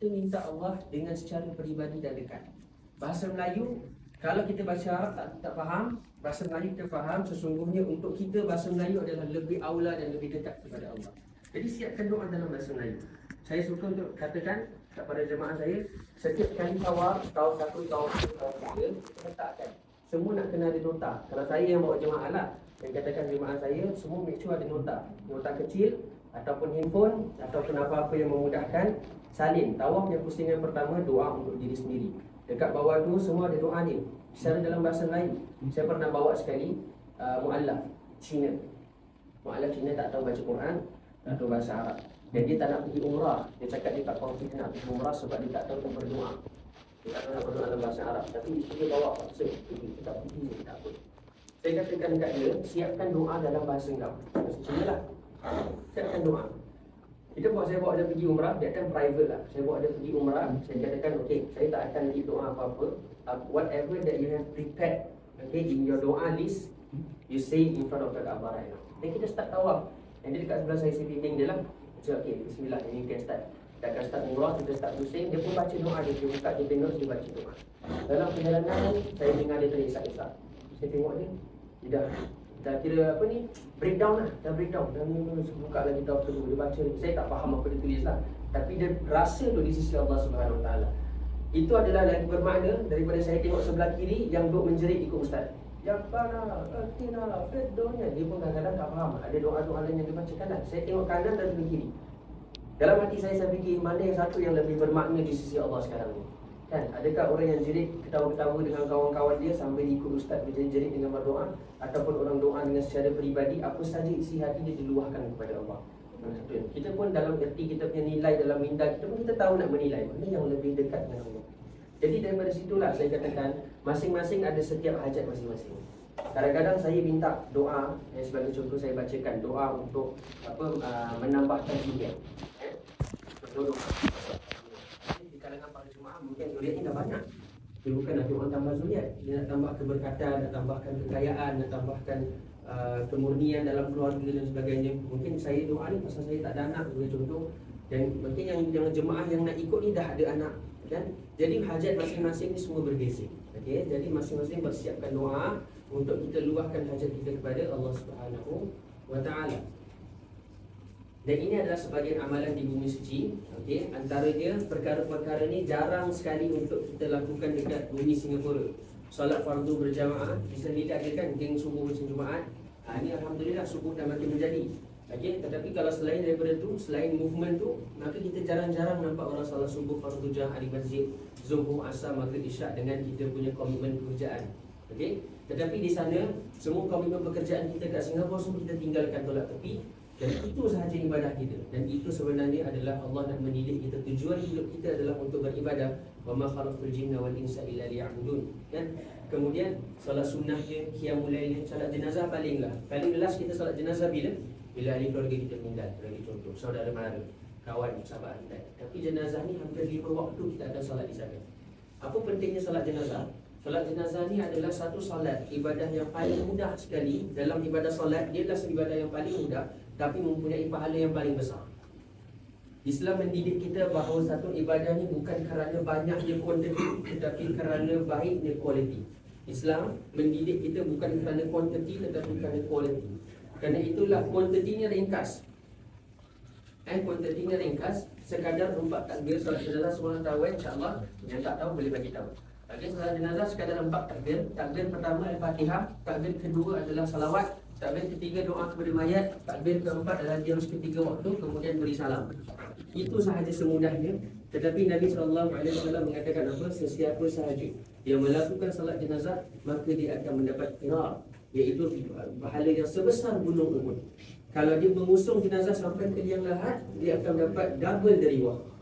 kita minta Allah dengan secara peribadi dan dekat. Bahasa Melayu, kalau kita baca Arab tak faham, bahasa Melayu kita faham, sesungguhnya untuk kita bahasa Melayu adalah lebih aula dan lebih dekat kepada Allah. Jadi siapkan doa dalam bahasa Melayu. Saya suka untuk katakan kepada jemaah saya, setiap kali tawar, tawar 1, tawar 2, tawar 3, kita letakkan. Semua nak kena ada nota. Kalau saya yang bawa jemaah lah, yang katakan jemaah saya, semua make sure ada nota. Nota kecil, ataupun handphone, ataupun apa-apa yang memudahkan. Salin, tawaf yang pusingan pertama, doa untuk diri sendiri. Dekat bawah tu semua ada doa dia secara dalam bahasa Melayu. Saya pernah bawa sekali mu'allaf Cina. Mu'allaf Cina tak tahu baca Quran, tak tahu bahasa Arab. Dan dia tak nak pergi umrah. Dia cakap dia tak confident nak pergi umrah sebab dia tak tahu nak berdoa. Dia tak tahu nak berdoa dalam bahasa Arab. Tapi dia bawa paksa, kita tak pergi, dia tak apa. Saya katakan dekat dia, siapkan doa dalam bahasa kau. Bahasa Cina lah. Siapkan doa. Saya bawa dia pergi umrah, dia akan private lah. Saya bawa dia pergi umrah, saya katakan, okay, saya tak akan bagi doa apa-apa. Whatever that you have prepared, okay, in your doa list, you say in front of the Kaabah right now. Dan kita start tawaf. Dan dia dekat sebelah saya bimbing dia lah. Saya okay, bismillah, ini kita start. Kita akan start umrah, kita start pusing. Dia pun baca doa dia buka, dia tengok, dia baca doa. Dalam perjalanan, saya dengar dia terisak-isak. Saya tengok dia, dah kira apa ni, breakdown lah, dah breakdown. Dan dia buka lagi tahu tu, dia baca. Saya tak faham apa dia tulis lah, tapi dia rasa tu di sisi Allah Subhanahu Wa Taala. Itu adalah lagi bermakna daripada saya tengok sebelah kiri yang duk menjerit ikut ustaz. Yang mana, atina, feddonya. Dia pun kadang-kadang tak faham. Ada doa-doa lain yang dia baca kanan. Saya tengok kanan dan sebelah kiri. Dalam hati saya fikir mana yang satu yang lebih bermakna di sisi Allah sekarang ni. Kan, adakah orang yang jerit ketawa-ketawa dengan kawan-kawan dia sambil ikut ustaz berjerit dengan berdoa, ataupun orang doa dengan secara peribadi, apa saja isi hati dia diluahkan kepada Allah. Kita pun dalam erti kita punya nilai dalam minda kita pun kita tahu nak menilai mana yang lebih dekat dengan Allah. Jadi daripada situlah saya katakan masing-masing ada setiap hajat masing-masing. Kadang-kadang saya minta doa, sebagai contoh saya bacakan doa untuk menambahkan zuriat. Contoh di kalangan para jemaah mungkin zuriat ni dah banyak. Dia bukan nak doa tambah zuriat, dia nak tambah keberkatan, nak tambahkan kekayaan, nak tambahkan kemurnian dalam keluarga dan sebagainya. Mungkin saya doa ni pasal saya tak ada anak, sebagai contoh. Dan mungkin yang jemaah yang nak ikut ni dah ada anak, kan? Jadi hajat masing-masing ni semua berbeza. Okey, jadi masing-masing bersiapkan doa untuk kita luahkan hajat kita kepada Allah Subhanahu Wa Taala. Dan ini adalah sebahagian amalan di bumi suci. Okey, antaranya perkara-perkara ni jarang sekali untuk kita lakukan dekat bumi Singapura. Solat fardu berjamaah bisa diadakan mungkin subuh macam Jumaat. Ini alhamdulillah subuh dah makin menjadi. Okey, tetapi kalau selain daripada tu, selain movement tu, maka kita jarang-jarang nampak orang solat subuh fardu jamaah di masjid, zuhur, asar, maghrib, isyak dengan kita punya komitmen pekerjaan. Okey, tetapi di sana semua komitmen pekerjaan kita kat Singapura semua kita tinggalkan, tolak tepi. Dan itu sahaja ibadah kita. Dan itu sebenarnya adalah Allah nak mendidik kita. Tujuan hidup kita adalah untuk beribadah. Wa ma khalaqtul jinna wal insa illa liya'budun. Kan? Kemudian solat sunnah dia, qiyamul lail, solat jenazah paling last kita solat jenazah bila ahli keluarga kita meninggal. Bagi contoh, saudara mara, kawan, sahabat kita. Tapi jenazah ni hampir 5 waktu kita akan solat di sana. Apa pentingnya solat jenazah? Solat jenazah ni adalah satu solat ibadah yang paling mudah sekali. Dalam ibadah solat, dia adalah ibadah yang paling mudah, tapi mempunyai pahala yang paling besar. Islam mendidik kita bahawa satu ibadah ni bukan kerana banyaknya kuantiti, tetapi kerana baiknya kualiti. Islam mendidik kita bukan kerana kuantiti, tetapi kerana kualiti. Kerana itulah kuantitinya ringkas. Kuantitinya ringkas, sekadar 4 takbir solat jenazah semua tahu, insya-Allah. Yang tak tahu boleh bagi tahu. Okey, solat jenazah sekadar 4 takbir. Takbir pertama Al-Fatihah, takbir kedua adalah salawat, takbir ketiga doa kepada mayat, takbir keempat adalah diam seketika waktu, kemudian beri salam. Itu sahaja semudahnya. Tetapi Nabi SAW mengatakan apa? Sesiapa sahaja yang melakukan salat jenazah, maka dia akan mendapat qirar, iaitu pahala yang sebesar gunung Uhud. Kalau dia mengusung jenazah sampai ke liang lahat, dia akan dapat double dari waktu.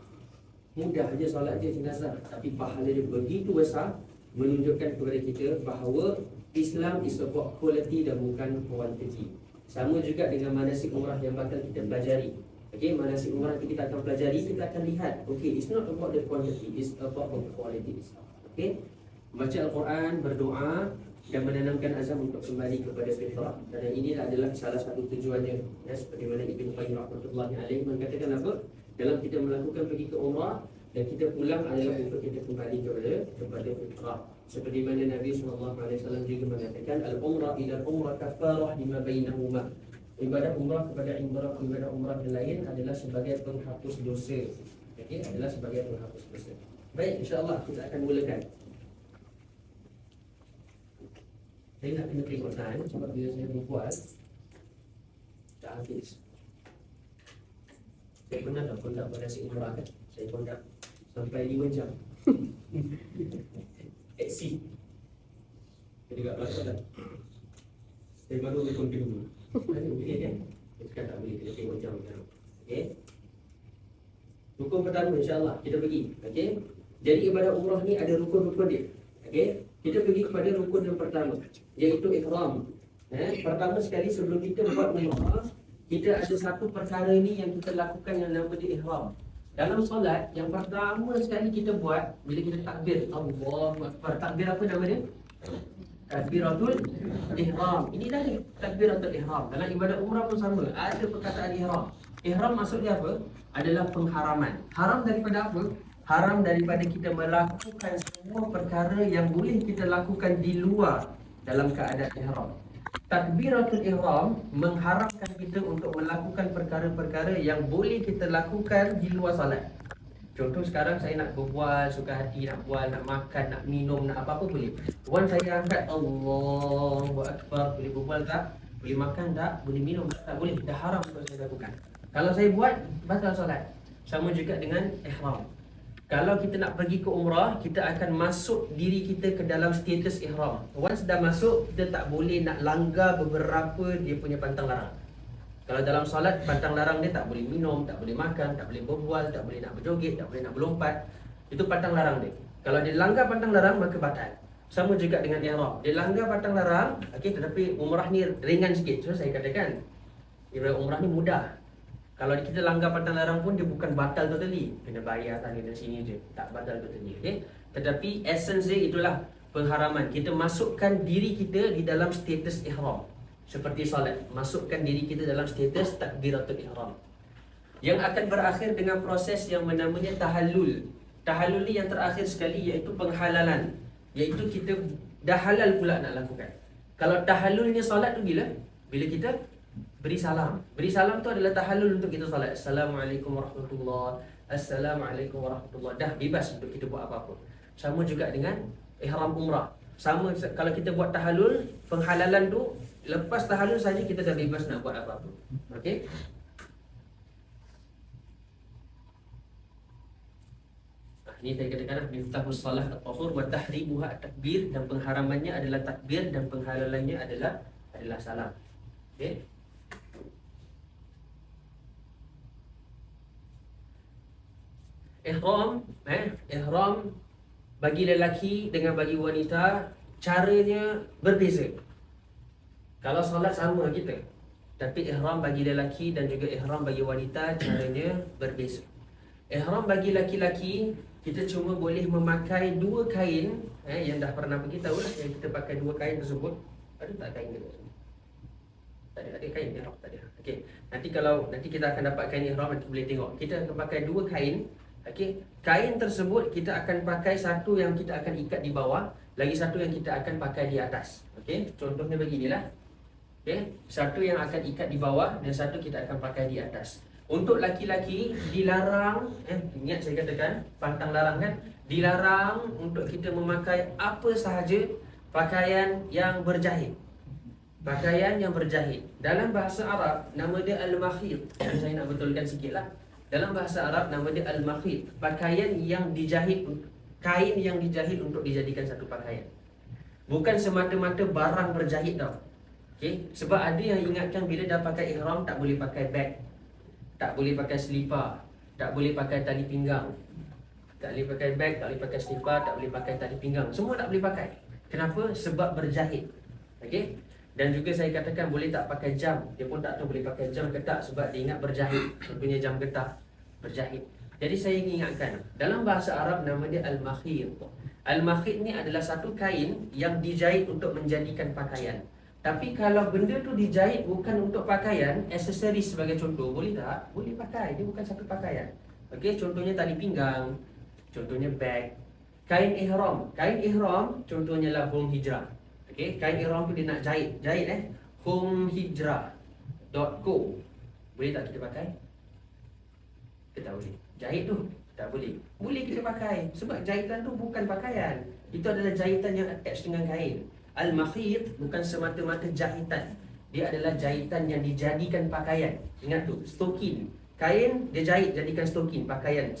Mudah aja solat dia jenazah, tapi pahala dia begitu besar, menunjukkan kepada kita bahawa Islam is about quality dan bukan quantity. Sama juga dengan manasik umrah yang bakal kita pelajari. Okey, manasik umrah yang kita akan pelajari, kita akan lihat, okey, it's not about the quantity, it's about the quality. Okey, baca Al-Quran, berdoa dan menanamkan azam untuk kembali kepada fitrah. Dan ini adalah salah satu tujuannya. Ya, seperti mana Ibnu Qayyim rahmatullahi alaihi mengatakan apa? Dalam kita melakukan pergi ke umrah, Dan kita pulang adalah untuk kita kembali kepada fitrah. Seperti mana Nabi SAW juga mengatakan al-umrah ila al-umrah kafarah lima bainahuma. Ibadah umrah kepada ibadah umrah yang lain adalah sebagai penghapus dosa. Okey, adalah sebagai penghapus dosa. Baik, insya-Allah kita akan mulakan. Saya nak kena tengok time sebab bila saya berbual tak habis. Saya pernah tak kontak pada si umrah kan? Saya kontak sampai 5 jam. Aksi. Saya juga pelakon tak? Saya baru telefon ke dulu. Ada boleh kan? Saya cakap tak boleh, kita tengok jam kan? Okey. Rukun pertama insya-Allah kita pergi. Okey. Jadi ibadah umrah ni ada rukun-rukun dia. Okey. Kita pergi kepada rukun yang pertama, iaitu ihram. Pertama sekali sebelum kita buat umrah, kita ada satu perkara ni yang kita lakukan yang nama dia ihram. Dalam solat, yang pertama sekali kita buat bila kita takbir, Allahu Akbar. Takbir apa nama dia? Takbiratul ihram. Ini dah takbiratul ihram. Dalam ibadah umrah pun sama, ada perkataan ihram. Ihram maksudnya apa? Adalah pengharaman. Haram daripada apa? Haram daripada kita melakukan semua perkara yang boleh kita lakukan di luar dalam keadaan ihram. Takbiratul ihram mengharamkan kita untuk melakukan perkara-perkara yang boleh kita lakukan di luar solat. Contoh sekarang saya nak berbual, suka hati nak bual, nak makan, nak minum, nak apa-apa boleh. Wan saya angkat Allahu Akbar, boleh berbual tak? Boleh makan tak? Boleh minum tak? Boleh. Dah haram untuk saya lakukan. Kalau saya buat, batal solat. Sama juga dengan ihram. Kalau kita nak pergi ke umrah, kita akan masuk diri kita ke dalam status ihram. Once dah masuk, kita tak boleh nak langgar beberapa dia punya pantang larang. Kalau dalam solat, pantang larang dia tak boleh minum, tak boleh makan, tak boleh berbual, tak boleh nak berjoget, tak boleh nak berlompat. Itu pantang larang dia. Kalau dia langgar pantang larang, maka batal. Sama juga dengan ihram. Dia langgar pantang larang, okay, tetapi umrah ni ringan sikit. So saya katakan, ibadah umrah ni mudah. Kalau kita langgar pantang larang pun dia bukan batal totally. Kena bayar sana dan sini je. Tak batal totally. Okay? Tetapi essence dia itulah pengharaman. Kita masukkan diri kita di dalam status ihram. Seperti solat. Masukkan diri kita dalam status takbiratul ihram. Yang akan berakhir dengan proses yang namanya tahallul. Tahallul ni yang terakhir sekali iaitu penghalalan. Iaitu kita dah halal pula nak lakukan. Kalau tahallulnya solat tu bila? Bila kita beri salam. Beri salam tu adalah tahallul untuk kita salat. Assalamualaikum warahmatullahi. Assalamualaikum warahmatullahi. Dah bebas untuk kita buat apa-apa. Sama juga dengan ihram umrah. Sama kalau kita buat tahallul, penghalalan tu lepas tahallul saja kita dah bebas nak buat apa-apa. Okey? Ini saya katakan miftahus salah at-tahur wa tahrimuha at-takbir, dan pengharamannya adalah takbir dan penghalalannya adalah salam. Okey? Ihram bagi lelaki dengan bagi wanita caranya berbeza. Kalau solat sama kita, tapi ihram bagi lelaki dan juga ihram bagi wanita caranya berbeza. Ihram bagi laki-laki, kita cuma boleh memakai dua kain yang dah pernah pergi tahu lah, yang kita pakai dua kain tersebut. Ada tak kain dekat sini? Tak ada kain ihram, tak ada. Okey. Nanti kita akan dapat kain ihram, nanti boleh tengok. Kita akan pakai dua kain. Okey, kain tersebut kita akan pakai satu yang kita akan ikat di bawah, lagi satu yang kita akan pakai di atas. Okey, contohnya beginilah. Okey, satu yang akan ikat di bawah dan satu kita akan pakai di atas. Untuk laki-laki dilarang, ingat saya katakan pantang larang kan? Dilarang untuk kita memakai apa sahaja pakaian yang berjahit. Pakaian yang berjahit. Dalam bahasa Arab nama dia al-makhit. Saya nak betulkan sikitlah. Dalam bahasa Arab nama dia al-makhit. Pakaian yang dijahit, kain yang dijahit untuk dijadikan satu pakaian. Bukan semata-mata barang berjahit tau. Okay? Sebab ada yang ingatkan bila dah pakai ihram tak boleh pakai beg, tak boleh pakai selipar, tak boleh pakai tali pinggang, tak boleh pakai beg, tak boleh pakai selipar, tak boleh pakai tali pinggang. Semua tak boleh pakai. Kenapa? Sebab berjahit. Okay? Dan juga saya katakan boleh tak pakai jam. Dia pun tak tahu boleh pakai jam ke tak sebab dia ingat berjahit. Contohnya jam getah berjahit. Jadi saya ingin ingatkan, dalam bahasa Arab nama dia al-makhit. Al-makhit ni adalah satu kain yang dijahit untuk menjadikan pakaian. Tapi kalau benda tu dijahit bukan untuk pakaian, aksesoris sebagai contoh, boleh tak? Boleh pakai. Dia bukan satu pakaian. Okey, contohnya tali pinggang, Contohnya bag. Kain ihram. Kain ihram contohnya lah home hijrah. Okey, kain ihram tu dia nak jahit. homehijrah.co. Boleh tak kita pakai? Kita tak boleh. Jahit tu tak boleh. Boleh kita pakai sebab jahitan tu bukan pakaian. Itu adalah jahitan yang attach dengan kain. Al-makhit bukan semata-mata jahitan. Dia adalah jahitan yang dijadikan pakaian. Ingat tu, stokin. Kain dia jahit jadikan stokin, pakaian.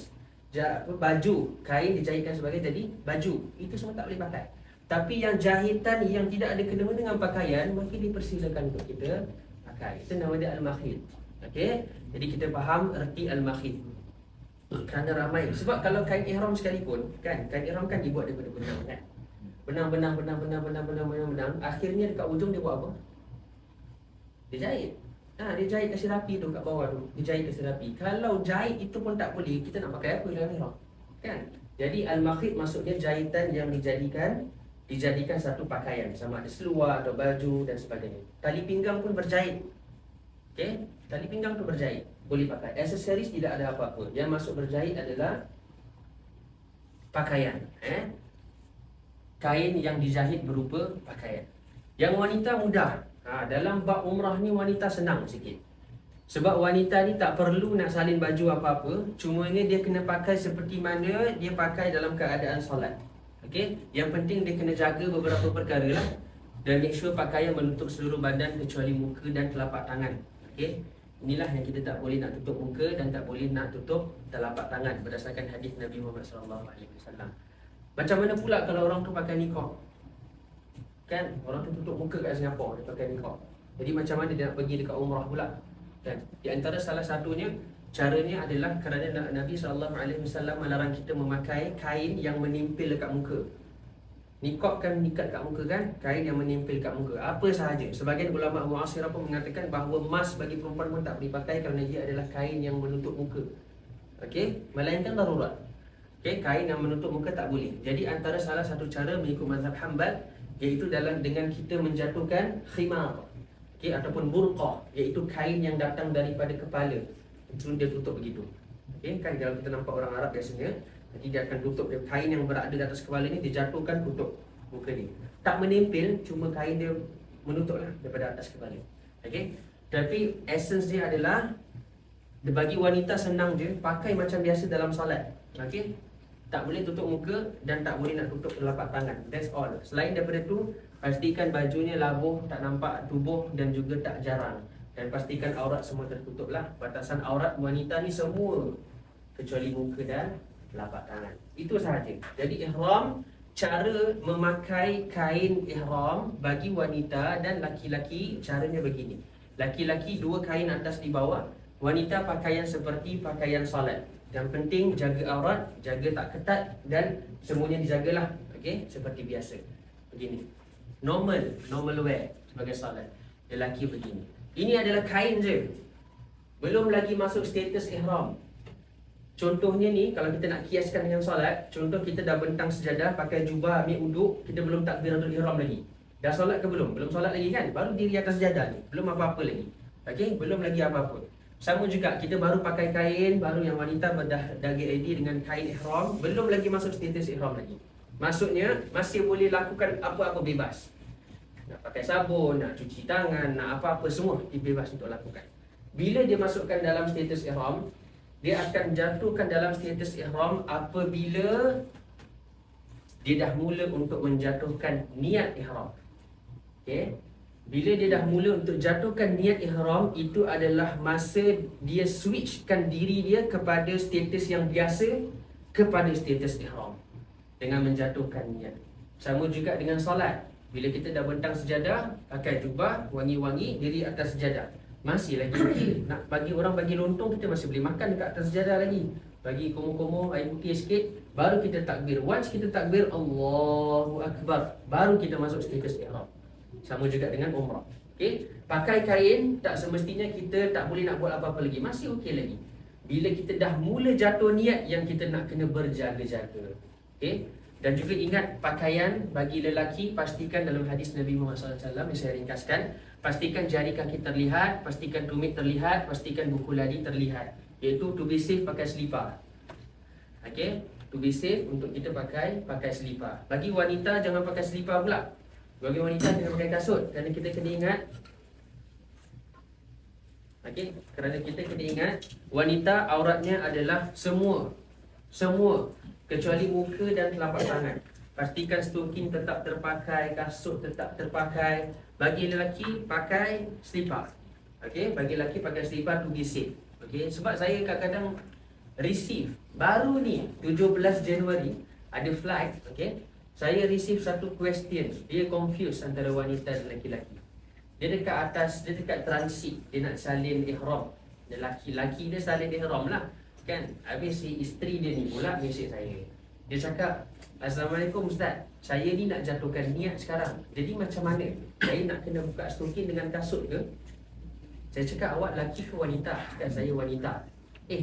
Baju, kain dijahitkan sebagai jadi baju. Itu semua tak boleh pakai. Tapi yang jahitan yang tidak ada kena dengan pakaian, maka dipersilakan untuk kita pakai. Itu nama dia al-makhit. Okey, jadi kita faham erti al-makhit. Kerana ramai. Sebab kalau kain ihram sekalipun, kan, kain ihram kan dibuat daripada benang, kan. Benang. Akhirnya dekat ujung dia buat apa? Dia jahit. Dia jahit kasih rapi tu kat bawah tu. Dia jahit kasih rapi. Kalau jahit itu pun tak boleh, kita nak pakai apa dalam ihram? Kan? Jadi al-makhit maksudnya jahitan yang dijadikan satu pakaian, sama ada seluar atau baju dan sebagainya. Tali pinggang pun berjahit. Okey? Tali pinggang tu berjahit, boleh pakai. Aksesoris tidak ada apa-apa. Yang masuk berjahit adalah pakaian. Kain yang dijahit berupa pakaian. Yang wanita mudah. Dalam bab umrah ni wanita senang sikit. Sebab wanita ni tak perlu nak salin baju apa-apa. Cumanya dia kena pakai seperti mana dia pakai dalam keadaan solat. Okey? Yang penting dia kena jaga beberapa perkara lah. Dan make sure pakaian menutup seluruh badan kecuali muka dan telapak tangan. Okey? Inilah yang kita tak boleh nak tutup muka dan tak boleh nak tutup telapak tangan berdasarkan hadis Nabi Muhammad SAW. Macam mana pula kalau orang tu pakai niqab? Kan, orang tu tutup muka kat Singapura, dia pakai niqab. Jadi macam mana dia nak pergi dekat umrah pula? Kan? Di antara salah satunya, caranya adalah kerana Nabi SAW melarang kita memakai kain yang menimpil dekat muka. Niqab kan ikat kat muka kan, kain yang menimpil kat muka. Apa sahaja. Sebagian ulama muasirah pun mengatakan bahawa mask bagi perempuan pun tak boleh pakai kerana dia adalah kain yang menutup muka. Okey, melainkan darurat. Okey, kain yang menutup muka tak boleh. Jadi antara salah satu cara mengikut mazhab Hanbal iaitu dengan kita menjatuhkan khimar, okey, ataupun burqah, iaitu kain yang datang daripada kepala. Itu dia tutup begitu. Okey, kan kalau kita nampak orang Arab biasanya, jadi dia akan tutup dia, kain yang berada di atas kepala ni dia jatuhkan tutup muka ni. Tak menempel, cuma kain dia menutuplah daripada atas kepala. Okey. Tapi essence dia adalah bagi wanita senang je, pakai macam biasa dalam solat. Okey. Tak boleh tutup muka dan tak boleh nak tutup telapak tangan. That's all. Selain daripada tu, pastikan bajunya labuh, tak nampak tubuh dan juga tak jarang. Dan pastikan aurat semua tertutup lah. Batasan aurat wanita ni semua kecuali muka dan telapak tangan. Itu sahaja. Jadi ihram, cara memakai kain ihram bagi wanita dan laki-laki caranya begini. Laki-laki dua kain atas di bawah, wanita pakaian seperti pakaian salat. Yang penting jaga aurat, jaga tak ketat dan semuanya dijagalah. Okey, seperti biasa. Begini. Normal wear sebagai salat. Lelaki begini. Ini adalah kain je. Belum lagi masuk status ihram. Contohnya ni, kalau kita nak kiaskan dengan solat, contoh kita dah bentang sejadah, pakai jubah, ambil uduk, kita belum takbiratul ihram lagi. Dah solat ke belum? Belum solat lagi kan? Baru diri atas sejadah ni. Belum apa-apa lagi. Okey, belum lagi apa-apa. Sama juga, kita baru pakai kain, baru yang wanita dah get ready dengan kain ihram, belum lagi masuk status ihram lagi. Maksudnya, masih boleh lakukan apa-apa bebas. Nak pakai sabun, nak cuci tangan, nak apa-apa semua, dia bebas untuk lakukan. Bila dia masukkan dalam status ihram, dia akan jatuhkan dalam status ihram apabila dia dah mula untuk menjatuhkan niat ihram. Okey? Bila dia dah mula untuk jatuhkan niat ihram, itu adalah masa dia switchkan diri dia kepada status yang biasa kepada status ihram dengan menjatuhkan niat. Sama juga dengan solat. Bila kita dah bentang sejadah, pakai jubah, wangi-wangi, diri atas sejadah. Masih lagi okey. Nak bagi orang bagi lontong, kita masih boleh makan dekat atas sejadah lagi. Bagi komo-komo, air putih sikit, baru kita takbir. Once kita takbir, Allahu Akbar, baru kita masuk status ihram. Sama juga dengan umrah. Okey, pakai kain tak semestinya kita tak boleh nak buat apa-apa lagi. Masih okey lagi. Bila kita dah mula jatuh niat yang kita nak kena berjaga-jaga. Okey? Dan juga ingat pakaian bagi lelaki, pastikan dalam hadis Nabi Muhammad SAW yang saya ringkaskan, pastikan jari kaki terlihat, pastikan tumit terlihat, pastikan buku lari terlihat. Iaitu to be safe pakai selipar. Okey? To be safe, untuk kita pakai selipar. Bagi wanita jangan pakai selipar pula. Bagi wanita kena pakai kasut, kerana kita kena ingat, okey, kerana kita kena ingat wanita auratnya adalah semua kecuali muka dan telapak tangan. Pastikan stokin tetap terpakai, kasut tetap terpakai. Bagi lelaki pakai selipar. Okey, bagi lelaki pakai selipar to be safe. Okey, sebab saya kadang-kadang receive baru ni 17 Januari ada flight, okey. Saya receive satu question. Dia confuse antara wanita dan lelaki-lelaki. Dia dekat atas, dia dekat transit, dia nak salin ihram. Lelaki dia salin ihram lah, kan. Habis si isteri dia ni pula mesej saya. Dia cakap, "Assalamualaikum Ustaz, saya ni nak jatuhkan niat sekarang. Jadi macam mana? Saya nak kena buka stokin dengan kasut ke?" Saya cakap, "Awak lelaki ke wanita?" Cakap, "Saya wanita."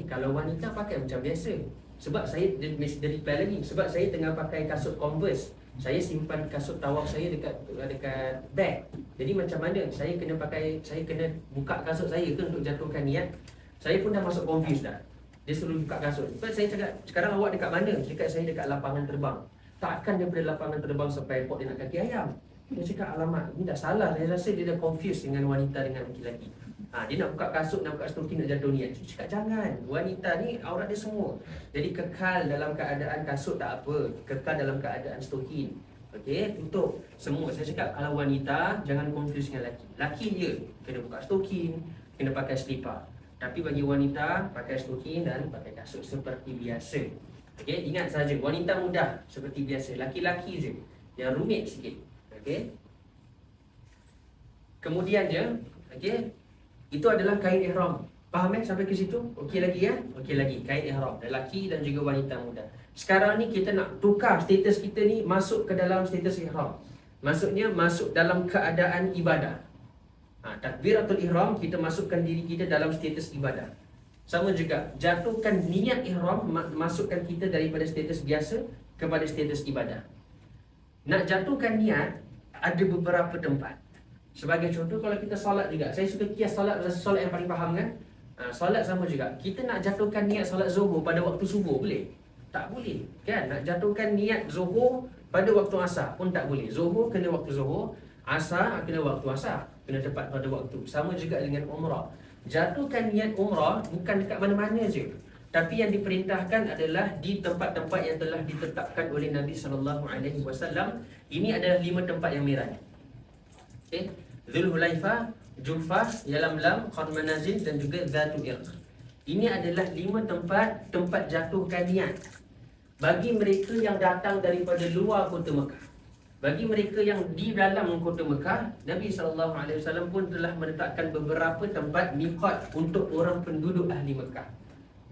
Kalau wanita pakai macam biasa. Sebab saya, dia reply lagi, sebab saya tengah pakai kasut Converse. Saya simpan kasut tawaf saya dekat bag. Jadi macam mana saya kena buka kasut saya ke untuk jatuhkan niat? Saya pun dah masuk confused dah. Dia suruh buka kasut. Sebab saya cakap, "Sekarang awak dekat mana?" Cakap, "Saya dekat lapangan terbang." Takkan daripada lapangan terbang sampai airport dia nak kaki ayam? Dia cakap, "Alamak, ni dah salah." Saya rasa dia dah confused dengan wanita dengan lelaki. Dia nak buka kasut, nak buka stokin, nak jatuh niat. Saya cakap, jangan. Wanita ni aurat dia semua. Jadi kekal dalam keadaan kasut tak apa, kekal dalam keadaan stokin. Okey, untuk semua. Saya cakap, kalau wanita jangan confuse dengan lelaki. Lelaki je kena buka stokin, kena pakai selipar. Tapi bagi wanita pakai stokin dan pakai kasut seperti biasa. Okey, ingat saja, wanita mudah seperti biasa. Laki-laki je yang rumit sikit. Okey. Kemudiannya, okey, itu adalah kain ihram. Faham sampai ke situ? Okey lagi ya? Okey lagi. Kain ihram, lelaki dan juga wanita muda. Sekarang ni kita nak tukar status kita ni masuk ke dalam status ihram. Maksudnya masuk dalam keadaan ibadah. Takbiratul ihram, kita masukkan diri kita dalam status ibadah. Sama juga, jatuhkan niat ihram, masukkan kita daripada status biasa kepada status ibadah. Nak jatuhkan niat, ada beberapa tempat. Sebagai contoh, kalau kita solat juga, saya suka kias solat, solat yang paling faham kan. Solat sama juga, kita nak jatuhkan niat solat zuhur pada waktu subuh, boleh? Tak boleh, kan? Nak jatuhkan niat zuhur pada waktu asar pun tak boleh. Zuhur kena waktu zuhur, asar kena waktu asar, kena tepat pada waktu. Sama juga dengan umrah. Jatuhkan niat umrah bukan dekat mana-mana je, tapi yang diperintahkan adalah di tempat-tempat yang telah ditetapkan oleh Nabi SAW. Ini adalah 5 tempat yang miraj. Okay. Zulhulaifah, Juhfah, Yalamlam, Qarn Manazil dan juga Zatul Irq. Ini adalah 5 tempat jatuhkan niat bagi mereka yang datang daripada luar kota Mekah. Bagi mereka yang di dalam kota Mekah, Nabi SAW pun telah menetapkan beberapa tempat miqat untuk orang penduduk ahli Mekah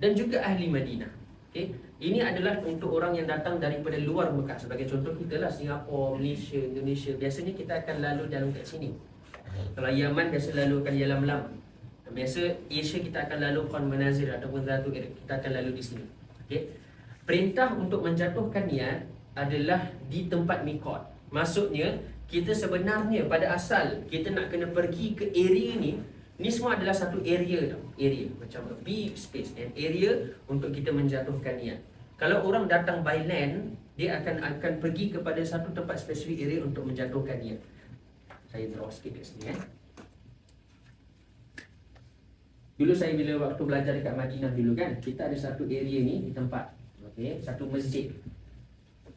dan juga ahli Madinah. Okay. Ini adalah untuk orang yang datang daripada luar Mekah. Sebagai contoh kita lah, Singapura, Malaysia, Indonesia. Biasanya kita akan lalu dalam kat sini. Kalau Yaman biasa lalukan Yalamlam. Biasa Asia kita akan lalu Qarn Manazil ataupun Zatul Irq. Kita akan lalu di sini. Okay. Perintah untuk menjatuhkan niat adalah di tempat miqat. Maksudnya, kita sebenarnya pada asal kita nak kena pergi ke area ni. Ni semua adalah satu area tau. Area macam a big space, an area untuk kita menjatuhkan niat. Kalau orang datang by land, dia akan pergi kepada satu tempat spesifik area untuk menjatuhkan niat. Saya draw sikit kat sini Dulu saya bila waktu belajar dekat Madinah dulu kan, kita ada satu area ni di tempat, okey, satu masjid.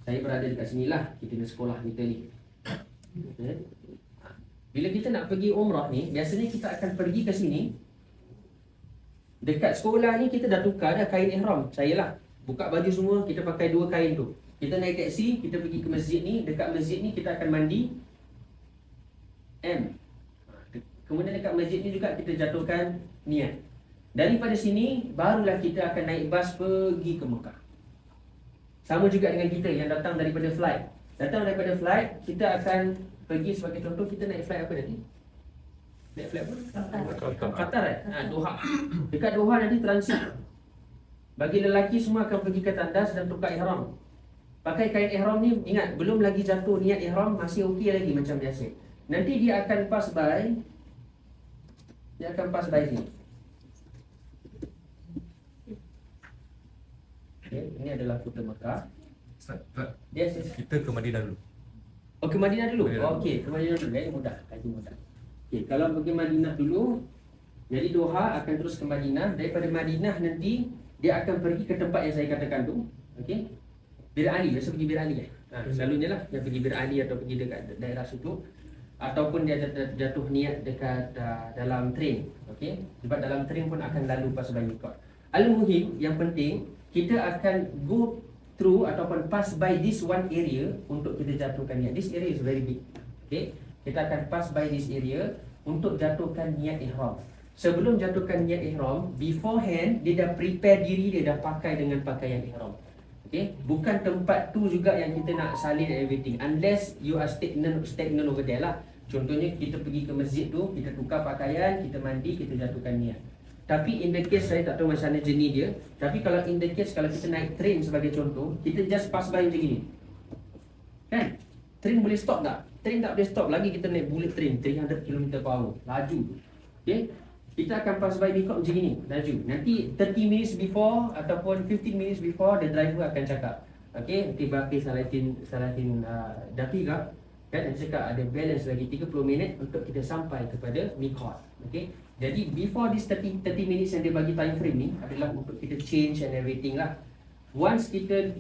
Saya berada dekat sinilah, kita di sekolah kita ni. Okay. Bila kita nak pergi umrah ni, biasanya kita akan pergi ke sini. Dekat sekolah ni kita dah tukar dah kain ihram. Saya lah buka baju semua, kita pakai 2 kain tu. Kita naik taksi, kita pergi ke masjid ni. Dekat masjid ni kita akan mandi Kemudian dekat masjid ni juga kita jatuhkan niat. Daripada sini barulah kita akan naik bas pergi ke Mekah. Sama juga dengan kita yang datang daripada flight. Datang daripada flight, kita akan pergi, sebagai contoh kita naik flight apa nanti? Naik flight apa? Qatar Doha. Dekat Doha nanti transit. Bagi lelaki semua akan pergi ke tandas dan tukar ihram. Pakai kain ihram ni, ingat belum lagi jatuh niat ihram, masih okey lagi macam biasa. Nanti dia akan pass by sini. Okay, ini adalah kota Mekah. Ustaz, Ustaz, Yes, yes. kita ke Madinah dulu. Oh, ke Madinah dulu? Madinah. Okey, ke Madinah dulu. Mudah, lagi mudah. Okey, kalau pergi Madinah dulu, jadi Doha akan terus ke Madinah. Daripada Madinah nanti dia akan pergi ke tempat yang saya katakan tu. Okey. Bir Ali, biasa pergi Bir Ali selalunya lah dia pergi Bir Ali atau pergi dekat daerah situ, ataupun dia jatuh niat dekat dalam train. Okey. Sebab dalam train pun akan lalu pas by mikot. Al-Muhim, yang penting kita akan go through ataupun pass by this one area untuk kita jatuhkan niat. This area is very big. Okay, kita akan pass by this area untuk jatuhkan niat ihram. Sebelum jatuhkan niat ihram, beforehand dia dah prepare diri, dia dah pakai dengan pakaian ihram. Okay, bukan tempat tu juga yang kita nak salin everything, unless you are stagnant over there lah. Contohnya kita pergi ke masjid tu, kita tukar pakaian, kita mandi, kita jatuhkan niat. Tapi in the case, saya tak tahu macam mana jenis dia, tapi kalau in the case, kalau kita naik train sebagai contoh, kita just pass by macam gini, kan? Train boleh stop tak? Train tak boleh stop. Lagi kita naik bullet train 300 km/h, laju. Okay, kita akan pass by mikot macam gini, laju. Nanti 30 minutes before ataupun 15 minutes before, the driver akan cakap, okay, tiba-tiba Salatin Daqiqah, kan, dia cakap ada balance lagi 30 minit untuk kita sampai kepada mikot. Okay, jadi before this 30 minutes yang dia bagi time frame ni adalah untuk kita change and everything lah. Once kita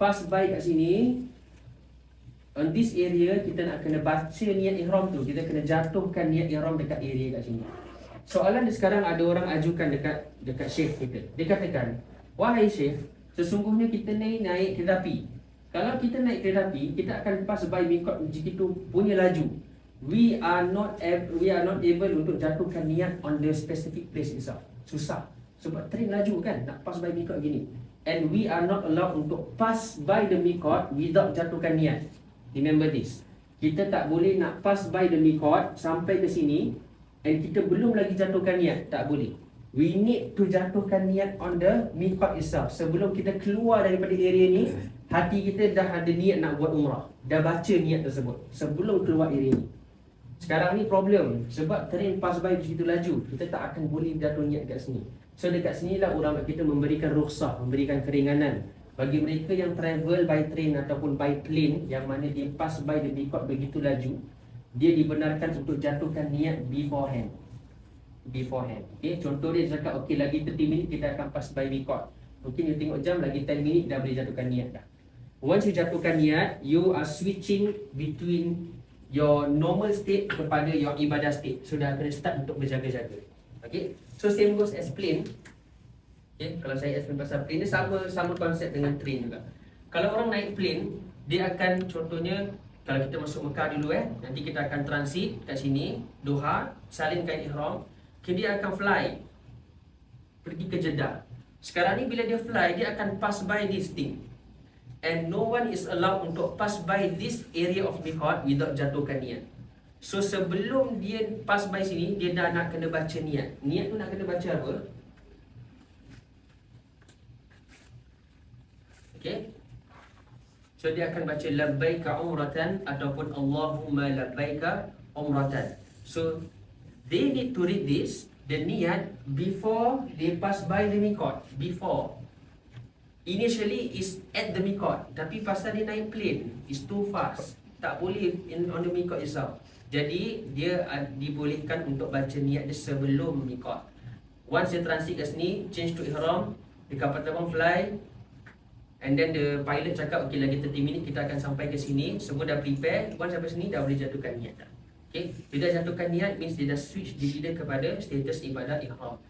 pass by kat sini, on this area, kita nak kena baca niat ihram tu. Kita kena jatuhkan niat ihram dekat area kat sini. Soalan dia sekarang, ada orang ajukan dekat Syekh kita. Dia katakan, wahai Syekh, sesungguhnya kita naik kereta api. Kalau kita naik kereta api, kita akan pass by mikot begitu punya laju. We are not able untuk jatuhkan niat on the specific place itself. Susah. Sebab train laju kan, nak pass by mikot gini. And we are not allowed untuk pass by the mikot without jatuhkan niat. Remember this. Kita tak boleh nak pass by the mikot sampai ke sini and kita belum lagi jatuhkan niat. Tak boleh. We need to jatuhkan niat on the mikot itself. Sebelum kita keluar daripada area ni, hati kita dah ada niat nak buat umrah. Dah baca niat tersebut sebelum keluar area ni. Sekarang ni problem, sebab train pass by begitu laju, kita tak akan boleh jatuh niat kat sini. So dekat sinilah ulama kita memberikan rukhsah, memberikan keringanan bagi mereka yang travel by train ataupun by plane, yang mana dia pass by the mikot begitu laju, dia dibenarkan untuk jatuhkan niat beforehand. Okay, contoh dia cakap, okay, lagi 30 minit kita akan pass by mikot. Mungkin you tengok jam, lagi 10 minit dah boleh jatuhkan niat dah. Once you jatuhkan niat, you are switching between your normal state kepada your ibadah state. So dah kena start untuk berjaga-jaga. Okay, so same goes as plane. Okay, kalau saya explain pasal plane, dia sama konsep dengan train juga. Kalau orang naik plane, dia akan, contohnya kalau kita masuk Mekah dulu nanti kita akan transit kat sini, Doha, salin kain ihram, dia akan fly pergi ke Jeddah. Sekarang ni bila dia fly, dia akan pass by this thing. And no one is allowed untuk pass by this area of mikot without jatuhkan niat. So sebelum dia pass by sini, dia dah nak kena baca niat. Niat tu nak kena baca apa? Okay, so dia akan baca labbaika umratan ataupun Allahumma labbaika umratan. So they need to read this, the niat, before they pass by the mikot. Before, initially is at the mikot, tapi pasal dia naik plane, is too fast, tak boleh on the mikot itself. Jadi dia dibolehkan untuk baca niat dia sebelum mikot. Once dia transit kat sini, change to ihram, di kapal terbang fly, and then the pilot cakap, okay, lagi 30 minit kita akan sampai ke sini. Semua dah prepare. Once sampai sini dah boleh jatuhkan niat dah. Okay, bila jatuhkan niat means dia dah switch diri dia kepada status ibadah ihram.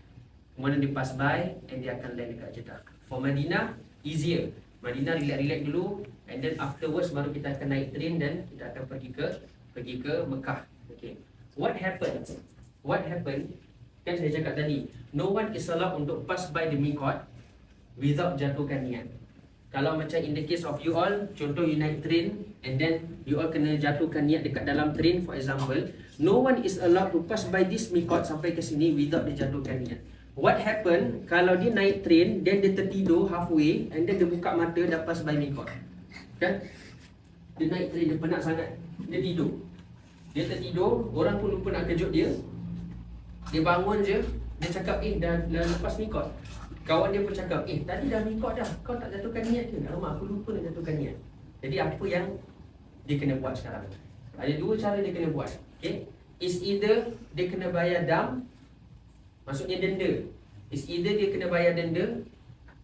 Kemudian dia pass by and dia akan land dekat Jeddah. For Madinah, easier. Madinah relax-relax dulu, and then afterwards baru kita akan naik train dan kita akan pergi ke Mekah. Okay, what happened? Kan saya cakap tadi, no one is allowed untuk pass by the mikot without jatuhkan niat. Kalau macam in the case of you all, contoh you naik train and then you all kena jatuhkan niat dekat dalam train, for example, no one is allowed to pass by this mikot sampai ke sini without dia jatuhkan niat. What happen kalau dia naik train, then dia tertidur halfway and then dia buka mata dah pass by mikot, kan? Dia naik train, dia penat sangat, dia tidur. Dia tertidur, orang pun lupa nak kejut dia. Dia bangun je, dia cakap, dah lepas mikot. Kawan dia pun cakap, tadi dah mikot dah, kau tak jatuhkan niat ke? Alamak, aku lupa nak jatuhkan niat. Jadi apa yang dia kena buat sekarang? Ada dua cara dia kena buat. Okay? Is either dia kena bayar dam, maksudnya denda. Is either dia kena bayar denda,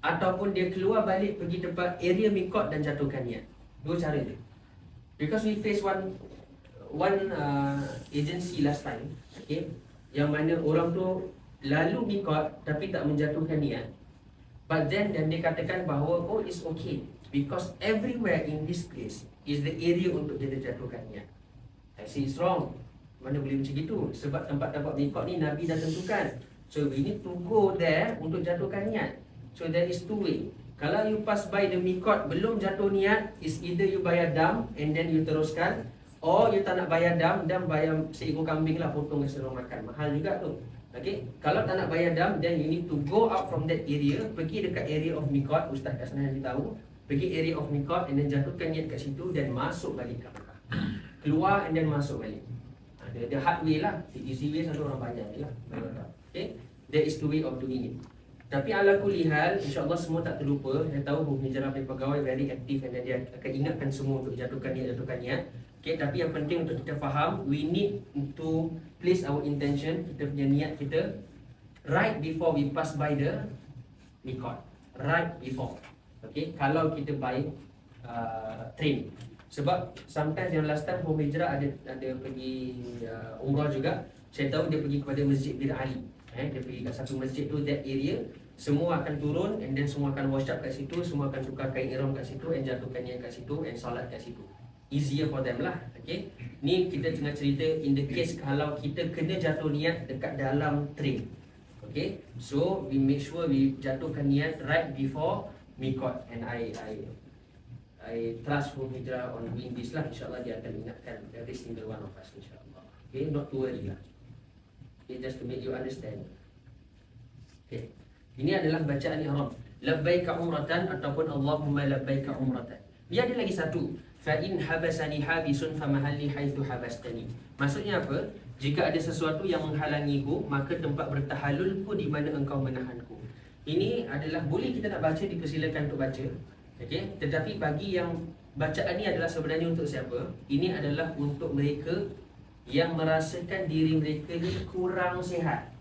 ataupun dia keluar balik pergi tempat area mikot dan jatuhkan niat. Dua cara dia. Because we face one agency last time, okay, yang mana orang tu lalu mikot tapi tak menjatuhkan niat. But then dan dia katakan bahawa oh it's okay because everywhere in this place is the area untuk kita jatuhkan niat. I say it's wrong. Mana boleh macam itu? Sebab tempat-tempat mikot ni Nabi dah tentukan. So we need to go there untuk jatuhkan niat. So there is two way. Kalau you pass by the mikot belum jatuh niat, is either you bayar dam and then you teruskan, or you tak nak bayar dam dan bayar seekor kambing lah, potong kasi orang makan. Mahal juga tu. Okay, kalau tak nak bayar dam, then you need to go out from that area, pergi dekat area of mikot. Ustaz kat sana nanti tahu. Pergi area of mikot and then jatuhkan niat kat situ dan masuk balik ke Mekah. Keluar and then masuk balik. The hard way lah. The easy way selalu orang bayar je lah. Okay, there is two way of doing it. Tapi ala kulli hal, insyaAllah semua tak terlupa. Saya tahu Hukm Hijrah punya pegawai very aktif dan dia akan ingatkan semua untuk jatuhkan niat. Okay, tapi yang penting untuk kita faham, we need to place our intention, kita punya niat kita right before we pass by the mikot. Right before. Okay, kalau kita buy train. Sebab sometimes yang last time Hukm Hijrah ada pergi umrah juga. Saya tahu dia pergi kepada Masjid Bir Ali. Dia pergi kat satu masjid tu, that area, semua akan turun and then semua akan wash up kat situ, semua akan tukar kain ihram kat situ and jatuhkan niat kat situ and salat kat situ. Easier for them lah. Okay, ni kita tengah cerita in the case kalau kita kena jatuh niat dekat dalam train. Okay, so we make sure we jatuhkan niat right before mikot, and I trust Hukm Hijrah on doing this lah. InsyaAllah dia akan ingatkan every single one of us, insyaAllah. Okay, not to worry lah. Okay, just to make you understand. Okay, ini adalah bacaan ihram. Labbaika umratan ataupun Allahumma labbaika umratan. Dia ada lagi satu. Fa in habasani habisun fa mahalli haitsu habastani. Maksudnya apa? Jika ada sesuatu yang menghalangiku, maka tempat bertahalulku di mana engkau menahanku. Ini adalah boleh kita nak baca, dipersilakan untuk baca. Okey, tetapi bagi yang bacaan ni adalah sebenarnya untuk siapa? Ini adalah untuk mereka yang merasakan diri mereka ni kurang sihat,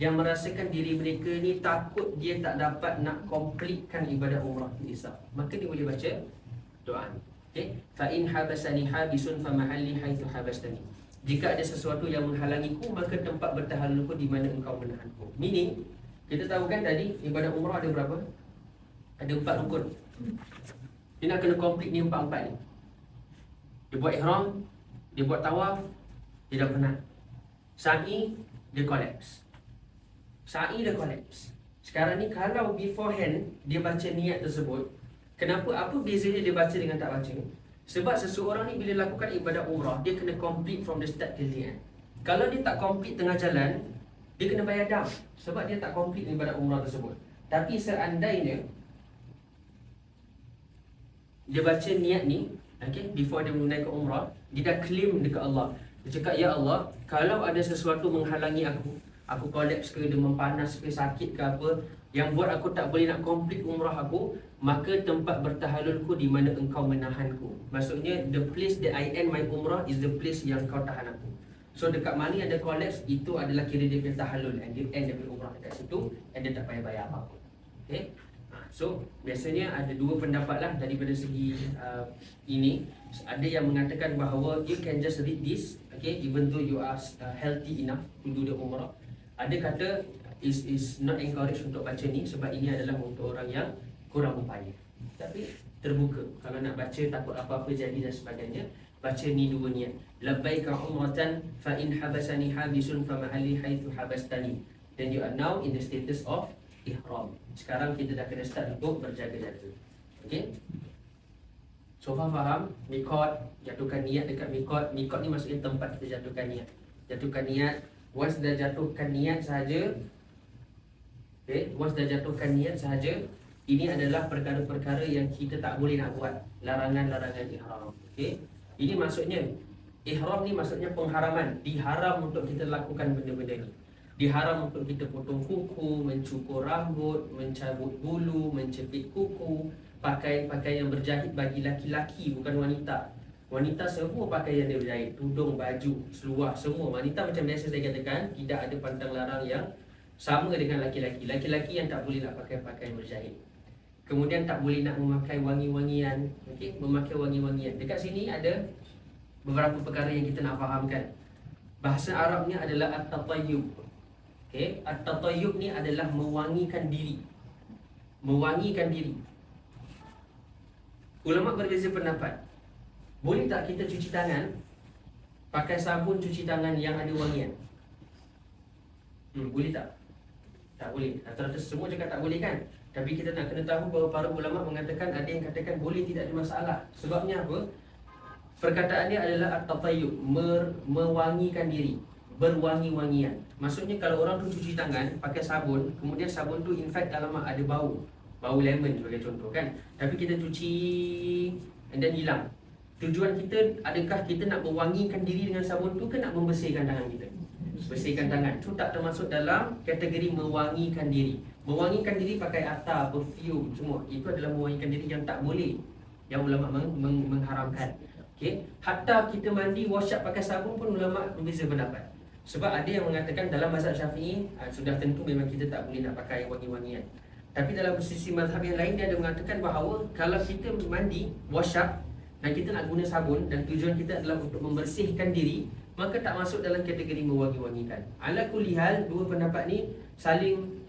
yang merasakan diri mereka ni takut dia tak dapat nak completekan ibadah umrah tu esok, maka dia boleh baca doa ni. Okey, fa in habasani habisun fa mahalli haitsu habastani. Jika ada sesuatu yang menghalangiku, maka tempat bertahalulku di mana engkau menahanku. Meaning, kita tahu kan tadi ibadah umrah ada berapa? Ada 4 rukun. Dia nak kena complete ni 4-4 ni. Dia buat ihram, dia buat tawaf, dia dah penat. Sa'i, dia collapse. Sa'i dia collapse. Sekarang ni kalau beforehand dia baca niat tersebut, kenapa, apa bezanya dia baca dengan tak baca? Sebab seseorang ni bila lakukan ibadah umrah, dia kena complete from the start till the end. Kalau dia tak complete tengah jalan, dia kena bayar dam sebab dia tak complete ibadah umrah tersebut. Tapi seandainya dia baca niat ni, okay, before dia menunaikan umrah, dia dah claim dekat Allah. Dia cakap, ya Allah, kalau ada sesuatu menghalangi aku collapse ke, demam panas ke, sakit ke apa, yang buat aku tak boleh nak complete umrah aku, maka tempat bertahalulku di mana engkau menahanku. Maksudnya, the place that I end my umrah is the place yang kau tahan aku. So dekat mana ada collapse, itu adalah kira dia punya tahalul, and dia end dia punya umrah dekat situ, and dia tak payah bayar apa-apa. Okay? So, biasanya ada dua pendapat lah daripada segi ini. Ada yang mengatakan bahawa you can just read this, okay, even though you are healthy enough to do the umrah. Ada kata is not encouraged untuk baca ni sebab ini adalah untuk orang yang kurang upaya. Tapi terbuka, kalau nak baca takut apa-apa jadi dan sebagainya, baca ni dua niat. Labbaika umratan fa in habasani habisun fa mahalli haitsu habastani. Then you are now in the status of ihram. Sekarang kita dah kena start untuk berjaga-jaga. Okay? So faham? Mikot, jatuhkan niat dekat mikot. Mikot ni maksudnya tempat kita jatuhkan niat. Jatuhkan niat. Once dah jatuhkan niat sahaja, okay, once dah jatuhkan niat sahaja, ini adalah perkara-perkara yang kita tak boleh nak buat. Larangan-larangan ihram. Okay? Ini maksudnya, ihram ni maksudnya pengharaman. Diharam untuk kita lakukan benda-benda ni. Diharam untuk kita potong kuku, mencukur rambut, mencabut bulu, mencepit kuku. Pakaian-pakaian yang berjahit bagi laki-laki, bukan wanita. Wanita semua pakaian dia berjahit, tudung, baju, seluar, semua. Wanita macam biasa saya katakan, tidak ada pantang larang yang sama dengan laki-laki. Laki-laki yang tak boleh nak pakai pakaian berjahit. Kemudian tak boleh nak memakai wangi-wangian. Okey, memakai wangi-wangian. Dekat sini ada beberapa perkara yang kita nak fahamkan. Bahasa Arabnya adalah at-tatayyub. Okey, at-tatayyub ni adalah mewangikan diri. Mewangikan diri. Ulama berbeza pendapat. Boleh tak kita cuci tangan pakai sabun cuci tangan yang ada wangian? Boleh tak? Tak boleh. Rata-rata semua cakap tak boleh kan? Tapi kita nak kena tahu bahawa para ulama mengatakan, ada yang katakan boleh, tidak ada masalah. Sebabnya apa? Perkataan dia adalah at-tatayyub, mewangikan diri, berwangi-wangian. Maksudnya kalau orang tu cuci tangan pakai sabun, kemudian sabun tu in fact alamak ada bau lemon sebagai contoh kan. Tapi kita cuci and then hilang. Tujuan kita, adakah kita nak mewangikan diri dengan sabun tu ke nak membersihkan tangan kita? Bersihkan tangan. Itu tak termasuk dalam kategori mewangikan diri. Mewangikan diri pakai atar, perfume semua. Itu adalah mewangikan diri yang tak boleh, yang ulama mengharamkan. Okey, hatta kita mandi wash up pakai sabun pun ulama berbeza pendapat. Sebab ada yang mengatakan dalam mazhab Syafi'i sudah tentu memang kita tak boleh nak pakai wangi-wangian. Tapi dalam sisi mazhab yang lain dia ada mengatakan bahawa kalau kita mandi wash up dan kita nak guna sabun dan tujuan kita adalah untuk membersihkan diri, maka tak masuk dalam kategori mewangi-wangikan. Ala kulli hal, dua pendapat ni saling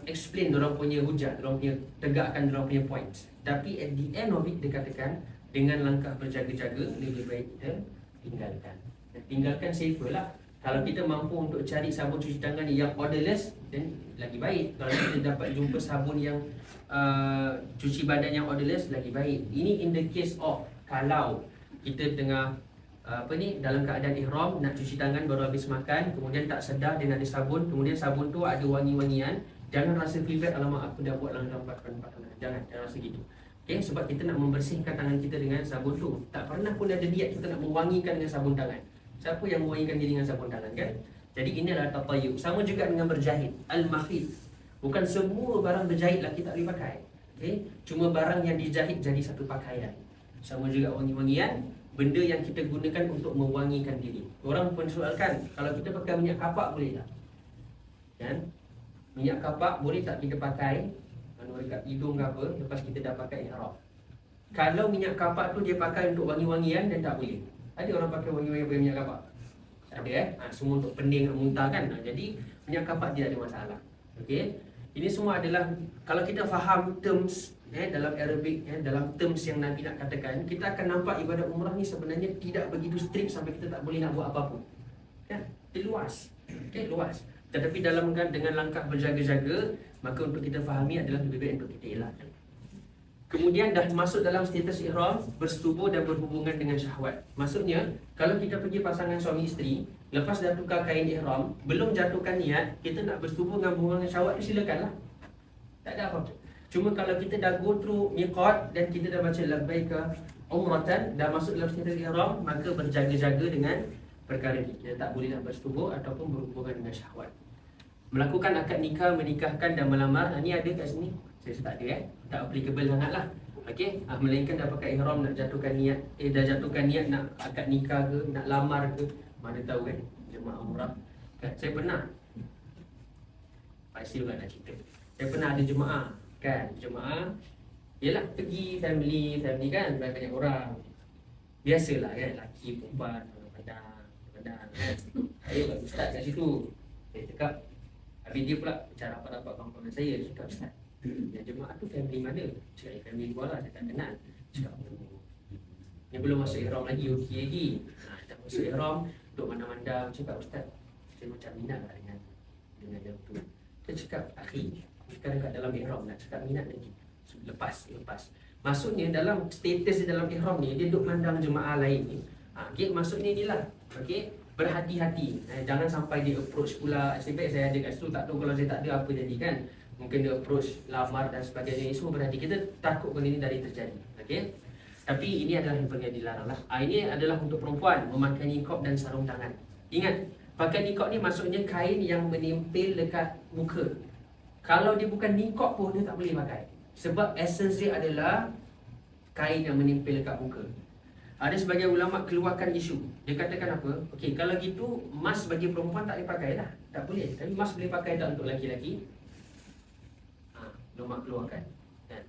explain dorang punya hujah, dorang punya tegakkan dorang punya points. Tapi at the end of it dia katakan dengan langkah berjaga-jaga lebih baik kita tinggalkan. Tinggalkan safer lah. Kalau kita mampu untuk cari sabun cuci tangan yang odorless, then lagi baik. Kalau kita dapat jumpa sabun yang cuci badan yang odorless, lagi baik. Ini in the case of kalau kita tengah dalam keadaan ihram, nak cuci tangan baru habis makan, kemudian tak sedar dia ada sabun, kemudian sabun tu ada wangi-wangian, jangan rasa feel bad, alamak aku dah buat langkah 4 tangan. Jangan rasa gitu. Okay, sebab kita nak membersihkan tangan kita dengan sabun tu. Tak pernah pun ada niat kita nak mewangikan dengan sabun tangan. Siapa yang mewangikan diri dengan sabun tangan kan? Jadi ini adalah tatayyub. Sama juga dengan berjahit, al-makhit. Bukan semua barang berjahit laki tak boleh pakai. Okay? Cuma barang yang dijahit jadi satu pakaian. Sama juga wangi-wangian, benda yang kita gunakan untuk mewangikan diri. Orang pun soalkan, kalau kita pakai minyak kapak boleh tak? Kan? Minyak kapak boleh tak kita pakai dekat hidung ke apa lepas kita dah pakai ihram? Kalau minyak kapak tu dia pakai untuk wangi-wangian, dan tak boleh. Ada orang pakai wangi-wangian pakai minyak kapak? Ada semua untuk pening, muntah kan. Jadi minyak kapak tidak ada masalah. Okey. Ini semua adalah kalau kita faham terms dalam Arabic, dalam terms yang Nabi nak katakan, kita akan nampak ibadah umrah ni sebenarnya tidak begitu strict sampai kita tak boleh nak buat apa-apa. Kan? Dia luas. Okey, luas. Tetapi dalam dengan langkah berjaga-jaga, maka untuk kita fahami adalah lebih baik untuk kita elakkan. Kemudian dah masuk dalam status ihram, bersetubuh dan berhubungan dengan syahwat. Maksudnya, kalau kita pergi pasangan suami isteri, lepas dah tukar kain ihram, belum jatuhkan niat, kita nak bersetubuh dengan hubungan syahwat, silakanlah. Tak ada apa-apa. Cuma kalau kita dah go through miqat dan kita dah baca labbaika umratan, dah masuk dalam status ihram, maka berjaga-jaga dengan perkara ini. Kita tak boleh nak bersetubuh ataupun berhubungan dengan syahwat. Melakukan akad nikah, menikahkan dan melamar, ini ada kat sini. Saya tak ada tak applicable sangatlah. Okey, melainkan dah pakai ihram nak jatuhkan niat, dah jatuhkan niat nak akad nikah ke, nak lamar ke, mana tahu kan jemaah umrah. Kan saya pernah pasti juga nak cerita. Saya pernah ada jemaah kan, jemaah yalah pergi family kan, banyak orang. Biasalah kan, lelaki perempuan pandang kan. Saya buat ustaz kat situ. Saya cakap, habis dia pula bicara rapat-rapat kawan-kawan saya, cakap ustaz, yang jemaah tu family mana? Cakap family Kuala, saya tak kenal. Cakap ni belum masuk ihram lagi, okey lagi. Tak masuk ihram, duduk mandang-mandang. Cakap ustaz, saya macam minat lah dengan yang tu. Saya cakap, akhi, sekarang kat dalam ihram nak cakap minat lagi. Lepas. Maksudnya dalam status dalam ihram ni, dia duduk mandang jemaah lain ni. Okay, maksudnya inilah. Okay, berhati-hati. Jangan sampai dia approach pula. Sebaik saya ada kat situ, tak tahu kalau saya tak ada apa jadi kan. Mungkin dia approach, lamar dan sebagainya. Ini semua berhati. Kita takut benda ini dari terjadi. Okay. Tapi ini adalah yang paling dilarang lah. Ini adalah untuk perempuan, memakai niqab dan sarung tangan. Ingat, Pakai nikop ni maksudnya kain yang menempel dekat muka. Kalau dia bukan nikop pun dia tak boleh pakai. Sebab essence dia adalah kain yang menempel dekat muka. Ada sebagian ulama keluarkan isu. Dia katakan apa? Okey, kalau gitu mask bagi perempuan tak boleh pakai lah. Tak boleh. Tapi mask boleh pakai tak untuk lelaki-lelaki? Ulama keluarkan. Kan?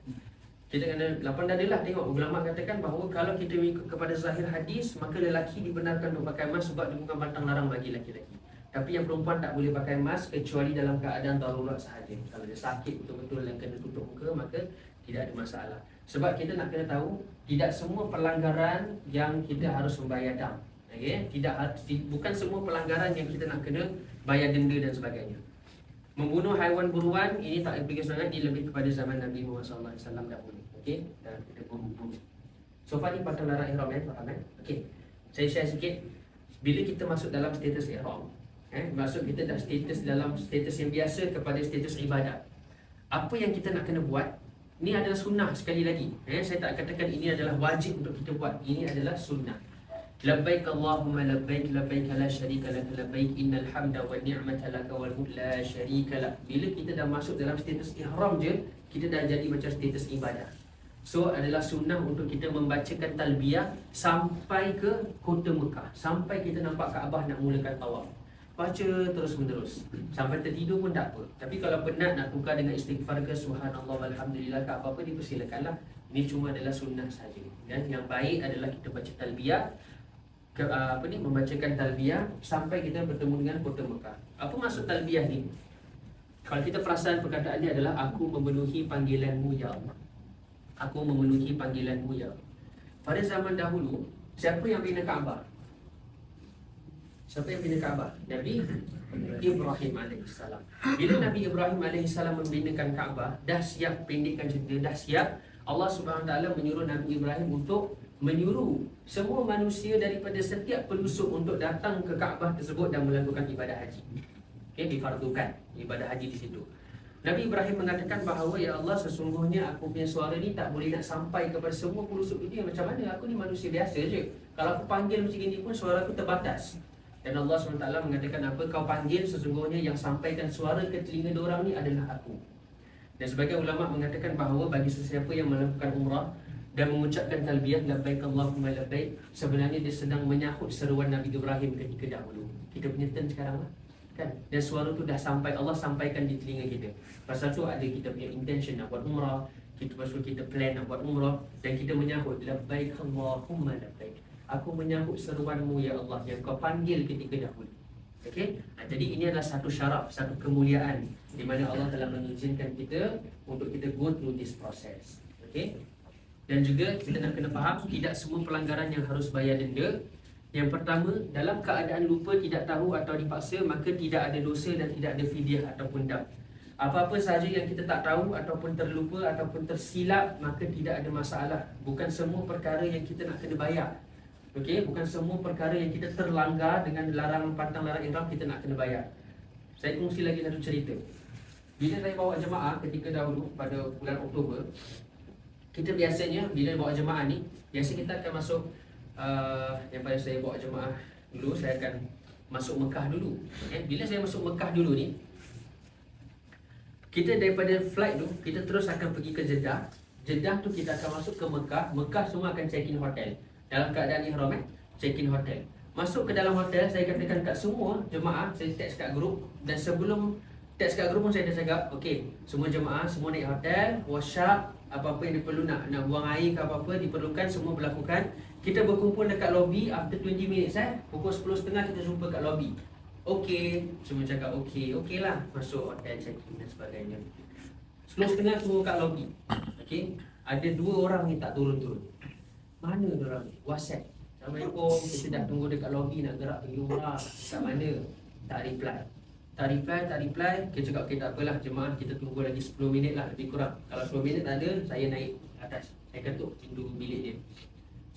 Kita kena lapan dada lah tengok. Ulama katakan bahawa kalau kita ikut kepada zahir hadis, maka lelaki dibenarkan untuk pakai mask sebab dia bukan pantang larang bagi lelaki-lelaki. Tapi yang perempuan tak boleh pakai mask kecuali dalam keadaan darurat sahaja. Kalau dia sakit betul-betul dan kena tutup muka, maka tidak ada masalah. Sebab kita nak kena tahu, tidak semua pelanggaran yang kita harus membayar dam. Okay? Bukan semua pelanggaran yang kita nak kena bayar denda dan sebagainya. Membunuh haiwan buruan ini tak pergi sangat, ini lebih kepada zaman Nabi Muhammad SAW dahulu. Okey, dan kita bunuh. So far ni patut larang ihram faham Okey. Saya share sikit. Bila kita masuk dalam status ihram, maksud kita dah status dalam status yang biasa kepada status ibadat. Apa yang kita nak kena buat? Ini adalah sunnah sekali lagi. Saya tak katakan ini adalah wajib untuk kita buat. Ini adalah sunnah. Labbaik Allahumma labbaik labbaik la syarika lak labbaik innal hamda wan ni'mata lak wal mulk la syarika lak. Bila kita dah masuk dalam status ihram je, kita dah jadi macam status ibadah. So adalah sunnah untuk kita membacakan talbiyah sampai ke kota Mekah, sampai kita nampak Kaabah nak mulakan tawaf. Baca terus menerus sampai tertidur pun tak apa. Tapi kalau penat nak tukar dengan istighfar ke subhanallah walhamdulillah ke apa-apa, dipersilakanlah. Ini cuma adalah sunnah saja. Dan yang baik adalah kita baca talbiyah, membacakan talbiyah sampai kita bertemu dengan kota Mekah. Apa maksud talbiyah ni? Kalau kita perasan perkataannya adalah aku memenuhi panggilanmu ya Allah. Aku memenuhi panggilanmu ya Allah. Pada zaman dahulu, siapa yang bina Kaabah? Siapa yang bina Kaabah? Nabi Ibrahim AS. Bila Nabi Ibrahim AS membinakan Kaabah, dah siap, pendekkan cerita, dah siap. Allah SWT menyuruh Nabi Ibrahim untuk menyuruh semua manusia daripada setiap pelosok untuk datang ke Kaabah tersebut dan melakukan ibadah haji. Okay, difardukan ibadah haji di situ. Nabi Ibrahim mengatakan bahawa ya Allah, sesungguhnya aku punya suara ni tak boleh nak sampai kepada semua pelosok dunia. Macam mana? Aku ni manusia biasa je. Kalau aku panggil macam ini pun suara aku terbatas. Dan Allah SWT mengatakan apa? Kau panggil, sesungguhnya yang sampaikan suara ke telinga diorang ni adalah aku. Dan sebagian ulama mengatakan bahawa bagi sesiapa yang melakukan umrah dan mengucapkan talbiyah labbaik Allahumma labbaik, sebenarnya dia sedang menyahut seruan Nabi Ibrahim ketika dahulu. Kita punya turn sekarang lah, kan? Dan suara tu dah sampai, Allah sampaikan di telinga kita. Pasal tu ada kita punya intention nak buat umrah, pasal kita plan nak buat umrah, dan kita menyahut labbaik Allahumma labbaik. Aku menyahut seruanmu ya Allah yang kau panggil ketika dahulu. Okey? Jadi ini adalah satu syaraf, satu kemuliaan di mana Allah telah mengizinkan kita untuk kita go through this process. Okey? Dan juga kita nak kena faham, tidak semua pelanggaran yang harus bayar denda. Yang pertama, dalam keadaan lupa, tidak tahu atau dipaksa, maka tidak ada dosa dan tidak ada fidyah ataupun dam. Apa-apa sahaja yang kita tak tahu ataupun terlupa ataupun tersilap, maka tidak ada masalah. Bukan semua perkara yang kita nak kena bayar. Okey, bukan semua perkara yang kita terlanggar dengan larangan pantang larang ihram kita nak kena bayar. Saya kongsi lagi satu cerita. Bila saya bawa jemaah ketika dahulu pada bulan Oktober, kita biasanya bila bawa jemaah ni, biasa kita akan masuk yang pada saya bawa jemaah dulu, saya akan masuk Mekah dulu. Bila saya masuk Mekah dulu ni, kita daripada flight tu, kita terus akan pergi ke Jeddah. Jeddah tu kita akan masuk ke Mekah. Mekah semua akan check in hotel. Dalam keadaan ihram, check in hotel. Masuk ke dalam hotel, saya katakan kat semua jemaah, saya text kat grup. Dan sebelum text kat grup pun saya dah cakap, okey, semua jemaah, semua naik hotel, wash up, apa-apa yang diperlu nak buang air ke apa-apa diperlukan, semua berlakukan. Kita berkumpul dekat lobby after 20 minutes pukul 10.30 kita jumpa kat lobby. Okey, semua cakap okey, okey lah, masuk hotel, check in dan sebagainya. 10.30 semua kat lobby. Okey, ada 2 orang ni tak turun-turun. Mana diorang ni? WhatsApp, Assalamualaikum, kita dah tunggu dekat lobby nak gerak pergi umrah. Kat mana? Tak reply. Tak reply. Kita cakap okey tak apalah jemaah, kita tunggu lagi 10 minit lah lebih kurang. Kalau 10 minit tak ada, saya naik atas. Saya ketuk pintu bilik dia.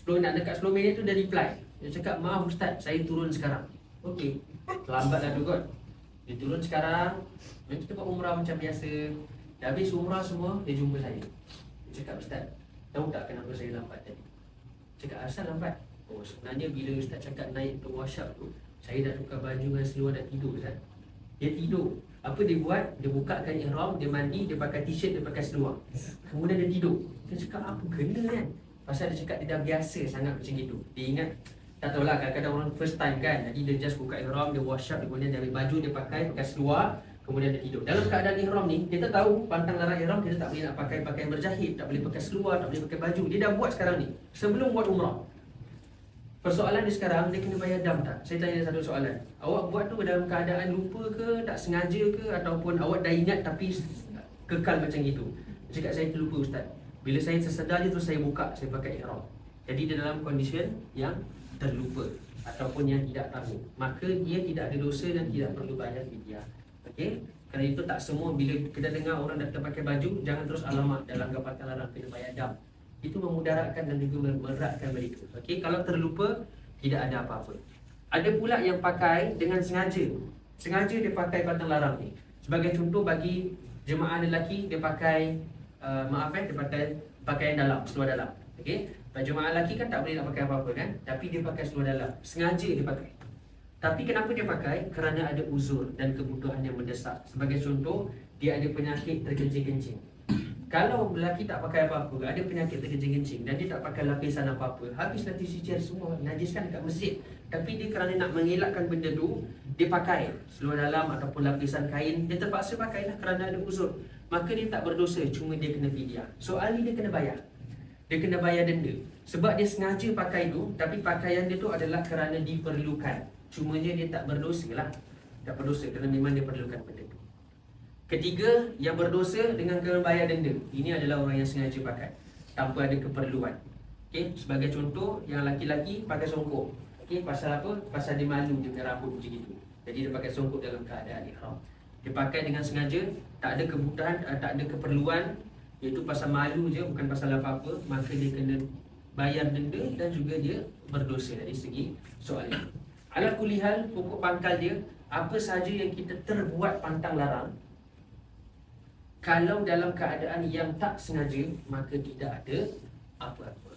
10 nak dekat 10 minit tu dia reply. Dia cakap, maaf Ustaz, saya turun sekarang. Okey, lambat lah tu kot. Dia turun sekarang, kita buat umrah macam biasa. Dah habis umrah semua, dia jumpa saya. Dia cakap, Ustaz, tahu tak kenapa saya lambat tadi? Cakap, asal lambat? Oh, sebenarnya bila Ustaz cakap naik untuk wash up tu, Saya dah tukar baju dengan seluar dah tidur Ustaz. Dia tidur. Apa dia buat? Dia bukakan ihram, dia mandi, dia pakai t-shirt, dia pakai seluar. Kemudian dia tidur. Saya cakap apa kena kan? Pasal dia cakap dia dah biasa sangat macam itu. Dia ingat, tak tahulah kadang-kadang orang first time kan. Jadi dia just buka ihram, dia wash up, kemudian dia ambil baju, dia pakai seluar, kemudian dia tidur. Dalam keadaan ihram ni, kita tahu pantang larang ihram kita tak boleh nak pakai pakaian berjahit, tak boleh pakai seluar, tak boleh pakai baju. Dia dah buat sekarang ni, sebelum buat umrah. Persoalan dia sekarang, dia kena bayar dam tak? Saya tanya satu soalan. Awak buat tu dalam keadaan lupa ke, tak sengaja ke, ataupun awak dah ingat tapi kekal macam itu? Dia cakap saya terlupa Ustaz. Bila saya tersedar je terus saya buka, saya pakai ihram. Jadi dia dalam condition yang terlupa ataupun yang tidak tahu. Maka dia tidak ada dosa dan tidak perlu bayar fidyah. Okey? Kerana itu tak semua bila kita dengar orang datang pakai baju, jangan terus alamat dalam pantang larang kena bayar dam. Itu memudaratkan dan juga memeratkan mereka. Okey, kalau terlupa tidak ada apa-apa. Ada pula yang pakai dengan sengaja. Sengaja dia pakai pantang larang ni. Sebagai contoh bagi jemaah lelaki dia pakai dia pakai pakaian dalam, seluar dalam. Okey. Bagi jemaah lelaki kan tak boleh nak pakai apa-apa kan? Tapi dia pakai seluar dalam. Sengaja dia pakai. Tapi kenapa dia pakai? Kerana ada uzur dan kebutuhan yang mendesak. Sebagai contoh, dia ada penyakit terkencing-kencing. Kalau lelaki tak pakai apa-apa, ada penyakit terkencing-kencing dan dia tak pakai lapisan apa-apa, habislah tisu cair semua, najiskan dekat masjid. Tapi dia kerana nak mengelakkan benda tu, dia pakai seluar dalam ataupun lapisan kain, dia terpaksa pakailah kerana ada uzur. Maka dia tak berdosa, cuma dia kena fidyah. Soal ni dia kena bayar. Dia kena bayar denda. Sebab dia sengaja pakai tu, tapi pakaian dia tu adalah kerana diperlukan. Cumanya dia tak berdosa lah. Tak berdosa kerana memang dia perlukan benda tu. Ketiga, yang berdosa dengan kena bayar denda. Ini adalah orang yang sengaja pakai tanpa ada keperluan. Okey, sebagai contoh, yang laki-laki pakai songkok. Okey, pasal apa? Pasal dia malu dia punya rambut macam itu. Jadi dia pakai songkok dalam keadaan ihram. Dia pakai dengan sengaja, tak ada kebutuhan, tak ada keperluan, iaitu pasal malu je, bukan pasal apa-apa, maka dia kena bayar denda dan juga dia berdosa dari segi soal ini. Ala kulli hal, pokok pangkal dia, apa sahaja yang kita terbuat pantang larang, kalau dalam keadaan yang tak sengaja, maka tidak ada apa-apa.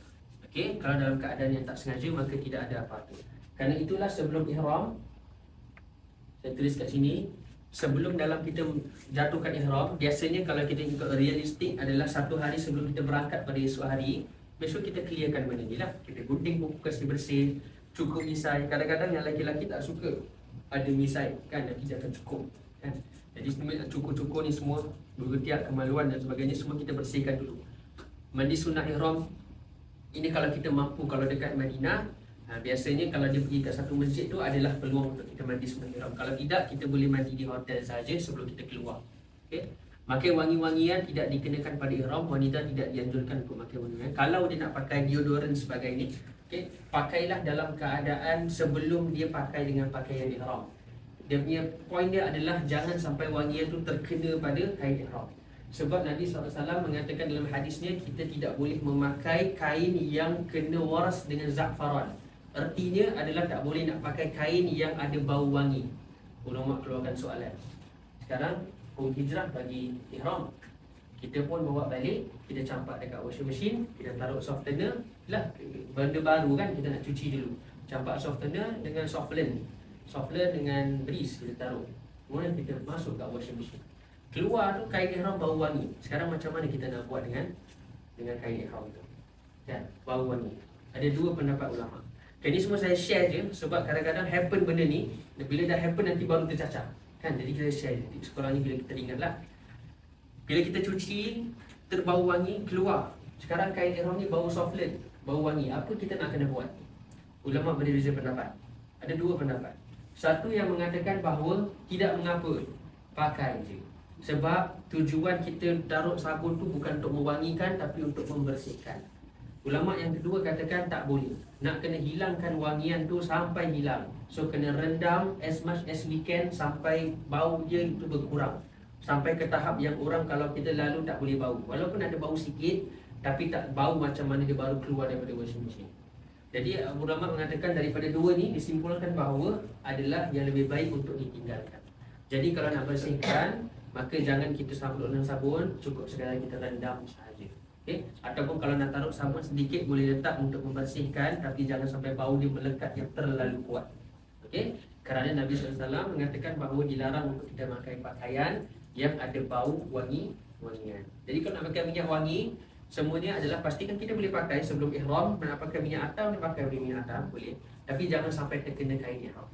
Okey, kalau dalam keadaan yang tak sengaja, maka tidak ada apa-apa. Kerana itulah sebelum ihram, saya tulis kat sini, sebelum dalam kita jatuhkan ihram, biasanya kalau kita ikut realistik adalah satu hari sebelum kita berangkat pada esok hari, besok kita clearkan benda ni lah. Kita gunting buku kasih bersih, cukup misai. Kadang-kadang yang lelaki-lelaki tak suka ada misai, kan, nanti dia akan cukup, kan. Jadi semua cukur-cukur ni semua bergetiak, kemaluan dan sebagainya, semua kita bersihkan dulu. Mandi sunat ihram, ini kalau kita mampu, kalau dekat Madinah, biasanya kalau dia pergi kat satu masjid tu adalah peluang untuk kita mandi sunat ihram. Kalau tidak, kita boleh mandi di hotel saja sebelum kita keluar. Okey. Makai wangi-wangian tidak dikenakan pada ihram, wanita tidak dianjurkan untuk pakai wangian. Kalau dia nak pakai deodoran sebagainya, okey, pakailah dalam keadaan sebelum dia pakai dengan pakaian ihram. Dia punya point dia adalah jangan sampai wangian tu terkena pada kain ihram. Sebab Nabi SAW mengatakan dalam hadisnya, kita tidak boleh memakai kain yang kena waras dengan za'faran. Artinya adalah tak boleh nak pakai kain yang ada bau wangi. Ulama keluarkan soalan. Sekarang hukum hijrah bagi ihram, kita pun bawa balik, kita campak dekat washing machine, kita taruh softener lah, benda baru kan, kita nak cuci dulu. Campak softener dengan softener dengan breeze kita taruh. Kemudian kita masuk kat washing machine. Keluar tu kain ihram bau wangi. Sekarang macam mana kita nak buat dengan kain ihram tu? Dan bau wangi. Ada dua pendapat ulama. Ini semua saya share je sebab kadang-kadang happen benda ni, bila dah happen nanti baru tercacah. Kan, jadi kita share sekolah ni bila kita ingatlah. Bila kita cuci terbau wangi keluar. Sekarang kain ihram ni bau softener, bau wangi. Apa kita nak kena buat? Ulama berbeza pendapat. Ada dua pendapat. Satu yang mengatakan bahawa tidak mengapa, pakai je. Sebab tujuan kita taruh sabun tu bukan untuk mewangikan tapi untuk membersihkan. Ulama yang kedua katakan tak boleh. Nak kena hilangkan wangian tu sampai hilang. So kena rendam as much as we can sampai bau dia itu berkurang. Sampai ke tahap yang orang kalau kita lalu tak boleh bau. Walaupun ada bau sikit, tapi tak bau macam mana dia baru keluar daripada washing machine. Jadi ulama mengatakan daripada dua ni disimpulkan bahawa adalah yang lebih baik untuk ditinggalkan. Jadi kalau nak bersihkan, maka jangan kita sabun dengan sabun, cukup sekadar kita rendam sahaja. Okay? Ataupun kalau nak taruh sabun sedikit boleh letak untuk membersihkan, tapi jangan sampai bau dia melekat yang terlalu kuat. Okey? Kerana Nabi SAW mengatakan bahawa dilarang untuk kita memakai pakaian yang ada bau wangian. Jadi kalau nak pakai minyak wangi, semuanya adalah pastikan kita boleh pakai sebelum ihram. Nak pakai minyak atam, boleh pakai minyak atam, boleh. Tapi jangan sampai terkena kain ihram.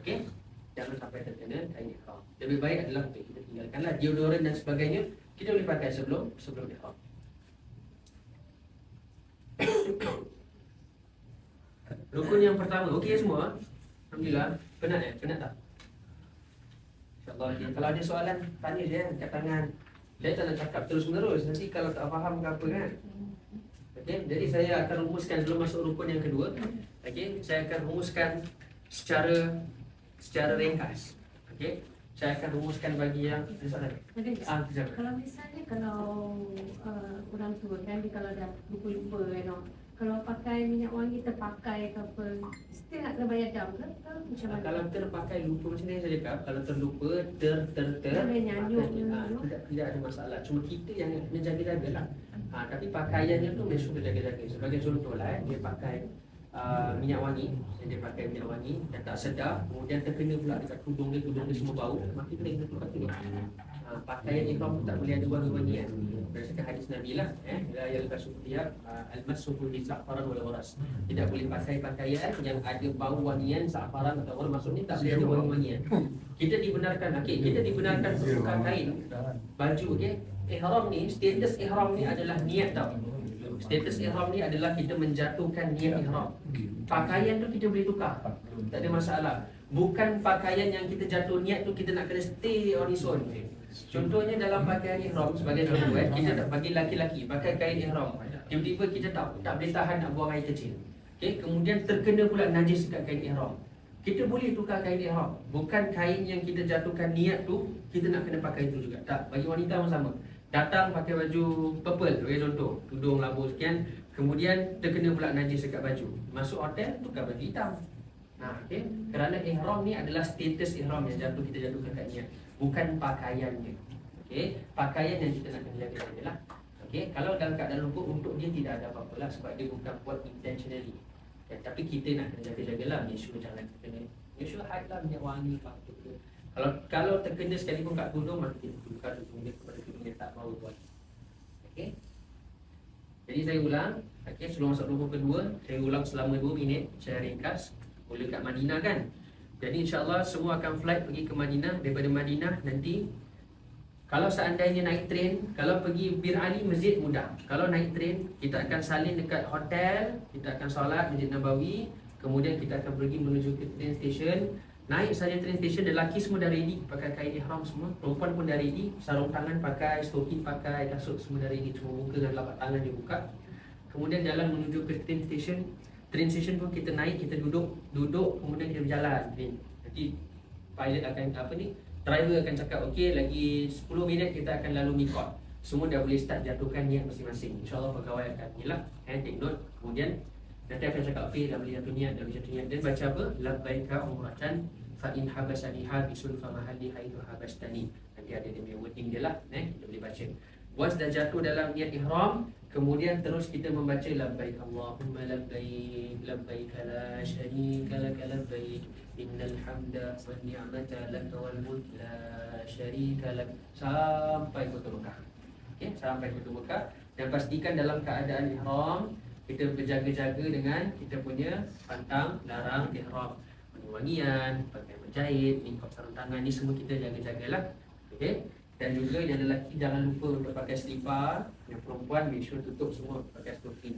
Okey? Jangan sampai terkena kain ihram. Lebih baik adalah untuk kita tinggalkanlah deodoran dan sebagainya, kita boleh pakai sebelum ihram. Rukun yang pertama, okey semua? Alhamdulillah. Penat Penat tak? InsyaAllah. Kalau ada soalan, tanya je angkat tangan. Saya tak nak cakap terus menerus. Nanti kalau tak faham ke apa kan. Okey, jadi saya akan rumuskan sebelum masuk rukun yang kedua. Okey, saya akan rumuskan secara ringkas. Okey, saya akan rumuskan bagi yang soalan. Kalau misalnya orang tua kan, dia kalau dah lupa-lupa kalau pakai minyak wangi terpakai ke apa, still nak kena bayar dam ke? Macam mana? Kalau terpakai lupa macam ni saya cakap, kalau terlupa boleh nyanyuk tidak ada masalah. Cuma kita yang menjaga-jagalah. Tapi pakaiannya tu mesti kita jaga-jaga. Sebagai contohlah, dia pakai minyak wangi, dia pakai minyak wangi dan tak sedar, kemudian terkena pula dekat tudung dia semua bau, maka kita kena keluar tu. Pakaian ihram tak boleh ada wangi-wangian. Berdasarkan hadis Nabi lah, la yalbasu thiyab al-mashu bi za'faran wal waras. Tidak boleh pakai pakaian yang ada bau wangian za'faran atau waras. Maksudnya tak boleh ada wangi-wangian. Kita dibenarkan untuk tukar kain baju, okey. Ihram ni, status ihram ni adalah niat tau. Status ihram ni adalah kita menjatuhkan niat ihram. Pakaian tu kita boleh tukar, tak ada masalah. Bukan pakaian yang kita jatuh niat tu kita nak kena stay on its own. Contohnya dalam pakaian ihram, sebagai contoh kita tak bagi laki-laki pakai kain ihram, tiba-tiba kita tak boleh tahan nak buang air kecil. Okey, kemudian terkena pula najis dekat kain ihram. Kita boleh tukar kain ihram. Bukan kain yang kita jatuhkan niat tu kita nak kena pakai itu juga. Tak, bagi wanita pun sama. Datang pakai baju purple, bagi contoh, tudung labu sekian, kemudian terkena pula najis dekat baju. Masuk hotel tukar baju hitam. Okey, kerana ihram ni adalah status ihram yang kita jatuhkan kat niat, bukan pakaiannya. Okey, pakaian yang kita nak kena jaga-jagalah. Okey, kalau dalam keadaan lupa untuk dia tidak ada apa-apa lah sebab dia bukan buat intentionally. Tapi kita nak kena jaga-jagalah, make sure jangan terkena. Make sure hide lah minyak wangi patut tu. Kalau terkena sekalipun kat tudung, maka kita tukar tudung dia kepada tudung yang tak bau buat. Okey. Jadi saya ulang, okey, sebelum masuk rukun kedua, saya ulang selama 2 minit, saya ringkas. Boleh kat Madinah kan. Jadi insyaAllah semua akan flight pergi ke Madinah. Daripada Madinah nanti, kalau seandainya naik train, kalau pergi Bir Ali masjid mudah. Kalau naik train, kita akan salin dekat hotel, kita akan solat Masjid Nabawi, kemudian kita akan pergi menuju ke train station. Naik saja train station, lelaki semua dah ready pakai kain ihram semua, perempuan pun dah ready, sarung tangan pakai, stocking pakai, kasut semua dah ready, cuma muka dan telapak tangan dia buka. Kemudian jalan menuju ke train station. Train station pun kita naik, kita duduk, kemudian kita berjalan. Nanti pilot akan driver akan cakap okey, lagi 10 minit kita akan lalu mikot. Semua dah boleh start jatuhkan niat masing-masing. InsyaAllah pegawai akan nilah, take note. Kemudian nanti akan cakap okey, dah boleh jatuh niat, dan baca apa? Labbaika umratan fa in habasani habisun fa mahalli haitsu habastani. Nanti ada dia punya wording dia lah, kita boleh baca. Once dah jatuh dalam niat ihram, kemudian terus kita membaca labbaik Allahumma labbaik, labbaik la syarika lak labbaik, innal hamda wan ni'mata lak wal mulk la syarika lak, sampai betul Mekah. Okey, sampai betul Mekah. Dan pastikan dalam keadaan ihram kita berjaga-jaga dengan kita punya pantang larang ihram. Wangian, pakai menjahit, nikab sarung tangan ni semua kita jaga-jagalah. Okey. Dan juga yang lelaki jangan lupa untuk pakai selipar. Yang perempuan make sure tutup semua pakai stocking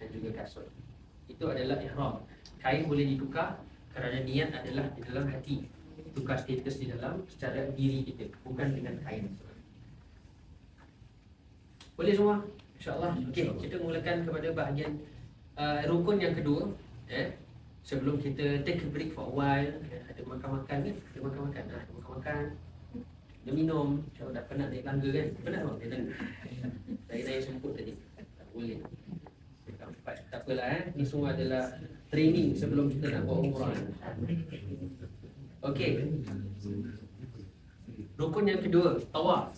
dan juga kasut. Itu adalah ihram. Kain boleh ditukar kerana niat adalah di dalam hati. Tukar status di dalam secara diri kita, bukan dengan kain. Boleh semua? InsyaAllah. Okey, kita mulakan kepada bahagian rukun yang kedua. Sebelum kita take a break for a while, ada makan-makan kan? Ada makan-makan. Dia minum, kalau dah penat naik tangga kan? Penat tak? Dia tangga. Saya semput tadi. Tak boleh. Tak apalah Ini semua adalah training sebelum kita nak buat umrah. Okey. Rukun yang kedua, tawaf.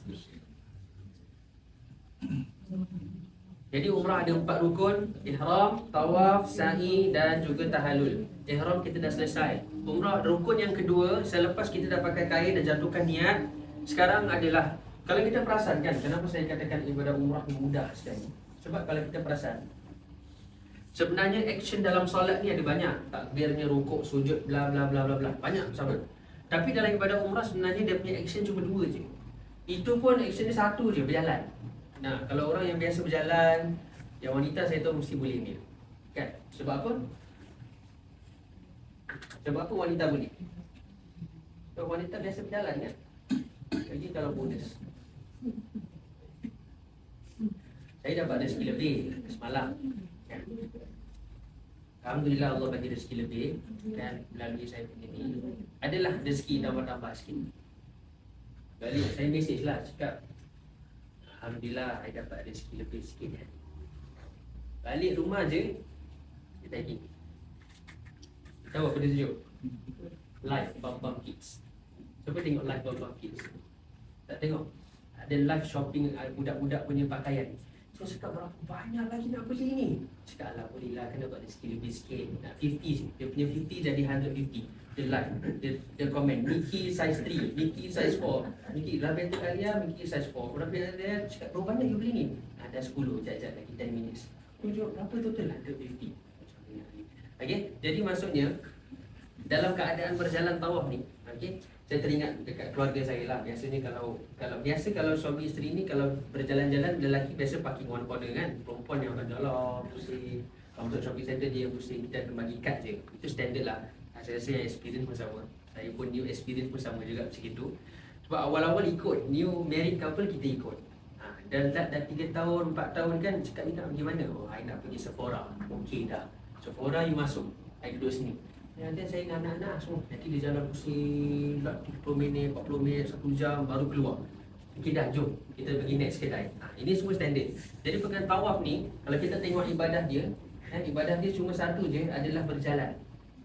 Jadi umrah ada 4 rukun, ihram, tawaf, sa'i dan juga tahallul. Ihram kita dah selesai. Umrah rukun yang kedua, selepas kita dah pakai kain dan jatuhkan niat, sekarang adalah, kalau kita perasan kan, kenapa saya katakan ibadah umrah ni mudah sekali? Sebab kalau kita perasan, sebenarnya action dalam solat ni ada banyak. Takbirnya, rukuk, sujud, bla bla bla bla bla. Banyak sama. Tapi dalam ibadah umrah sebenarnya dia punya action cuma 2 je. Itu pun action dia 1 je, berjalan. Nah, kalau orang yang biasa berjalan, yang wanita saya tahu mesti boleh ambil. Kan? Sebab apa? Sebab apa wanita boleh? Sebab wanita biasa berjalan kan? Jadi kalau bonus. Saya dapat rezeki lebih semalam. Kan? Alhamdulillah Allah bagi rezeki lebih kan melalui saya punya ni. Adalah rezeki tambah-tambah sikit. Balik saya mesej lah cakap Alhamdulillah saya dapat rezeki lebih sikit kan. Balik rumah je dia tagih. Tahu apa dia tunjuk? Live Bam Kids. Siapa tengok live Bam Kids? Tak tengok? Ada live shopping budak-budak punya pakaian. Saya cakap berapa banyak lagi nak beli ni? Cakap lah boleh lah, kena buat rezeki lebih sikit. Nak 50 je. Dia punya 50 jadi 150. Dia like, dia komen Mickey size 3, Mickey size 4, Mickey dah better kalian, Mickey size 4. Orang dia cakap berapa banyak you beli ni? Dah 10, jap lagi 10 minutes. Tunjuk berapa total lah? 150. Okay, jadi maksudnya dalam keadaan berjalan tawaf ni, okay, saya teringat dekat keluarga saya lah. Biasanya kalau suami isteri ni kalau berjalan-jalan, lelaki biasa parking one corner kan. Perempuan yang akan jalan, pusing. Kalau untuk shopping center dia yang pusing, kita akan bagi kad je. Itu standard lah. Saya rasa yang experience pun sama. Saya pun new experience pun sama juga macam itu. Sebab awal-awal ikut, new married couple kita ikut. Dan dah 3 tahun, 4 tahun kan cakap ni nak pergi mana? Oh, I nak pergi Sephora. Okey dah. Sephora you masuk. I duduk sini. Nanti saya dengan anak-anak semua. Nanti dia jalan pusing 30 minit, 40 minit, 1 jam baru keluar. Okey dah, jom kita pergi next kedai. Ini semua standard. Jadi perkara tawaf ni, kalau kita tengok ibadah dia, ibadah dia cuma satu je, adalah berjalan.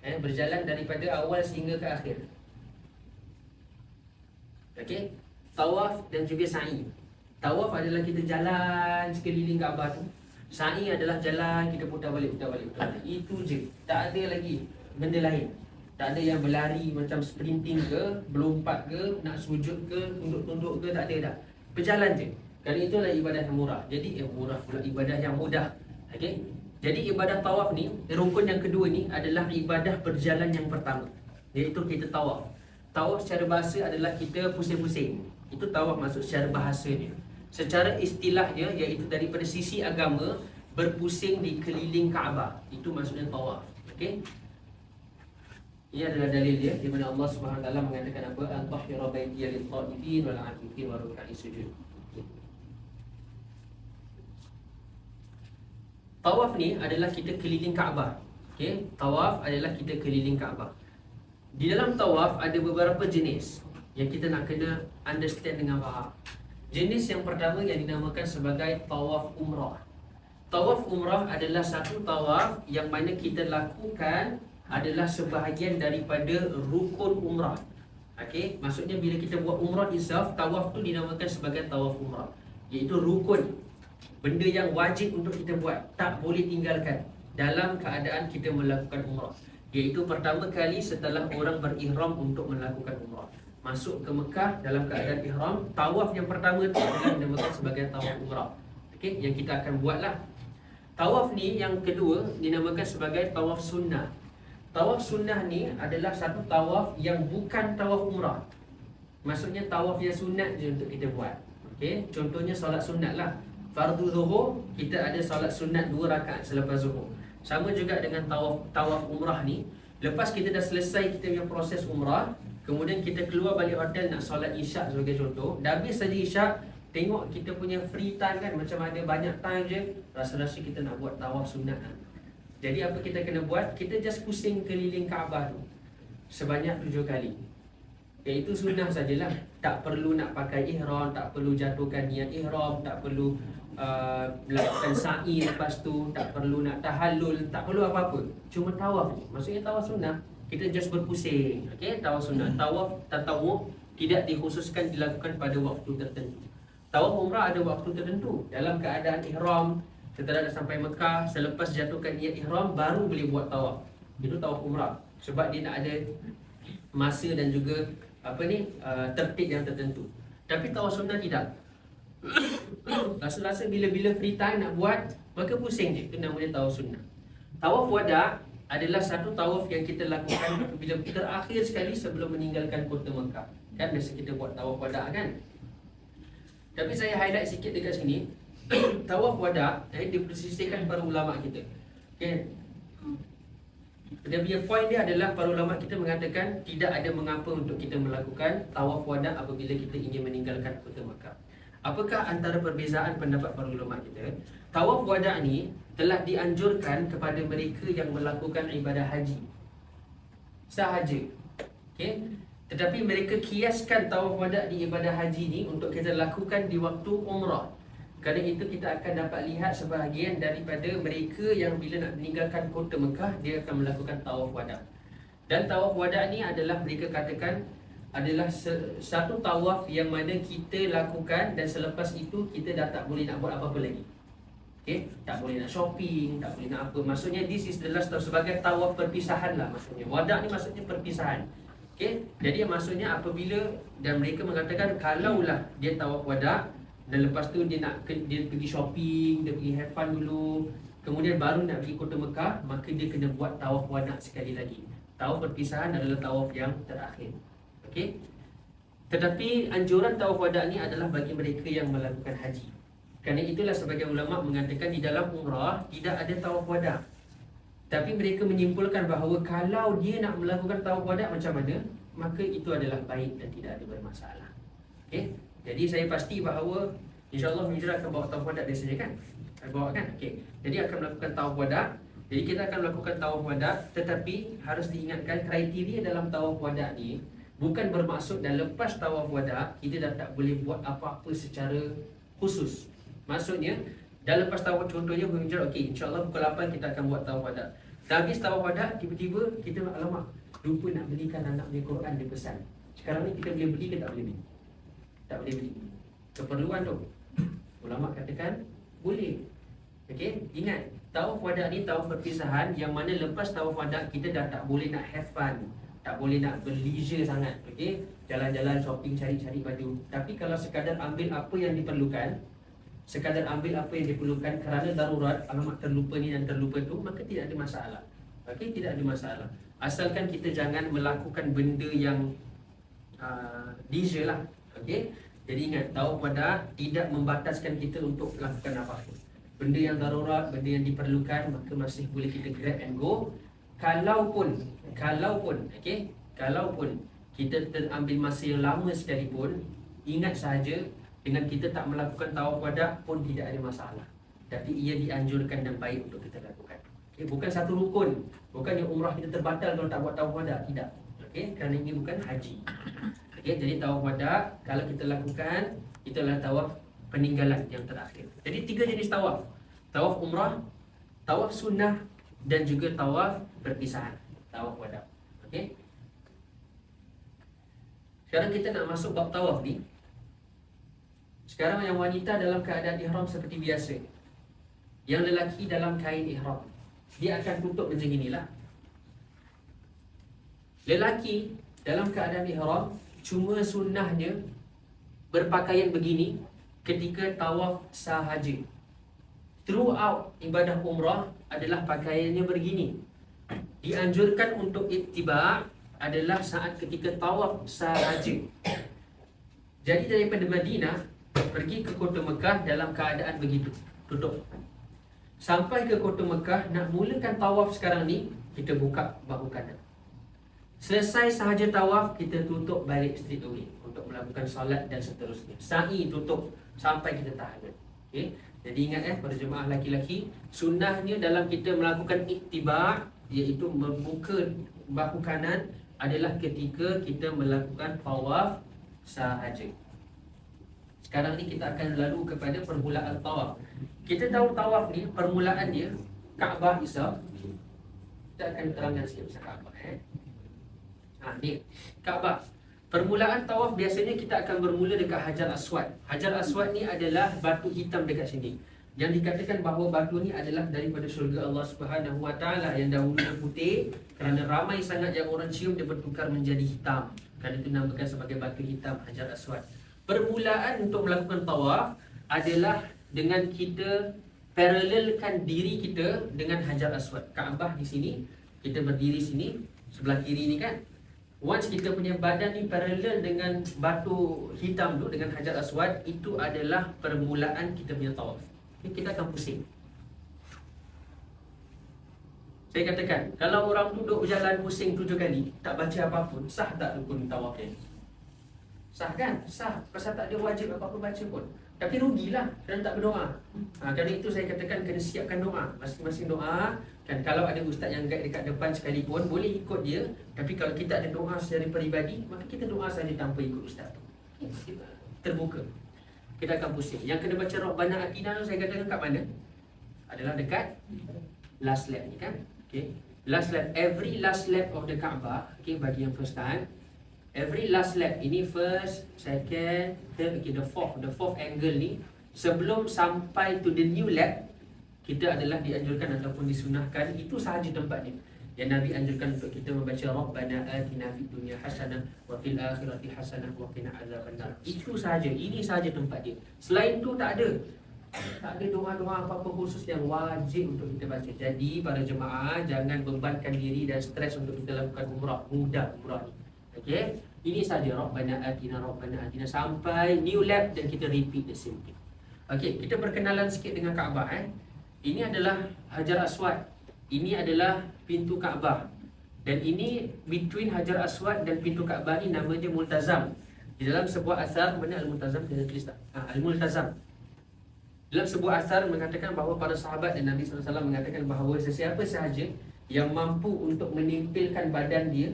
Berjalan daripada awal sehingga ke akhir. Okey, tawaf dan juga sa'i. Tawaf adalah kita jalan sekeliling Kaabah tu. Sa'i adalah jalan kita putar balik. Itu je. Tak ada lagi benda lain. Tak ada yang berlari macam sprinting ke, berlompat ke, nak sujud ke, tunduk-tunduk ke, tak ada dah. Berjalan je. Kerana itulah ibadah yang murah. Jadi murah pula ibadah yang mudah. Okey. Jadi ibadah tawaf ni, rukun yang kedua ni adalah ibadah berjalan yang pertama, iaitu kita tawaf. Tawaf secara bahasa adalah kita pusing-pusing. Itu tawaf maksud secara bahasanya. Secara istilahnya iaitu daripada sisi agama, berpusing di keliling Kaabah. Itu maksudnya tawaf. Okey. Ini adalah dalil dia di mana Allah Subhanahu Wa Taala mengatakan apa? An-tahhira baitiya lit-ta'ifin wal-'akifin wa ruk'a'is sujud. Tawaf ni adalah kita keliling Kaabah. Okey, tawaf adalah kita keliling Kaabah. Di dalam tawaf ada beberapa jenis yang kita nak kena understand dengan faham. Jenis yang pertama yang dinamakan sebagai tawaf umrah. Tawaf umrah adalah satu tawaf yang mana kita lakukan adalah sebahagian daripada rukun umrah. Okey, maksudnya bila kita buat umrah itself, tawaf tu dinamakan sebagai tawaf umrah, iaitu rukun. Benda yang wajib untuk kita buat, tak boleh tinggalkan dalam keadaan kita melakukan umrah. Iaitu pertama kali setelah orang berihram untuk melakukan umrah. Masuk ke Mekah dalam keadaan ihram, tawaf yang pertama tu adalah dinamakan sebagai tawaf umrah. Okey, yang kita akan buatlah. Tawaf ni yang kedua dinamakan sebagai tawaf sunnah. Tawaf sunnah ni adalah satu tawaf yang bukan tawaf umrah. Maksudnya tawaf yang sunat je untuk kita buat. Okey, contohnya solat sunat lah. Fardu zuhur, kita ada solat sunat 2 rakaat selepas zuhur. Sama juga dengan tawaf umrah ni. Lepas kita dah selesai kita punya proses umrah, kemudian kita keluar balik hotel nak solat isyak sebagai contoh. Dah habis saja isyak, tengok kita punya free time kan, macam ada banyak time je, rasa-rasa kita nak buat tawaf sunat. Jadi apa kita kena buat? Kita just pusing keliling Kaabah tu sebanyak 7 kali. Iaitu sunnah sajalah. Tak perlu nak pakai ihram, tak perlu jatuhkan niat ihram, tak perlu melakukan sa'i lepas tu, tak perlu nak tahallul, tak perlu apa-apa. Cuma tawaf je. Maksudnya tawaf sunnah, kita just berpusing. Okey, tawaf sunnah. Tawaf tatawwu tidak dikhususkan dilakukan pada waktu tertentu. Tawaf umrah ada waktu tertentu. Dalam keadaan ihram, setelah dah sampai Mekah, selepas jatuhkan niat ihram baru boleh buat tawaf. Itu tawaf umrah. Sebab dia nak ada masa dan juga tertib yang tertentu. Tapi tawaf sunnah tidak. Rasa-rasa bila-bila free time nak buat, maka pusing je. Itu namanya tawaf sunnah. Tawaf wada' adalah satu tawaf yang kita lakukan bila terakhir sekali sebelum meninggalkan kota Mekah. Kan biasa kita buat tawaf wada' kan? Tapi saya highlight sikit dekat sini. Tawaf wada' dipersisihkan para ulama kita. Okay. Dia punya point dia adalah para ulama kita mengatakan tidak ada mengapa untuk kita melakukan tawaf wada' apabila kita ingin meninggalkan kota Mekah. Apakah antara perbezaan pendapat para ulama kita? Tawaf wada' ni telah dianjurkan kepada mereka yang melakukan ibadah haji sahaja. Okay? Tetapi mereka kiaskan tawaf wada' di ibadah haji ni untuk kita lakukan di waktu umrah. Kerana itu kita akan dapat lihat sebahagian daripada mereka yang bila nak meninggalkan kota Mekah, dia akan melakukan tawaf wada'. Dan tawaf wada' ni adalah mereka katakan adalah satu tawaf yang mana kita lakukan dan selepas itu kita dah tak boleh nak buat apa-apa lagi. Okay? Tak boleh nak shopping, tak boleh nak apa. Maksudnya this is the last tawaf, sebagai tawaf perpisahan lah maksudnya. Wada' ni maksudnya perpisahan. Okay? Jadi maksudnya apabila dan mereka mengatakan kalaulah dia tawaf wada' dan lepas tu dia pergi shopping, dia pergi have fun dulu, kemudian baru nak pergi kota Mekah, maka dia kena buat tawaf wada' sekali lagi. Tawaf perpisahan adalah tawaf yang terakhir. Okey. Tetapi anjuran tawaf wada' ni adalah bagi mereka yang melakukan haji. Kerana itulah sebagian ulama mengatakan di dalam umrah tidak ada tawaf wada'. Tapi mereka menyimpulkan bahawa kalau dia nak melakukan tawaf wada' macam mana, maka itu adalah baik dan tidak ada bermasalah. Okey. Jadi saya pasti bahawa insya-Allah Hijrah akan bawa tawaf wada' biasanya kan? Akan bawa kan? Okey. Jadi akan melakukan tawaf wada'. Jadi kita akan melakukan tawaf wada', tetapi harus diingatkan kriteria dalam tawaf wada' ni bukan bermaksud dan lepas tawaf wada' kita dah tak boleh buat apa-apa secara khusus. Maksudnya dah lepas tawaf, contohnya Hijrah, okey, insya-Allah pukul 8 kita akan buat tawaf wada'. Dah habis tawaf wada', tiba-tiba kita alamak lupa nak belikan anak punya Quran dia pesan. Sekarang ni kita boleh beli ke tak boleh beli? Tak boleh beli. Keperluan tu. Ulama katakan boleh. Okey, ingat tawaf wada' ni tawaf perpisahan yang mana lepas tawaf wada' kita dah tak boleh nak have fun, tak boleh nak berleisure sangat. Okey, jalan-jalan shopping, cari-cari baju. Tapi kalau sekadar ambil apa yang diperlukan, kerana darurat, alamak terlupa ni dan terlupa tu, maka tidak ada masalah. Okey, tidak ada masalah. Asalkan kita jangan melakukan benda yang leisure lah. Okey. Jadi ingat, tawaf wada' tidak membataskan kita untuk melakukan apa-apa. Benda yang darurat, benda yang diperlukan, maka masih boleh kita grab and go. Kalaupun okey, kalaupun kita terambil masa yang lama sekalipun, ingat sahaja dengan kita tak melakukan tawaf wada' pun tidak ada masalah. Tapi ia dianjurkan dan baik untuk kita lakukan. Okay, bukan satu rukun. Bukan yang umrah kita terbatal kalau tak buat tawaf wada', tidak. Okey, kerana ini bukan haji. Okey, jadi tawaf wada' kalau kita lakukan, itu adalah tawaf peninggalan yang terakhir. Jadi 3 jenis tawaf. Tawaf umrah, tawaf sunnah dan juga tawaf perpisahan. Tawaf wada'. Okey. Sekarang kita nak masuk bab tawaf ni. Sekarang yang wanita dalam keadaan ihram seperti biasa. Yang lelaki dalam kain ihram. Dia akan tutup macam inilah. Lelaki dalam keadaan ihram cuma sunnahnya berpakaian begini ketika tawaf sahaja. Throughout ibadah umrah adalah pakaiannya begini. Dianjurkan untuk ittiba' adalah saat ketika tawaf sahaja. Jadi daripada Madinah pergi ke kota Mekah dalam keadaan begitu, tutup. Sampai ke kota Mekah, nak mulakan tawaf sekarang ni, kita buka bahu kanan. Selesai sahaja tawaf, kita tutup balik straight away untuk melakukan solat dan seterusnya. Sa'i tutup sampai kita tahanan. Okay? Jadi ingat pada jemaah laki-laki, sunnahnya dalam kita melakukan ittiba', iaitu membuka bahu kanan, adalah ketika kita melakukan tawaf sahaja. Sekarang ni kita akan lalu kepada permulaan tawaf. Kita tahu tawaf ni permulaan dia Kaabah Isa. Kita akan terangkan sikit pasal Kaabah. Ni Kaabah. Permulaan tawaf biasanya kita akan bermula dekat Hajar Aswad. Hajar Aswad ni adalah batu hitam dekat sini. yang dikatakan bahawa batu ni adalah daripada syurga Allah Subhanahu Wa Taala yang dahulunya putih, kerana ramai sangat yang orang cium dia bertukar menjadi hitam. Kerana itu dinamakan sebagai batu hitam Hajar Aswad. Permulaan untuk melakukan tawaf adalah dengan kita paralelkan diri kita dengan Hajar Aswad. Kaabah di sini, kita berdiri sini, sebelah kiri ni kan. Once kita punya badan ni paralel dengan batu hitam tu, dengan Hajar Aswad, itu adalah permulaan kita punya tawaf. Kita akan pusing. Saya katakan, kalau orang duduk berjalan pusing 7 kali, tak baca apa-apa, sah tak rukun tawaf dia? Sah kan? Sah. Pasal tak ada wajib apa-apa baca pun. Tapi rugilah kerana tak berdoa. Kerana itu saya katakan kena siapkan doa. Masing-masing doa. Kan kalau ada ustaz yang guide dekat depan sekalipun, boleh ikut dia. Tapi kalau kita ada doa secara peribadi, maka kita doa saja tanpa ikut ustaz tu. Terbuka. Kita akan pusing. Yang kena baca Rabbana Atina tu saya katakan kat mana? Adalah dekat last lap ni kan. Okay. Last lap. Every last lap of the Kaabah. Okay, bagi yang first time. Every last lap, ini first, second, third, okay, the fourth angle ni, sebelum sampai to the new lap, kita adalah dianjurkan ataupun disunahkan, itu sahaja tempatnya. Yang Nabi anjurkan untuk kita membaca Rabbana atina fid dunya hasanah wa fil akhirati hasanah wa qina azabannar. Itu sahaja, ini sahaja tempat dia. Selain tu tak ada. Tak ada doa-doa apa-apa khusus yang wajib untuk kita baca. Jadi para jemaah jangan bebankan diri dan stres untuk kita lakukan umrah. Mudah umrah ni. Okey, ini saja Rabbana Atina sampai new lap dan kita repeat the same thing. Okey, kita berkenalan sikit dengan Kaabah. Ini adalah Hajar Aswad. Ini adalah pintu Kaabah. Dan ini between Hajar Aswad dan pintu Kaabah ni namanya Multazam. Di dalam sebuah asar, mana Al-Multazam? Kita tulis tak? Al-Multazam. Dalam sebuah asar mengatakan bahawa para sahabat dan Nabi SAW mengatakan bahawa sesiapa sahaja yang mampu untuk menimpilkan badan dia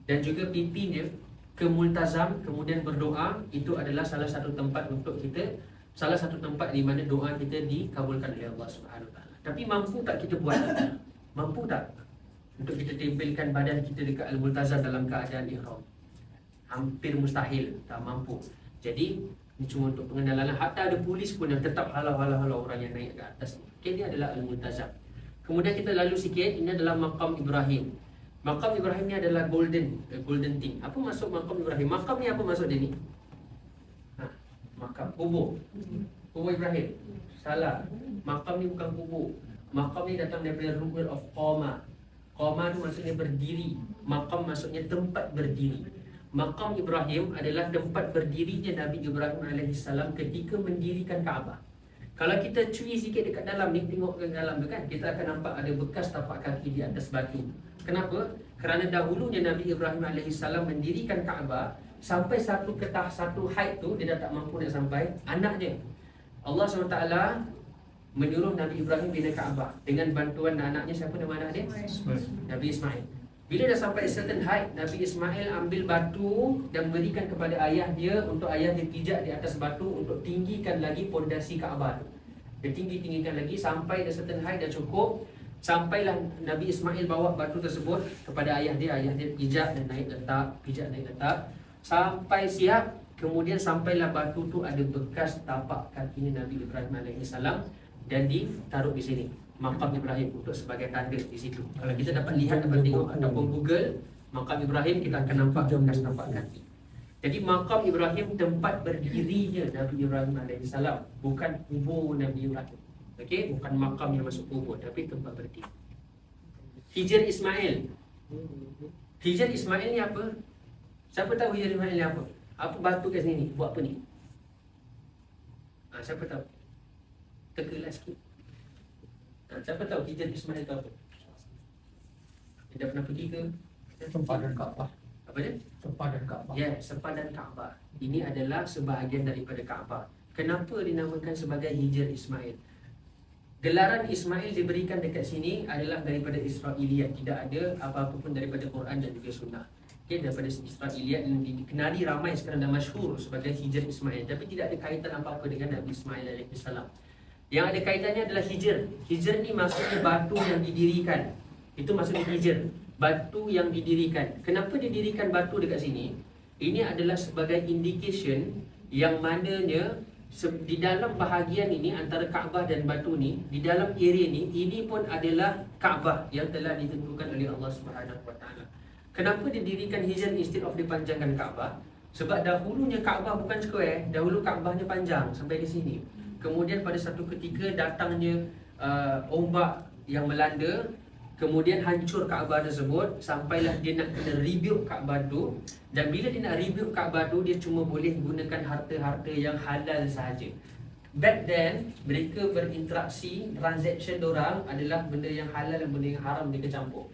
dan juga pipinya ke Multazam, kemudian berdoa, itu adalah salah satu tempat untuk kita, salah satu tempat di mana doa kita dikabulkan oleh Allah Subhanahu Wa Taala. Tapi mampu tak kita buat? Mampu tak untuk kita tempelkan badan kita dekat Al-Multazam dalam keadaan ihram? Hampir mustahil, tak mampu. Jadi ini cuma untuk pengenalan. Hatta ada polis pun yang tetap halau-halau orang yang naik ke atas. Okay, ini adalah Al-Multazam. Kemudian kita lalu sikit, ini adalah Maqam Ibrahim. Maqam Ibrahim ni adalah golden thing. Apa maksud Maqam Ibrahim? Maqam ni apa maksud dia ni? Maqam kubur. Kubur Ibrahim. Salah. Maqam ni bukan kubur. Maqam ni datang daripada root word of qama. Qama tu maksudnya berdiri. Maqam maksudnya tempat berdiri. Maqam Ibrahim adalah tempat berdirinya Nabi Ibrahim AS ketika mendirikan Kaabah. Kalau kita cuci sikit dekat dalam ni, tengok ke dalam tu kan, kita akan nampak ada bekas tapak kaki di atas batu. Kenapa? Kerana dahulunya Nabi Ibrahim AS mendirikan Kaabah, sampai satu height tu dia dah tak mampu nak sampai. Anaknya Allah SWT menyuruh Nabi Ibrahim bina Kaabah dengan bantuan anaknya. Siapa nama anak dia? Nabi Ismail. Bila dah sampai certain height, Nabi Ismail ambil batu dan berikan kepada ayah dia untuk ayah dia pijak di atas batu untuk tinggikan lagi pondasi Kaabah tu. Dia tinggikan lagi sampai dah certain height dah cukup. Sampailah Nabi Ismail bawa batu tersebut kepada ayah dia pijak dan naik letak, sampai siap. Kemudian sampailah batu tu ada bekas tapak kakinya Nabi Ibrahim AS dan ditaruh di sini, Maqam Ibrahim, untuk sebagai tanda di situ. Kalau kita dapat lihat, dapat tengok ataupun Google Maqam Ibrahim, kita akan nampak bekas tapak kaki. Jadi Maqam Ibrahim tempat berdirinya Nabi Ibrahim AS, bukan kubur Nabi Ibrahim. Okey, bukan makam yang masuk kubur, tapi tempat berdiri. Hijr Ismail. Hijr Ismail ni apa? Siapa tahu Hijr Ismail ni apa? Apa batu kat sini ni? Buat apa ni? Siapa tahu? Tekalah sikit. Siapa tahu Hijr Ismail tu apa? Dia dah pernah pergi ke? Sempadan Kaabah. Apa dia? Sempadan Kaabah. Ya, sempadan Kaabah. Ini adalah sebahagian daripada Kaabah. Kenapa dinamakan sebagai Hijr Ismail? Gelaran Ismail diberikan dekat sini adalah daripada Israiliyat. Tidak ada apa-apa pun daripada Quran dan juga Sunnah. Okay, daripada Israiliyat yang dikenali ramai sekarang dan masyhur sebagai Hijr Ismail. Tapi tidak ada kaitan apa-apa dengan Nabi Ismail AS. Yang ada kaitannya adalah Hijr. Hijr ni maksudnya batu yang didirikan. Itu maksudnya Hijr, batu yang didirikan. Kenapa didirikan batu dekat sini? Ini adalah sebagai indication yang mananya Di dalam bahagian ini antara Kaabah dan batu ni, di dalam area ni, ini pun adalah Kaabah yang telah ditentukan oleh Allah Subhanahu Wa Taala. Kenapa didirikan hijr instead of dipanjangkan Kaabah? Sebab dahulunya Kaabah bukan square, dahulu Kaabahnya panjang sampai di sini. Kemudian pada satu ketika datangnya ombak yang melanda, kemudian hancur Kaabah tersebut, sampailah dia nak kena rebuild Kaabah tu. Dan bila dia nak rebuild Kaabah tu, dia cuma boleh gunakan harta-harta yang halal sahaja. Back then, mereka berinteraksi, transaction diorang adalah benda yang halal dan benda yang haram mereka campur.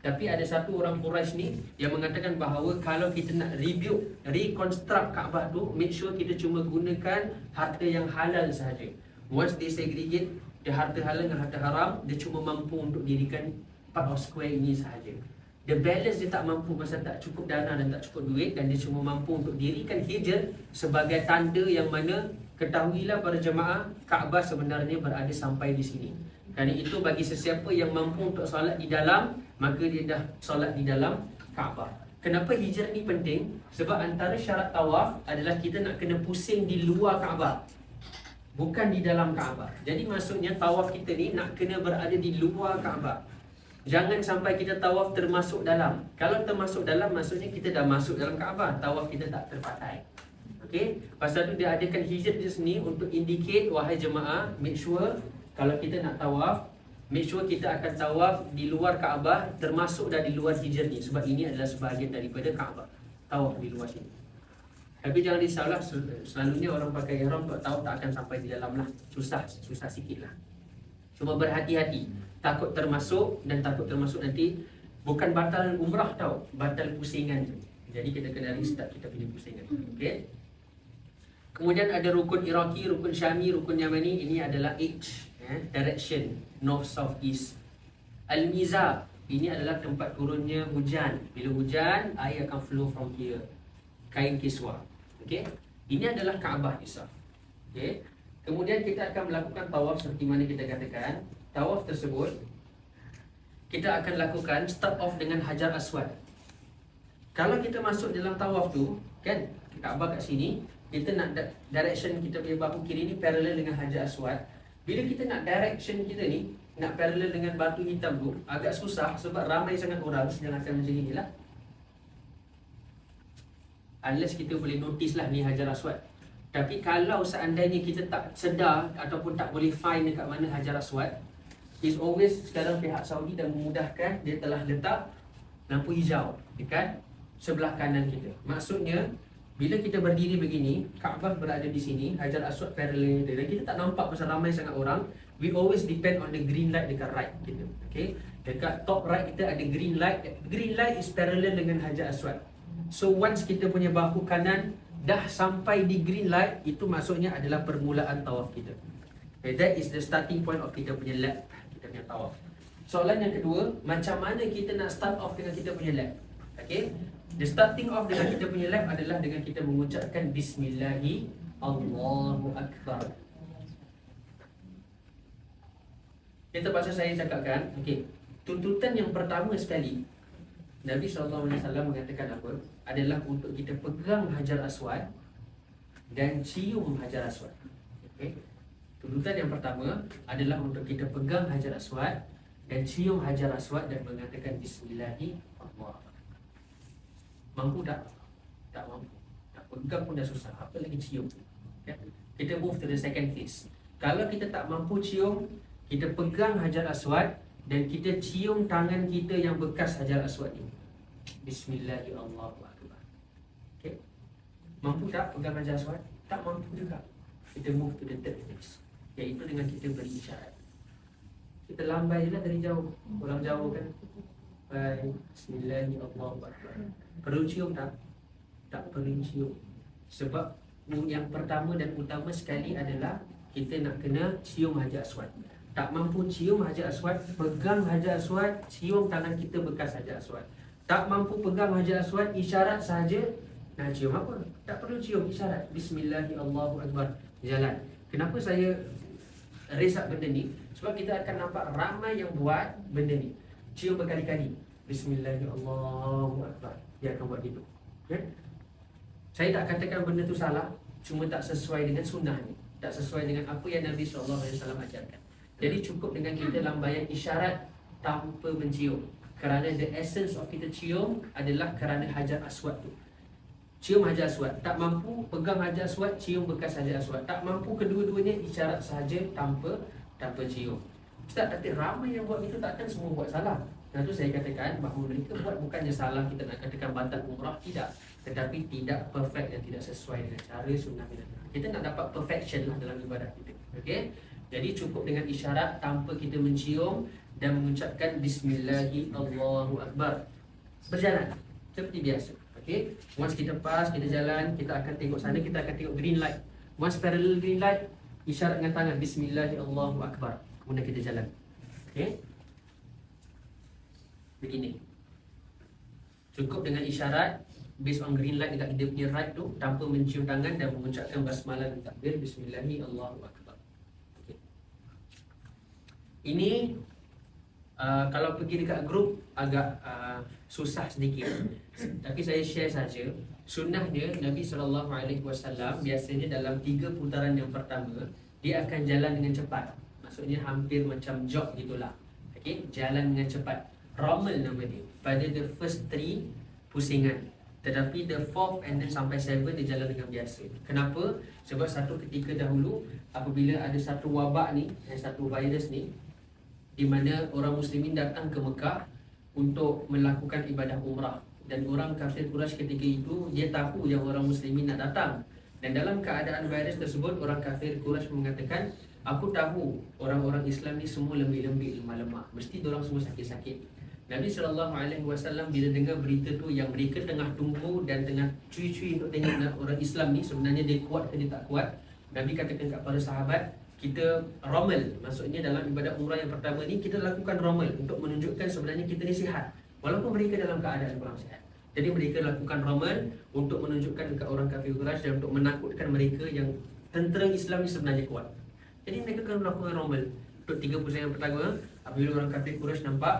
Tapi ada satu orang Quraisy ni yang mengatakan bahawa kalau kita nak rebuild, reconstruct Kaabah tu, make sure kita cuma gunakan harta yang halal sahaja. Once they segregate dia harta halal dengan harta haram, dia cuma mampu untuk dirikan part of square ini sahaja. The balance dia tak mampu pasal tak cukup dana dan tak cukup duit, dan dia cuma mampu untuk dirikan hijr sebagai tanda yang mana ketahuilah para jemaah, Kaabah sebenarnya berada sampai di sini. Kerana itu bagi sesiapa yang mampu untuk solat di dalam, maka dia dah solat di dalam Kaabah. Kenapa hijr ni penting? Sebab antara syarat tawaf adalah kita nak kena pusing di luar Kaabah, bukan di dalam Kaabah. Jadi maksudnya tawaf kita ni nak kena berada di luar Kaabah. Jangan sampai kita tawaf termasuk dalam. Kalau termasuk dalam, maksudnya kita dah masuk dalam Kaabah, tawaf kita tak terpakai. Okey, pasal tu dia adakan hijr di sini untuk indicate, wahai jemaah, make sure kalau kita nak tawaf, make sure kita akan tawaf di luar Kaabah, termasuk dah di luar hijr ni, sebab ini adalah sebahagian daripada Kaabah. Tawaf di luar sini. Tapi jangan risaulah, selalunya orang pakai ihram tawaf tak akan sampai di dalam lah. Susah sikit lah. Cuma berhati-hati, takut termasuk, dan takut termasuk nanti bukan batal umrah tau, batal pusingan tu. Jadi kita kena restart kita punya pusingan. Okay. Kemudian ada rukun Iraqi, rukun Syami, rukun Yamani. Ini adalah H, direction, north, south, east. Al-Mizab, ini adalah tempat turunnya hujan. Bila hujan, air akan flow from here. Kain kiswah. Okay. Ini adalah Kaabah Isaf. Okay. Kemudian kita akan melakukan tawaf seperti mana kita katakan. Tawaf tersebut kita akan lakukan start off dengan Hajar Aswad. Kalau kita masuk dalam tawaf tu, kan, Kaabah kat sini, kita nak direction kita punya bahu kiri ni parallel dengan Hajar Aswad. Bila kita nak direction kita ni nak parallel dengan batu hitam tu, agak susah sebab ramai sangat orang yang akan macam inilah. Unless kita boleh notice lah ni Hajar Aswad. Tapi kalau seandainya kita tak sedar ataupun tak boleh find dekat mana Hajar Aswad, is always sekarang pihak Saudi dah memudahkan, dia telah letak lampu hijau dekat sebelah kanan kita. Maksudnya bila kita berdiri begini, Kaabah berada di sini, Hajar Aswad parallel kita, dan kita tak nampak pasal ramai sangat orang. We always depend on the green light dekat right kita. Okay, dekat top right kita ada green light. Green light is parallel dengan Hajar Aswad. So once kita punya bahu kanan dah sampai di green light, itu maksudnya adalah permulaan tawaf kita. Okay, that is the starting point of kita punya lap, kita punya tawaf. Soalan yang kedua, macam mana kita nak start off dengan kita punya lap? Okay, the starting off dengan kita punya lap adalah dengan kita mengucapkan Bismillahi Allahu Akbar. Kita pasal saya cakapkan, okay, tuntutan yang pertama sekali Nabi SAW mengatakan apa? Adalah untuk kita pegang Hajar Aswad dan cium Hajar Aswad. Okay. Tuntutan yang pertama adalah untuk kita pegang Hajar Aswad dan cium Hajar Aswad dan mengatakan Bismillahi Allah. Mampu tak? Tak mampu. Tak pegang pun dah susah, apa lagi cium? Okay. Kita move to the second phase. Kalau kita tak mampu cium, kita pegang Hajar Aswad dan kita cium tangan kita yang bekas Hajar Aswad ini. Bismillahirrahmanirrahim. Okay. Mampu tak pegang Hajar Aswad? Tak mampu juga. Kita move to the third phase, iaitu dengan kita beri isyarat. Kita lambai je lah dari jauh. Orang jauh kan, Bismillahirrahmanirrahim. Perlu cium tak? Tak perlu cium. Sebab yang pertama dan utama sekali adalah kita nak kena cium Hajar Aswad. Tak mampu cium Hajar Aswad, pegang Hajar Aswad, cium tangan kita bekas Hajar Aswad. Tak mampu pegang Hajar Aswad, isyarat sahaja. Nak cium apa? Tak perlu cium, isyarat. Bismillahirrahmanirrahim. Jalan. Kenapa saya raise up benda ni? Sebab kita akan nampak ramai yang buat benda ni. Cium berkali-kali. Bismillahirrahmanirrahim. Dia akan buat gitu. Okay? Saya tak katakan benda tu salah, cuma tak sesuai dengan sunnah ni, tak sesuai dengan apa yang Nabi SAW ajarkan. Jadi cukup dengan kita lambaian isyarat tanpa mencium. Kerana the essence of kita cium adalah kerana Hajar Aswad tu. Cium Hajar Aswad, tak mampu pegang Hajar Aswad, cium bekas Hajar Aswad. Tak mampu kedua-duanya, isyarat sahaja tanpa cium. Ustaz, tapi ramai yang buat itu, takkan semua buat salah. Dan tu saya katakan bahawa mereka buat bukannya salah, kita nak katakan batal umrah, tidak. Tetapi tidak perfect dan tidak sesuai dengan cara sunnah Nabi. Kita nak dapat perfection lah dalam ibadah kita. Okey? Jadi cukup dengan isyarat tanpa kita mencium dan mengucapkan Bismillahi Allahu Akbar. Berjalan seperti biasa. Okey? Once kita pas, kita jalan, kita akan tengok sana, kita akan tengok green light. Once parallel green light, isyarat dengan tangan Bismillahi Allahu Akbar. Kemudian kita jalan. Okey? Begini. Cukup dengan isyarat based on green light dekat dia punya right tu, tanpa mencium tangan dan mengucapkan basmalah dan takbir Bismillahi Allahu Akbar. Okay. Ini kalau pergi dekat grup agak susah sedikit. Tapi saya share saja. Sunnahnya Nabi SAW biasanya dalam 3 putaran yang pertama dia akan jalan dengan cepat. Maksudnya hampir macam jog gitulah. Okey, jalan dengan cepat. Rommel nama dia. Pada the first 3 pusingan. Tetapi the 4th and then sampai 7 dia jalan dengan biasa. Kenapa? Sebab satu ketika dahulu apabila ada satu wabak ni, satu virus ni, di mana orang muslimin datang ke Mekah untuk melakukan ibadah umrah, dan orang kafir Quraisy ketika itu dia tahu yang orang muslimin nak datang, dan dalam keadaan virus tersebut orang kafir Quraisy mengatakan, aku tahu orang-orang Islam ni semua lembik-lembik, lemah-lemah, mesti diorang semua sakit-sakit. Nabi SAW bila dengar berita tu yang mereka tengah tunggu dan tengah cui-cui untuk tengok orang Islam ni sebenarnya dia kuat ke dia tak kuat, Nabi katakan kepada para sahabat, kita rommel, maksudnya dalam ibadah umrah yang pertama ni kita lakukan rommel untuk menunjukkan sebenarnya kita ni sihat walaupun mereka dalam keadaan kurang sihat. Jadi mereka lakukan rommel untuk menunjukkan kepada orang kafir Quraisy dan untuk menakutkan mereka yang tentera Islam ni sebenarnya kuat. Jadi mereka akan melakukan rommel untuk 3 pusingan yang pertama. Apabila orang kafir Quraisy nampak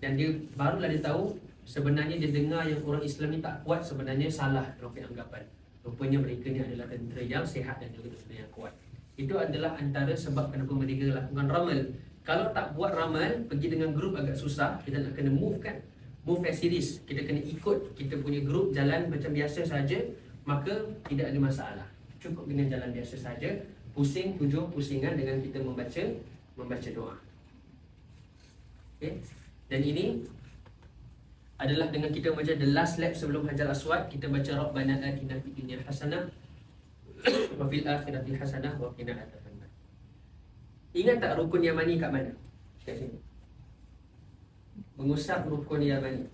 dan dia barulah dia tahu sebenarnya dia dengar yang orang Islam ni tak kuat, sebenarnya salah orang anggapan. Rupanya mereka ni adalah tentera yang sihat dan juga tentera yang kuat. Itu adalah antara sebab kenapa mereka lakukan ramal. Kalau tak buat ramal, pergi dengan grup agak susah. Kita nak kena move kan, move as series. Kita kena ikut kita punya grup jalan macam biasa saja, maka tidak ada masalah. Cukup dengan jalan biasa saja. Pusing 7 pusingan dengan kita membaca doa. Okay? Dan ini adalah dengan kita baca the last lap sebelum Hajar Aswad, kita baca Rabbana atina fid dunya hasanah wa fil akhirati hasanah wa qina adzabannar. Ingat tak rukun Yamani kat mana? Kat sini. Mengusap rukun Yamani.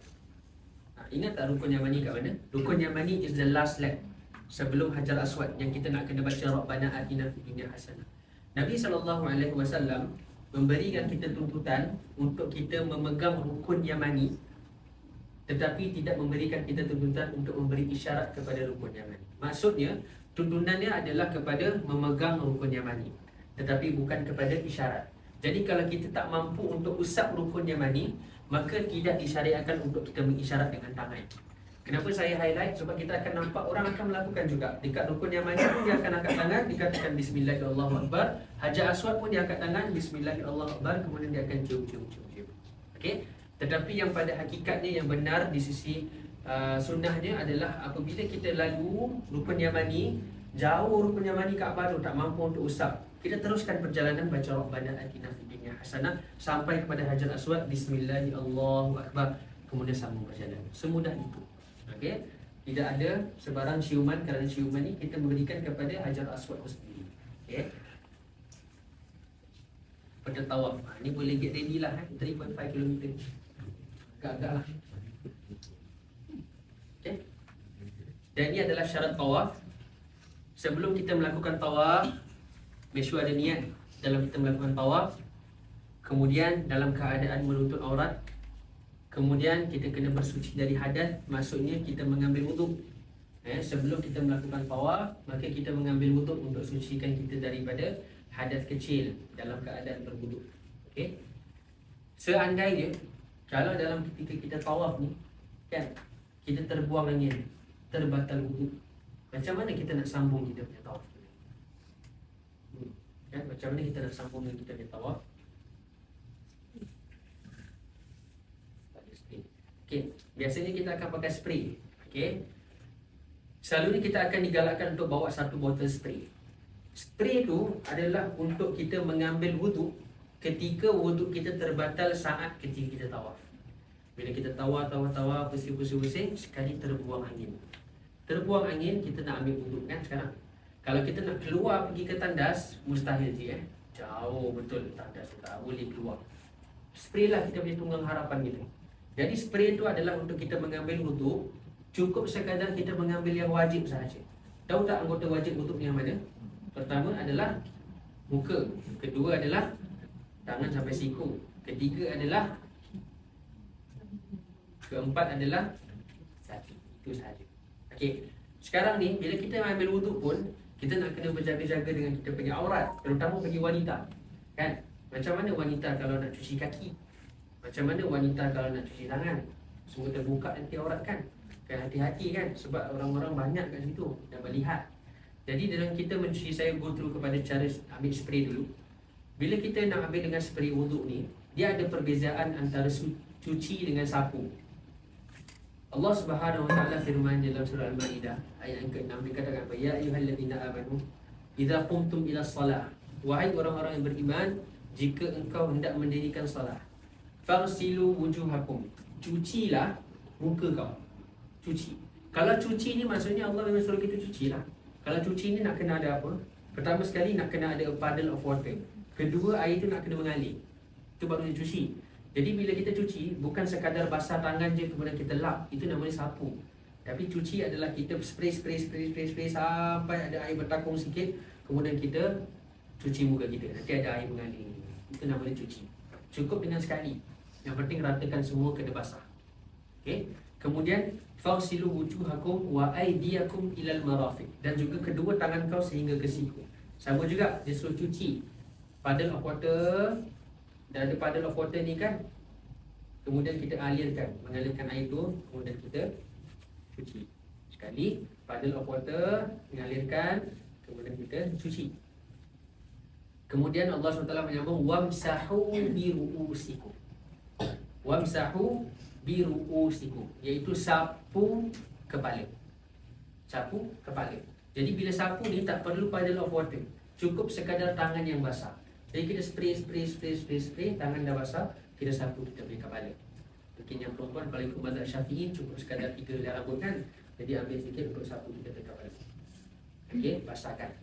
Ingat tak rukun Yamani kat mana? Rukun Yamani is the last lap sebelum Hajar Aswad yang kita nak kena baca Rabbana atina fid dunya hasanah. Nabi SAW memberikan kita tuntutan untuk kita memegang rukun Yamani, tetapi tidak memberikan kita tuntutan untuk memberi isyarat kepada rukun Yamani. Maksudnya, tuntunannya adalah kepada memegang rukun Yamani, tetapi bukan kepada isyarat. Jadi kalau kita tak mampu untuk usap rukun Yamani, maka tidak disyariatkan untuk kita mengisyarat dengan tangan. Kenapa saya highlight? Sebab kita akan nampak orang akan melakukan juga. Dekat rukun Yamani pun dia akan angkat tangan, dikatakan Bismillahirrahmanirrahim. Hajar Aswad pun dia angkat tangan, Bismillahirrahmanirrahim. Kemudian dia akan cium. Okey? Tetapi yang pada hakikatnya yang benar di sisi sunnahnya adalah apabila kita lalu rukun Yamani, jauh rukun Yamani Kaabah tu tak mampu untuk usap, kita teruskan perjalanan baca Rabbana atina fid dunya hasanah sampai kepada Hajar Aswad, Bismillahirrahmanirrahim. Kemudian sambung perjalanan. Semudah itu. Okey, tidak ada sebarang ciuman, kerana ciuman ni kita memberikan kepada Hajar Aswad itu sendiri. Okey. Pada tawaf. Ni boleh get ready lah 3.5 km. Agak-agak lah. Okey. Dan ini adalah syarat tawaf. Sebelum kita melakukan tawaf, make sure ada niat dalam kita melakukan tawaf. Kemudian dalam keadaan menutup aurat. Kemudian kita kena bersuci dari hadas, maksudnya kita mengambil wuduk. Sebelum kita melakukan tawaf, maka kita mengambil wuduk untuk sucikan kita daripada hadas kecil dalam keadaan berwuduk. Okey. Seandainya kalau dalam ketika kita tawaf ni kan, kita terbuang angin, terbatal wuduk, Macam mana kita nak sambung kita punya tawaf tu? Kan? Macam mana kita nak sambung dengan kita punya tawaf? Tak ada spray. Okey, biasanya kita akan pakai spray. Okey. Selalunya kita akan digalakkan untuk bawa satu botol spray. Spray tu adalah untuk kita mengambil wuduk ketika wuduk kita terbatal saat ketika kita tawaf. Bila kita tawaf, pusing-pusing, sekali terbuang angin. Terbuang angin, kita nak ambil wuduk kan sekarang. Kalau kita nak keluar pergi ke tandas, mustahil je jauh betul tandas, tak boleh keluar. Spray lah kita punya tunggang harapan kita. Jadi spray tu adalah untuk kita mengambil wuduk. Cukup sekadar kita mengambil yang wajib sahaja. Tahu tak anggota wajib wuduk yang mana? Pertama adalah muka. Kedua adalah tangan sampai siku. Ketiga adalah, keempat adalah kaki. Itu sahaja. Okey. Sekarang ni bila kita ambil wuduk pun kita nak kena berjaga-jaga dengan kita punya aurat, terutama bagi wanita. Kan? Macam mana wanita kalau nak cuci kaki? Macam mana wanita kalau nak cuci tangan? Semua terbuka nanti aurat kan? Kan hati-hati kan, sebab orang-orang banyak kat situ dah melihat. Jadi dalam kita mencuci, saya go through kepada cara ambil spray dulu. Bila kita nak ambil dengan spray wuduk ni, dia ada perbezaan antara cuci dengan sapu. Allah Subhanahu wa taala firman dalam surah Al-Maidah ayat yang ke-6, dia katakan apa? Ya ayyuhallazina amanu idza qumtum ila shalah. Wahai orang-orang yang beriman, jika engkau hendak mendirikan solat, farsilu wujuhakum. Cucilah muka kau. Cuci. Kalau cuci ni maksudnya Allah memang suruh kita cuci lah. Kalau cuci ni nak kena ada apa? Pertama sekali nak kena ada a puddle of water. Kedua, air tu nak kena mengalir. Itu baru dia cuci. Jadi bila kita cuci, bukan sekadar basah tangan je kemudian kita lap. Itu namanya sapu. Tapi cuci adalah kita spray sampai ada air bertakung sikit. Kemudian kita cuci muka kita. Nanti ada air mengalir. Itu namanya cuci. Cukup dengan sekali. Yang penting ratakan semua kena basah. Okay? Kemudian fagsilu wujuhakum wa aydiyakum ilal marafiq, dan juga kedua tangan kau sehingga ke siku. Sama juga dia suruh cuci. Puddle of water, dan ada puddle of water ni kan. Kemudian kita mengalirkan air tu, kemudian kita cuci. Sekali puddle of water, mengalirkan, kemudian kita cuci. Kemudian Allah SWT menyambung wamsahu bi ru'usikum. Wamsahu biru'usikum, iaitu sapu kepala. Sapu kepala. Jadi bila sapu ni tak perlu puddle of water, cukup sekadar tangan yang basah. Jadi kita spray, tangan dah basah, kita sapu kita punya kepala. Mungkin yang perempuan kalau ikut mazhab Syafi'i cukup sekadar 3 helai rambut kan. Jadi ambil sikit untuk sapu kita punya kepala. Okey, basahkan.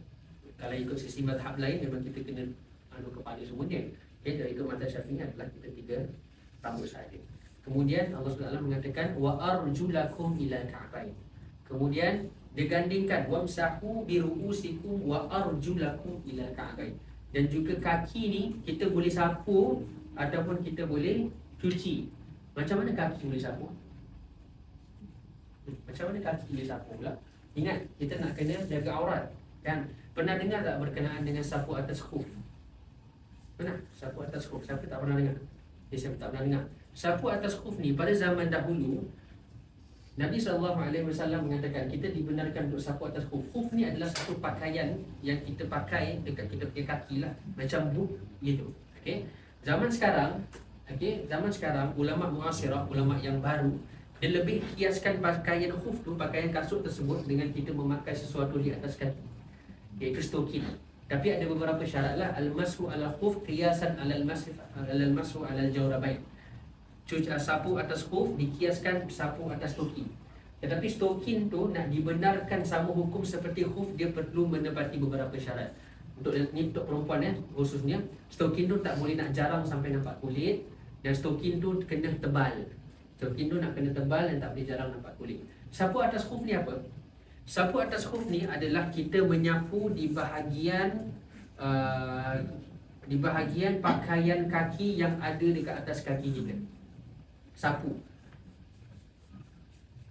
Kalau ikut sisi mazhab lain memang kita kena kepala semuanya. Okey, dari ikut mazhab Syafi'i adalah kita 3 rambut sahaja. Kemudian Allah SWT mengatakan wa arjulakum ila ka'bain. Kemudian digandingkan wamsahu bi ru'usikum wa arjulakum ila ka'bain. Dan juga kaki ni kita boleh sapu ataupun kita boleh cuci. Macam mana kaki boleh sapu? Macam mana kaki boleh sapu pula? Ingat, kita nak kena jaga aurat kan? Pernah dengar tak berkenaan dengan sapu atas khuf? Pernah? Sapu atas khuf. Siapa tak pernah dengar? Siapa tak pernah dengar? Sapu atas khuf ni pada zaman dahulu Nabi SAW mengatakan kita dibenarkan untuk sapu atas khuf. Khuf ni adalah satu pakaian yang kita pakai dekat kita punya kaki lah, macam boot gitu. Okey. Zaman sekarang ulama muasirah, ulama yang baru, dia lebih kiaskan pakaian khuf tu, pakaian kasut tersebut dengan kita memakai sesuatu di atas kaki, iaitu stokin. Tapi ada beberapa syarat lah. Al-mashu ala khuf qiyasan ala al-mashu ala al-jawrabain. Sapu atas khuf dikiaskan sapu atas stokin. Tetapi stokin tu nak dibenarkan sama hukum seperti khuf, dia perlu menepati beberapa syarat. Untuk perempuan khususnya, stokin tu tak boleh nak jarang sampai nampak kulit, dan stokin tu kena tebal. Stokin tu nak kena tebal dan tak boleh jarang nampak kulit. Sapu atas khuf ni apa? Sapu atas khuf ni adalah kita menyapu di bahagian pakaian kaki yang ada dekat atas kaki kita. Sapu.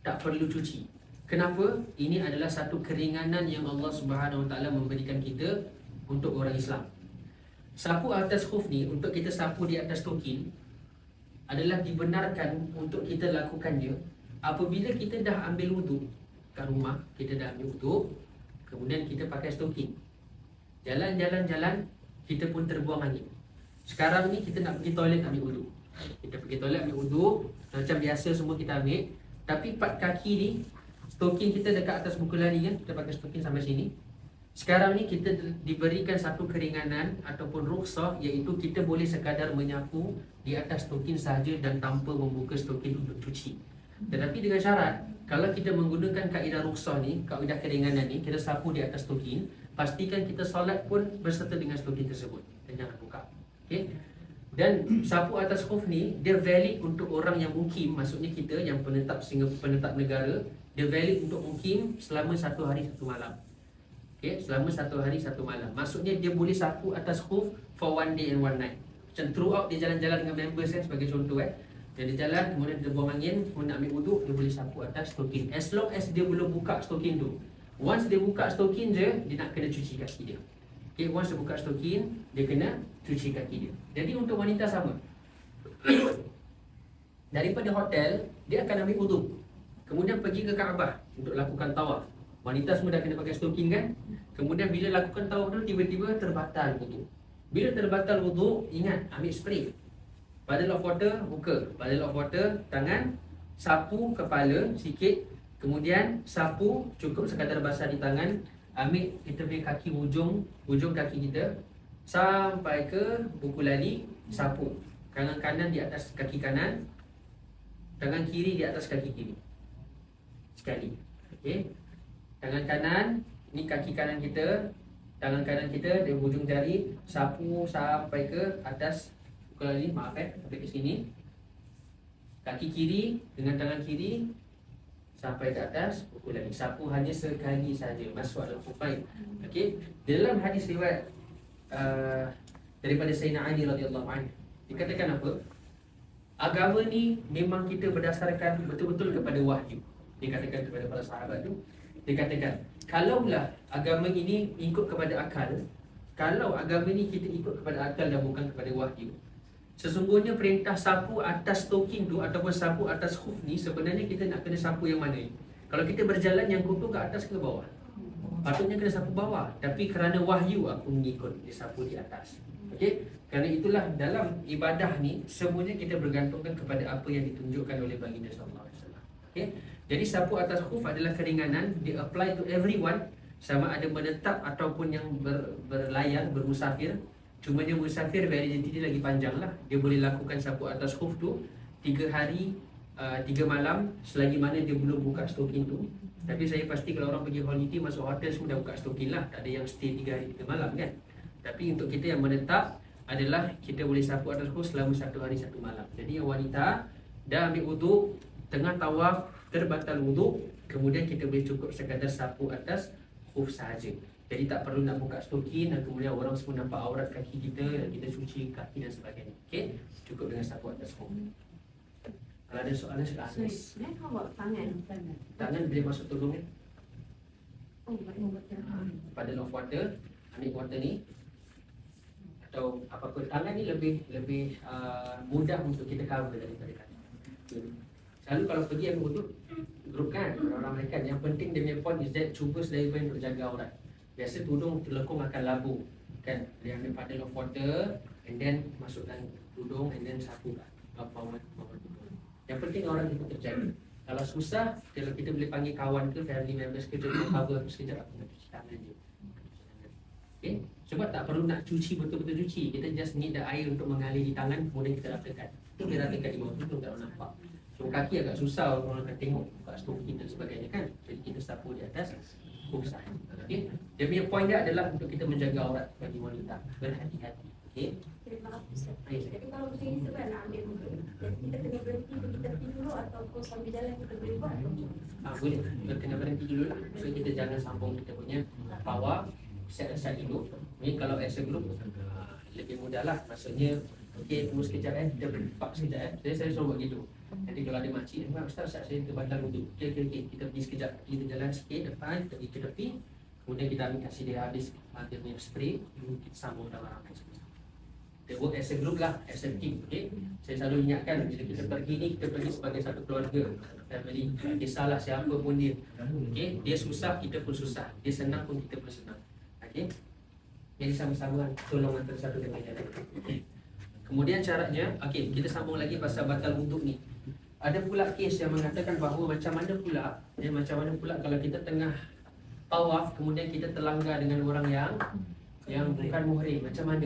Tak perlu cuci. Kenapa? Ini adalah satu keringanan yang Allah Subhanahu Wa Taala memberikan kita untuk orang Islam. Sapu atas khuf ni untuk kita sapu di atas tokin adalah dibenarkan untuk kita lakukannya apabila kita dah ambil wuduk. kat rumah, kita dah ambil wuduk, kemudian kita pakai stokin. Jalan, kita pun terbuang angin. Sekarang ni kita nak pergi toilet ambil wuduk. Kita pergi toilet ambil wuduk, macam biasa semua kita ambil. Tapi pat kaki ni, stokin kita dekat atas buku lari kan, kita pakai stokin sampai sini. Sekarang ni kita diberikan satu keringanan ataupun rukhsah, iaitu kita boleh sekadar menyapu di atas stokin sahaja dan tanpa membuka stokin untuk cuci. Tetapi dengan syarat, kalau kita menggunakan kaedah rukhsah ni, kaedah keringanan ni, kita sapu di atas stokin, pastikan kita solat pun berserta dengan stokin tersebut. Dan jangan buka. Okay? Dan sapu atas khuf ni, dia valid untuk orang yang mukim, maksudnya kita yang penetap negara, dia valid untuk mukim selama 1 hari 1 malam. Okay, selama 1 hari 1 malam. Maksudnya dia boleh sapu atas khuf for 1 day and 1 night. Macam throughout dia jalan-jalan dengan members kan, sebagai contoh dia jalan, kemudian dia buang angin, kemudian nak ambil wuduk, dia boleh sapu atas stokin. As long as dia belum buka stokin tu. Once dia buka stokin je, dia nak kena cuci kaki dia. Okay, once dia buka stokin, dia kena cuci kaki dia. Jadi untuk wanita sama. Daripada hotel, dia akan ambil wuduk, kemudian pergi ke Kaabah untuk lakukan tawaf. Wanita semua dah kena pakai stokin kan. Kemudian bila lakukan tawaf tu, tiba-tiba terbatal wuduk. Bila terbatal wuduk, ingat ambil spray. Puddle of water, buka. Puddle of water, tangan, sapu kepala sikit. Kemudian sapu, cukup sekadar basah di tangan. Ambil kita punya kaki, hujung kaki kita sampai ke buku lali, sapu. Tangan kanan di atas kaki kanan, tangan kiri di atas kaki kiri. Sekali. Okey. Tangan kanan, ni kaki kanan kita. Tangan kanan kita di hujung jari, sapu sampai ke atas buku lali, sampai ke sini. Kaki kiri dengan tangan kiri sampai ke atas buku lali. Sapu hanya sekali saja, masuk dalam kufain. Okey. Dalam hadis riwayat daripada Sayyidina Ali radhiyallahu anhu, dikatakan apa? Agama ni memang kita berdasarkan betul-betul kepada wahyu. Dikatakan kepada para sahabat tu, dikatakan, kalaulah agama ini ikut kepada akal, kalau agama ini kita ikut kepada akal dan bukan kepada wahyu, sesungguhnya perintah sapu atas stokin tu ataupun sapu atas khuf ni, sebenarnya kita nak kena sapu yang mana? Kalau kita berjalan yang kotor ke atas ke bawah? Patutnya kena sapu bawah. Tapi kerana wahyu aku mengikut, dia sapu di atas. Okey? Kerana itulah dalam ibadah ni, semuanya kita bergantungkan kepada apa yang ditunjukkan oleh baginda sallallahu alaihi wasallam. Okey? Jadi sapu atas khuf adalah keringanan, dia apply to everyone, sama ada menetap ataupun yang berlayar, bermusafir. Cuma dia musafir, validity dia lagi panjang lah. Dia boleh lakukan sapu atas khuf tu 3 hari 3 malam selagi mana dia belum buka stokin tu. Tapi saya pasti kalau orang pergi holiday masuk hotel semua dah buka stokin lah. Tak ada yang stay 3 hari 3 malam kan. Tapi untuk kita yang menetap adalah kita boleh sapu atas khuf selama 1 hari 1 malam. Jadi yang wanita dah ambil wuduk, tengah tawaf, terbatal wuduk, kemudian kita boleh cukup sekadar sapu atas khuf sahaja. Jadi tak perlu nak buka stokin dan kemudian orang semua nampak aurat kaki kita dan kita cuci kaki dan sebagainya. Okey, cukup dengan sapu atas khuf. Kalau ada soalan silakan. How about tangan? Tangan boleh masuk tudung ni. Oh, betul. Puddle of water, ambil water ni. Atau apa-apa, tangan ni lebih mudah untuk kita cover daripada kaki. Selalu kalau pergi ambil wuduk, grup kan, orang mereka, yang penting dia punya point is that cuba sedaya untuk jaga aurat. Biasa tudung telekung akan labu kan. Dia ambil puddle of water and then masukkan tudung and then sapu bawah tudung. Yang penting orang kita terjaga. Kalau susah, kalau kita boleh panggil kawan ke family members ke, cuba cover sekejap, aku nak cuci tangan je. Okay? Sebab tak perlu nak cuci betul-betul cuci. Kita just need the air untuk mengalir di tangan, kemudian kita ratakan. Itu dia ratakan di bawah tudung, tak orang nampak. So kaki agak susah, orang akan tengok kat stokin dan sebagainya kan. Jadi kita sapu di atas khuf sahaja. Okay? Dia punya point dia adalah untuk kita menjaga aurat bagi wanita. Berhati-hati. Okay? Terima kasih. Jadi kalau macam itu kan nak ambil muka, kita kena berhenti kita pergi dulu ataupun sambil jalan kita boleh buat. Boleh. Kita kena berhenti dulu lah. So kita jangan sambung kita punya power set aside dulu. Ni kalau as a group lebih mudah lah. Maksudnya okey, tunggu sekejap kita berpak sekejap Saya selalu buat gitu. Nanti kalau ada makcik, Ustaz saya terbatal wuduk. Okey, kita pergi sekejap. Kita jalan sikit depan, kita pergi ke tepi. Kemudian kita ambil kasih dia habis dia punya spray, kita sambung dalam ramai sekejap. Kita Kita work as a group lah, as a team. Okay? Saya selalu ingatkan bila kita pergi ni, kita pergi sebagai satu keluarga, family. Kisahlah siapa pun dia. Okay? Dia susah, kita pun susah. Dia senang pun kita pun senang. Okay? Jadi sama-sama tolong antara satu dengan yang lain. Kemudian caranya, okay, kita sambung lagi pasal batal wuduk ni. Ada pula kes yang mengatakan bahawa macam mana pula kalau kita tengah tawaf kemudian kita terlanggar dengan orang yang bukan muhrim, macam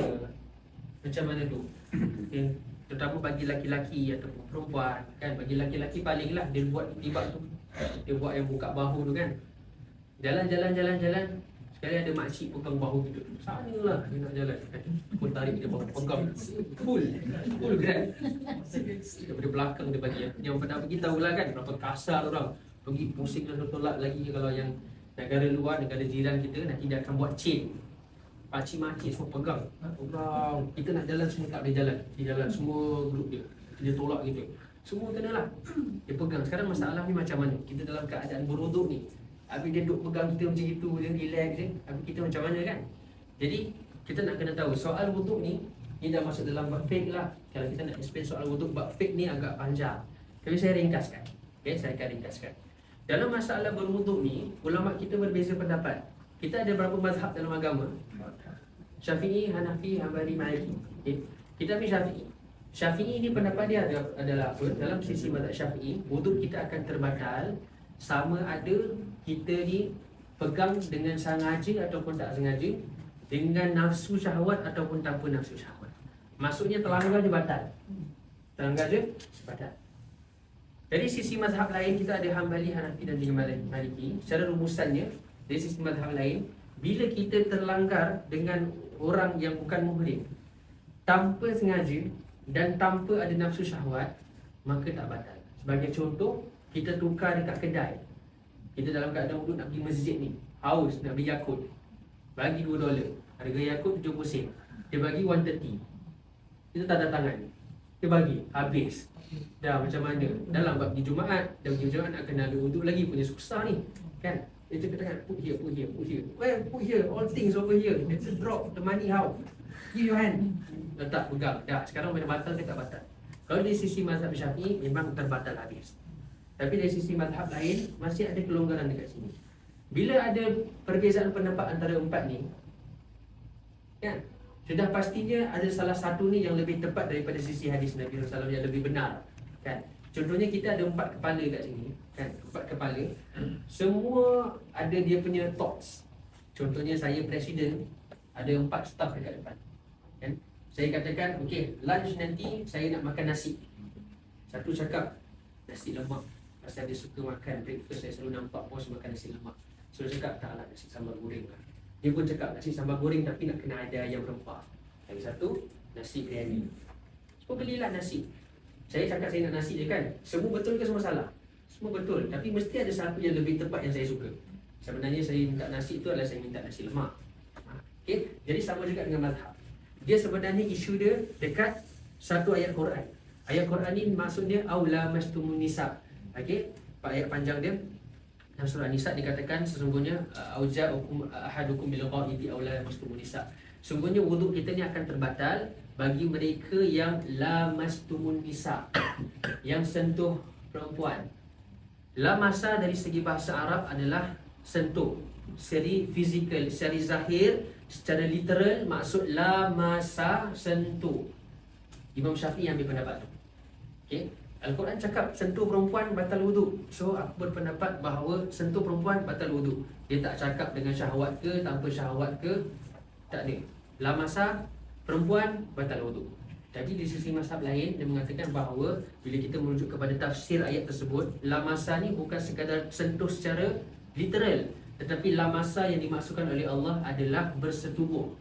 mana tu? Okay. Terutama bagi laki-laki ataupun perempuan kan, bagi laki-laki palinglah dia buat tiba tu, dia buat yang buka bahu tu kan, jalan, sekali ada makcik pegang bahu kita, sanalah dia nak jalan kan, pun tarik dia bahu, pegang full grab daripada belakang dia bagi yang pernah pergi tahulah kan berapa kasar orang pergi pusing dan tolak lagi. Kalau yang negara luar, negara jiran kita nanti dia akan buat chain, pakcik-makcik semua pegang. Kita nak jalan semua tak boleh jalan. Dia jalan semua grup dia tolak gitu. Semua kenalah. Dia pegang. Sekarang masalah ni macam mana? Kita dalam keadaan berwuduk ni. Habis dia duduk pegang kita macam itu je, relax je. Habis kita macam mana kan? Jadi kita nak kena tahu soal wuduk ni dah masuk dalam bab fiqh lah. Kalau kita nak explain soal wuduk, bab fiqh ni agak panjang. Tapi saya ringkaskan. Okay, saya akan ringkaskan. Dalam masalah berwuduk ni, ulama kita berbeza pendapat. Kita ada berapa mazhab dalam agama? Syafi'i, Hanafi, Hanbali, Maliki. Okay. Kita ambil Syafi'i. Syafi'i ni pendapat dia adalah apa? Dalam sisi mazhab Syafi'i, wuduk kita akan terbatal sama ada kita ni pegang dengan sengaja ataupun tak sengaja, dengan nafsu syahwat ataupun tanpa nafsu syahwat. Maksudnya terlanggar je batal. Terlanggar je batal. Dari sisi mazhab lain kita ada Hanbali, Hanafi dan juga Maliki. Secara rumusannya, dari sisi mazhab lain, bila kita terlanggar dengan orang yang bukan muhrim tanpa sengaja dan tanpa ada nafsu syahwat, maka tak batal. Sebagai contoh, kita tukar dekat kedai. Kita dalam keadaan wuduk nak pergi masjid ni, haus nak beli Yakult, bagi $2. Harga Yakult 70 sen. Dia bagi 130. Kita tanda tangan, dia bagi, habis. Dah macam mana? Dalam bab pergi Jumaat, dah pergi Jumaat nak kena ada wuduk lagi, punya susah ni kan? Dia cakap tangan, put here. Well, put here, all things over here. Let's drop the money, how? Give your hand. Letak, pegang. Dah, sekarang mana batal ke tak batal? Kalau dari sisi mazhab Syafi'i, memang terbatal habis. Tapi dari sisi mazhab lain, masih ada kelonggaran dekat sini. Bila ada perbezaan pendapat antara empat ni, kan? Sudah pastinya ada salah satu ni yang lebih tepat daripada sisi hadis Nabi SAW yang lebih benar, kan? Contohnya kita ada 4 kepala kat sini, kan? 4 kepala, semua ada dia punya thoughts. Contohnya saya presiden, ada 4 staff dekat depan, kan? Saya katakan, okey, lunch nanti saya nak makan nasi. Satu cakap nasi lemak, pasal dia suka makan breakfast, saya selalu nampak bos makan nasi lemak. So dia cakap, tak lah, nasi sambal goreng lah. Dia pun cakap nasi sambal goreng tapi nak kena ada ayam rempah. Lagi satu, nasi biryani. So belilah nasi. Saya cakap saya nak nasi je kan. Semua betul ke semua salah? Semua betul. Tapi mesti ada satu yang lebih tepat yang saya suka. Sebenarnya saya minta nasi tu adalah saya minta nasi lemak. Okay? Jadi sama juga dengan mazhab. Dia sebenarnya isu dia dekat satu ayat Quran. Ayat Quran ni maksudnya aula mastumun nisa. Okay? Ayat panjang dia dalam surah Nisa dikatakan sesungguhnya auja'ukum ahadukum bil ghaidi aw la mastumun nisa. Sungguhnya wuduk kita ni akan terbatal bagi mereka yang la mastumun nisa, yang sentuh perempuan. La masa dari segi bahasa Arab adalah sentuh, seri fizikal, seri zahir, secara literal maksud la masa sentuh. Imam Syafi'i ambil pendapat tu. Okey. Al-Quran cakap sentuh perempuan batal wuduk. So aku berpendapat bahawa sentuh perempuan batal wuduk. Dia tak cakap dengan syahwat ke, tanpa syahwat ke, tak ada. Lamasa perempuan batal wuduk. Jadi di sisi mazhab lain dia mengatakan bahawa bila kita merujuk kepada tafsir ayat tersebut, lamasa ni bukan sekadar sentuh secara literal, tetapi lamasa yang dimaksudkan oleh Allah adalah bersetubuh.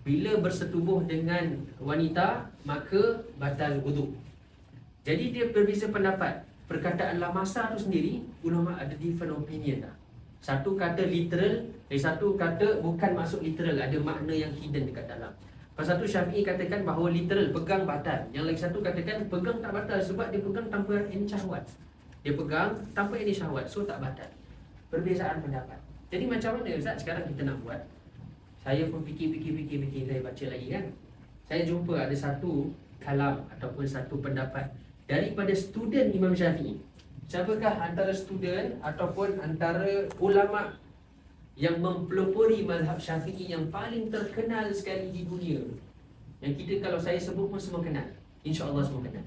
Bila bersetubuh dengan wanita, maka batal wuduk. Jadi dia berbeza pendapat. Perkataan lamasa tu sendiri, ulama ada different opinion lah. Satu kata literal, satu kata bukan maksud literal, ada makna yang hidden dekat dalam. Pasal tu Syafi'i katakan bahawa literal, pegang batal. Yang lagi satu katakan pegang tak batal sebab dia pegang tanpa ini syahwat. Dia pegang tanpa ini syahwat, so tak batal. Perbezaan pendapat. Jadi macam mana Ustaz sekarang kita nak buat? Saya pun fikir, saya baca lagi kan. saya jumpa ada satu kalam ataupun satu pendapat daripada student Imam Syafi'i. Siapakah antara student ataupun antara ulama yang mempelopori mazhab Syafi'i yang paling terkenal sekali di dunia? Yang kita kalau saya sebut pun semua kenal. InsyaAllah semua kenal.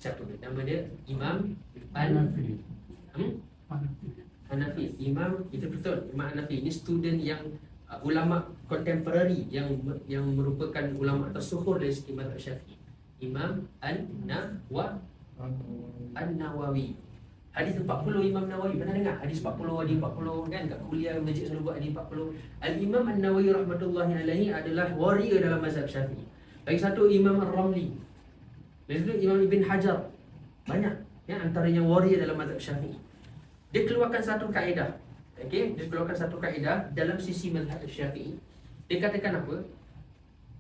Siapa? Nama dia Imam Hanafi. Hanafi. Imam, itu betul, Imam Hanafi. Ini student yang ulama contemporary yang merupakan ulama tersuhur dari segi mazhab Syafi'i. Imam An-Nawawi. Hadis 40 Imam Nawawi, pernah dengar? Hadis 40, hadis 40 kan, kat kuliah masjid selalu buat hadis 40. Al-Imam An-Nawawi rahmatullahi alaihi adalah warrior dalam mazhab Syafi'i. Lagi satu Imam Ar-Ramli. Lagi satu Imam Ibn Hajar. Banyak yang antaranya warrior dalam mazhab Syafi'i. Dia keluarkan satu kaedah. Okey, dia keluarkan satu kaedah dalam sisi mazhab Syafi'i. Dia katakan apa?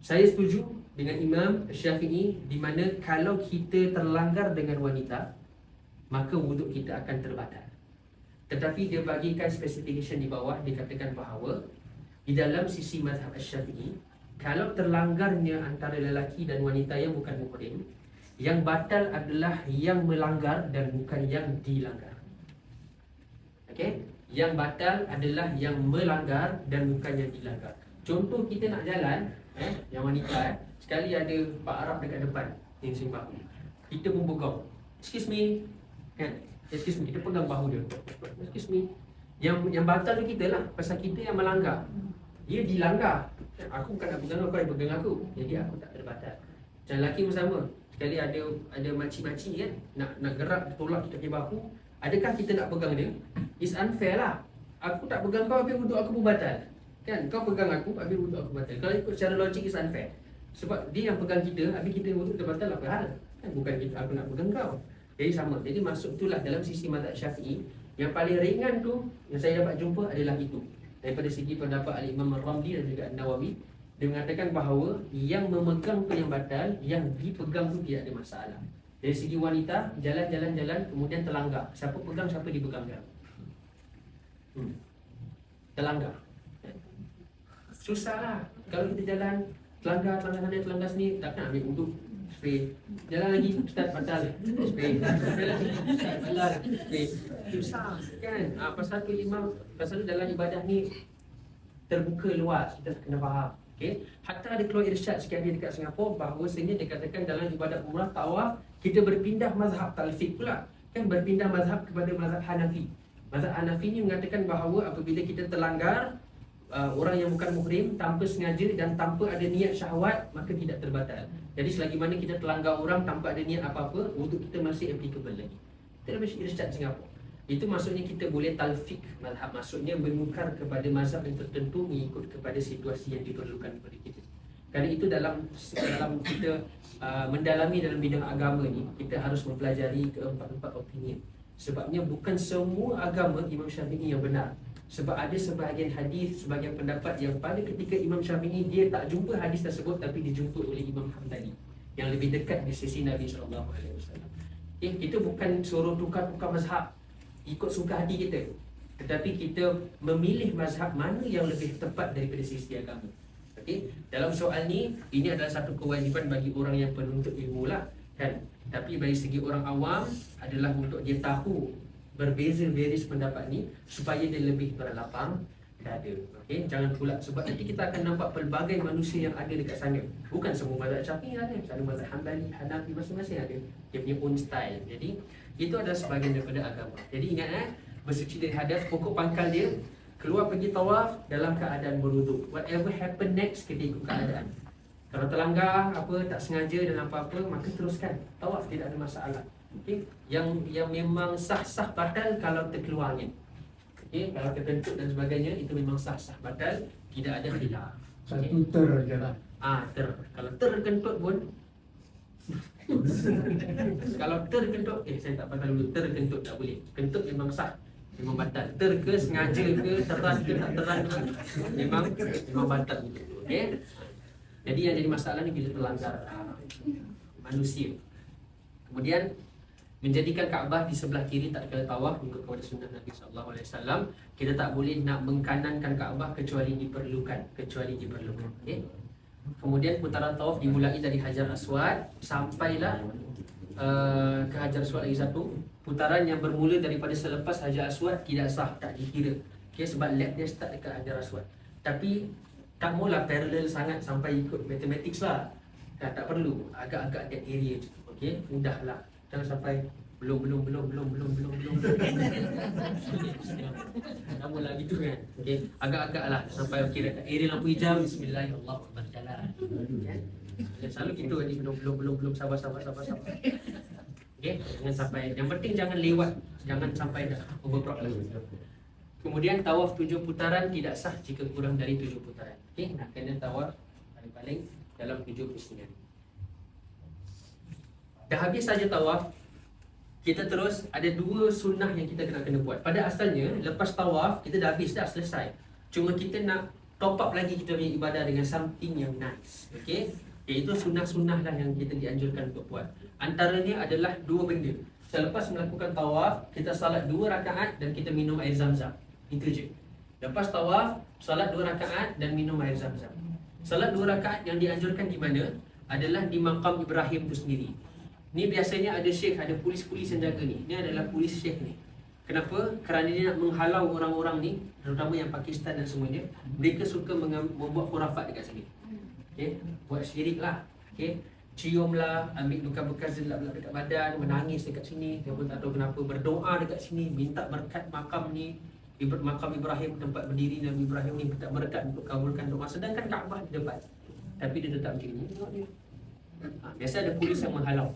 Saya setuju dengan Imam Syafi'i di mana kalau kita terlanggar dengan wanita, maka wuduk kita akan terbatal. Tetapi dia bagikan specification di bawah. Dia katakan bahawa di dalam sisi mazhab Syafi'i, kalau terlanggarnya antara lelaki dan wanita yang bukan muhrim, yang batal adalah yang melanggar dan bukan yang dilanggar. Okey, yang batal adalah yang melanggar dan bukan yang dilanggar. Contoh, kita nak jalan, yang wanita, sekali ada Pak Arab dekat depan yang sembah, kita pun pegang, excuse me, kan? Excuse me, kita pegang bahu dia, excuse me. Yang batal tu kita lah, pasal kita yang melanggar. Dia dilanggar. Aku bukan nak pegang kau, yang pegang aku, jadi aku tak terbatal. Macam lelaki pun sama. Sekali ada makcik-makcik kan, nak gerak tolak kita ke bahu, adakah kita nak pegang dia? It's unfair lah. Aku tak pegang kau, habis wuduk aku pun batal. Kan, kau pegang aku, habis wuduk aku batal. Kalau ikut secara logik, it's unfair. Sebab dia yang pegang kita, habis kita wuduk terbatal, apa hal? Kan, bukan kita, aku nak pegang kau. Jadi sama. Jadi maksud itulah dalam sisi mazhab Syafi'i, yang paling ringan tu yang saya dapat jumpa adalah itu. Daripada segi pendapat Al-Imam Ar-Ramli dan juga An-Nawawi, dia mengatakan bahawa yang memegang tu yang batal, yang dipegang tu tidak ada masalah. Dari segi wanita, jalan-jalan-jalan kemudian terlanggar. Siapa pegang, siapa dipegang dia. Terlanggar. Susah lah. Kalau kita jalan, terlanggar sana, terlanggar sini, takkan ambil wuduk. Spray. Jalan lagi, Ustaz batal. Spray. Jalan lagi, Ustaz batal. Spray. Susah kan? Pasal tu imam, pasal tu dalam ibadah ni terbuka luas, kita kena faham. Okay? Hatta ada keluar irsyad sekali dekat Singapura, bahawasanya dia katakan dalam ibadat umrah tawaf, kita berpindah mazhab talfiq pula. Kan, berpindah mazhab kepada mazhab Hanafi. Mazhab Hanafi ni mengatakan bahawa apabila kita terlanggar orang yang bukan muhrim tanpa sengaja dan tanpa ada niat syahwat, maka tidak terbatal. Jadi selagi mana kita terlanggar orang tanpa ada niat apa-apa, wuduk kita masih applicable lagi. Itu lebih irsyad Singapura. Itu maksudnya kita boleh talfiq mazhab, maksudnya menukar kepada mazhab yang tertentu mengikut kepada situasi yang diperlukan kepada kita. Kerana itu dalam kita mendalami dalam bidang agama ni, kita harus mempelajari keempat-empat opinion. Sebabnya bukan semua agama Imam Syafi'i yang benar. Sebab ada sebahagian hadis, sebahagian pendapat yang pada ketika Imam Syafi'i dia tak jumpa hadis tersebut, tapi dijumpa oleh Imam Hamdani yang lebih dekat di sisi Nabi SAW. Okay, kita bukan suruh tukar-tukar mazhab ikut suka hati kita, tetapi kita memilih mazhab mana yang lebih tepat daripada sisi agama. Okay? Dalam soal ni, ini adalah satu kewajiban bagi orang yang penuntut ilmu lah, kan? Tapi bagi segi orang awam adalah untuk dia tahu berbeza various pendapat ni supaya dia lebih berlapang dada. Okay? Jangan pula, sebab nanti kita akan nampak pelbagai manusia yang ada dekat sana. Bukan semua mazhab Syafi'i ada, ada mazhab Hanbali, Hanafi, masing-masing ada dia punya own style. Jadi itu adalah sebahagian daripada agama. Jadi ingat bersuci dari hadas, pokok pangkal dia keluar pergi tawaf dalam keadaan berwuduk. Whatever happen next, kita ikut keadaan. Kalau terlanggar apa, tak sengaja dan apa-apa, maka teruskan tawaf, tidak ada masalah. Okay? Yang memang sah-sah batal kalau terkeluar angin. Okay? Kalau terkentut dan sebagainya, itu memang sah-sah batal, tidak ada khilaf. Satu ter je lah. Kalau terkentut pun kalau terkentut, saya tak pasal dulu, terkentut tak boleh. Kentut memang sah, memang batal. Ter ke, sengaja ke, terang ke, tak terang ke, memang batal. Okay? Jadi yang jadi masalah ni bila terlanggar manusia. Kemudian menjadikan Kaabah di sebelah kiri tak kala tawaf mengikut kepada sunnah Nabi SAW. Kita tak boleh nak mengkanankan Kaabah kecuali diperlukan. Okay? Kemudian putaran tawaf dimulai dari Hajar Aswad sampailah ke Hajar Aswad lagi satu. Putaran yang bermula daripada selepas Hajar Aswad tidak sah, tak dikira. Okay, sebab lap dia start dekat Hajar Aswad. Tapi tak maulah parallel sangat sampai ikut mathematics lah. Tak perlu, agak-agak that area je. Okay, mudahlah. Jangan sampai belum. Kamu lah gitu kan. Okay, agak-agak lah sampai okey dekat area lampu hijau, bismillahirrahmanirrahim berjalan. Okay. Selalu gitu ni belum sabar. Okay, jangan sampai. Yang penting jangan lewat, jangan sampai dah overprop lagi. Kemudian tawaf 7 putaran tidak sah jika kurang dari 7 putaran. Okay, nak kena tawaf paling-paling dalam 7 pusingan. Dah habis saja tawaf, kita terus ada 2 sunnah yang kita kena buat. Pada asalnya, lepas tawaf, kita dah habis, dah selesai. Cuma kita nak top up lagi kita punya ibadah dengan something yang nice. Okay? Iaitu sunnah-sunnah lah yang kita dianjurkan untuk buat. Antaranya adalah 2 benda. Selepas melakukan tawaf, kita salat 2 rakaat dan kita minum air zam-zam. Itu je. Lepas tawaf, salat 2 rakaat dan minum air zam-zam. Salat 2 rakaat yang dianjurkan di mana? Adalah di makam Ibrahim itu sendiri. Ni biasanya ada syekh, ada polis-polis yang jaga ni. Ni adalah polis syekh ni. Kenapa? Kerana dia nak menghalau orang-orang ni, terutama yang Pakistan dan semuanya. Mereka suka membuat khurafat dekat sini. Okay? Buat syirik lah. Okay? Cium lah, ambil bekas-bekas gelap-gelap dekat badan, menangis dekat sini. Dia pun tak tahu kenapa, berdoa dekat sini, minta berkat makam ni. Makam Ibrahim, tempat berdiri Nabi Ibrahim ni, minta berkat untuk kabulkan doa. Sedangkan Kaabah di depan. Tapi dia tetap macam ni. Tengok dia. Biasa ada polis yang menghalau.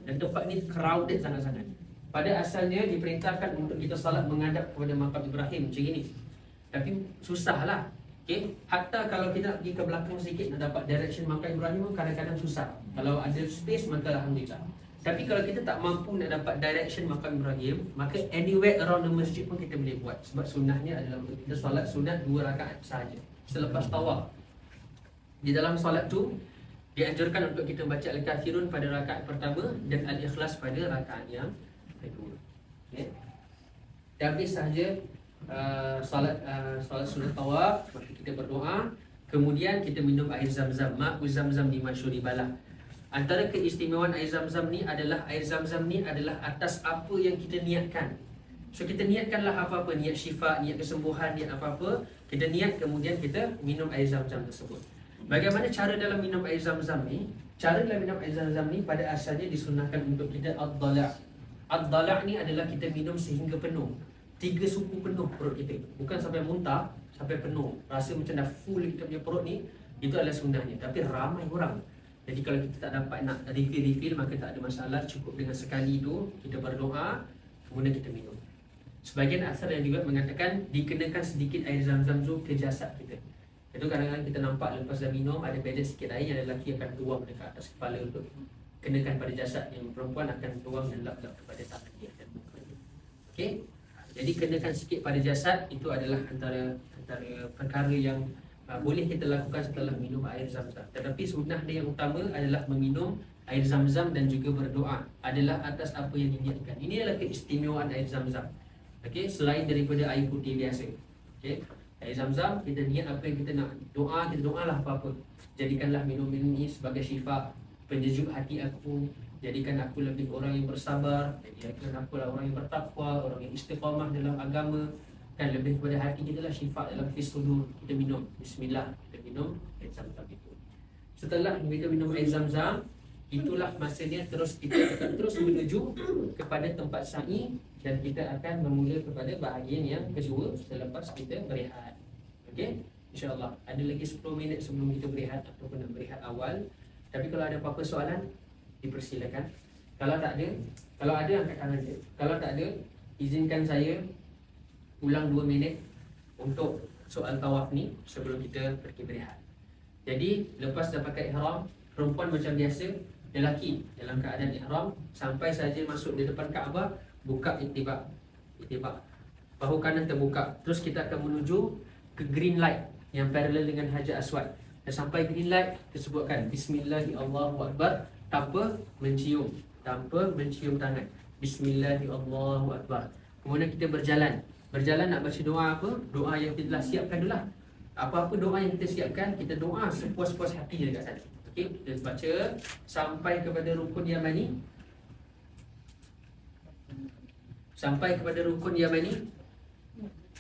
Dan tempat ni crowded sangat-sangat. Pada asalnya diperintahkan untuk kita salat menghadap kepada makam Ibrahim macam ini. Tapi susahlah. Okay? Hatta kalau kita nak pergi ke belakang sedikit nak dapat direction makam Ibrahim pun kadang-kadang susah. Kalau ada space maka alhamdulillah. Tapi kalau kita tak mampu nak dapat direction makam Ibrahim, maka anywhere around the masjid pun kita boleh buat. Sebab sunnahnya adalah untuk kita salat sunat 2 rakaat sahaja selepas tawaf. Di dalam salat tu dianjurkan untuk kita baca Al-Kafirun pada rakaat pertama dan Al-Ikhlas pada rakaat yang kedua. Okay. Dah habis sahaja salat sunat tawaf, maka kita berdoa, kemudian kita minum air zam-zam, ma'u zam-zam dimasyhuri balah. Antara keistimewaan air zam-zam ni adalah atas apa yang kita niatkan. So kita niatkanlah apa-apa, niat syifa, niat kesembuhan, niat apa-apa, kita niat kemudian kita minum air zam-zam tersebut. Bagaimana cara dalam minum air zam-zam ni? Cara dalam minum air zam-zam ni pada asalnya disunahkan untuk kita ad-dala'. Ad-dala' ni adalah kita minum sehingga penuh. 3 suku penuh perut kita. Bukan sampai muntah, sampai penuh. Rasa macam dah full kita punya perut ni. Itu adalah sunnahnya. Tapi ramai orang. Jadi kalau kita tak dapat nak refill, maka tak ada masalah. Cukup dengan sekali tu, kita berdoa, kemudian kita minum. Sebahagian asal yang juga mengatakan dikenakan sedikit air zam-zam tu ke jasad kita. Itu kadang-kadang kita nampak lepas dah minum ada bedek sikit air yang lelaki akan tuang dekat atas kepala untuk kenakan pada jasad, yang perempuan akan tuang dan lap-lap kepada tangan dia dan muka dia. Okey. Jadi kenakan sikit pada jasad itu adalah antara perkara yang boleh kita lakukan setelah minum air zam-zam. Tetapi sunnah dia yang utama adalah meminum air zam-zam dan juga berdoa adalah atas apa yang diniatkan. Ini adalah keistimewaan air zam-zam. Okey, selain daripada air putih biasa. Okey. Air zam-zam, kita niat apa yang kita nak. Kita doalah apa-apa. Jadikanlah minum ini sebagai syifa, penyejuk hati aku. Jadikan aku lebih orang yang bersabar. Jadikan aku lah orang yang bertakwa, orang yang istiqamah dalam agama. Dan lebih kepada hati kita lah syifa dalam fisudur. Kita minum. Bismillah. Kita minum air zam-zam itu. Setelah kita minum air zam-zam, itulah masanya kita akan terus menuju kepada tempat sa'i dan kita akan bermula kepada bahagian yang kedua selepas kita berehat. Okey, insya-Allah. Ada lagi 10 minit sebelum kita berehat ataupun nak berehat awal. Tapi kalau ada apa-apa soalan, dipersilakan. Kalau ada angkat tangan je. Kalau tak ada, izinkan saya ulang 2 minit untuk soal tawaf ni sebelum kita pergi berehat. Jadi, lepas dah pakai ihram, perempuan macam biasa, lelaki dalam keadaan ihram sampai saja masuk di depan Kaabah, buka itibak. Bahu kanan terbuka. Terus kita akan menuju ke green light yang parallel dengan Hajar Aswad. Dan sampai green light tersebutkan Bismillahirrahmanirrahim tanpa mencium tangan. Bismillahirrahmanirrahim. Kemudian kita berjalan nak baca doa apa? Doa yang kita telah siapkan dulu lah. Apa-apa doa yang kita siapkan, kita doa sepuas-puas hati je dekat sana. Okey, kita baca sampai kepada rukun Yamani. Sampai kepada rukun Yamani,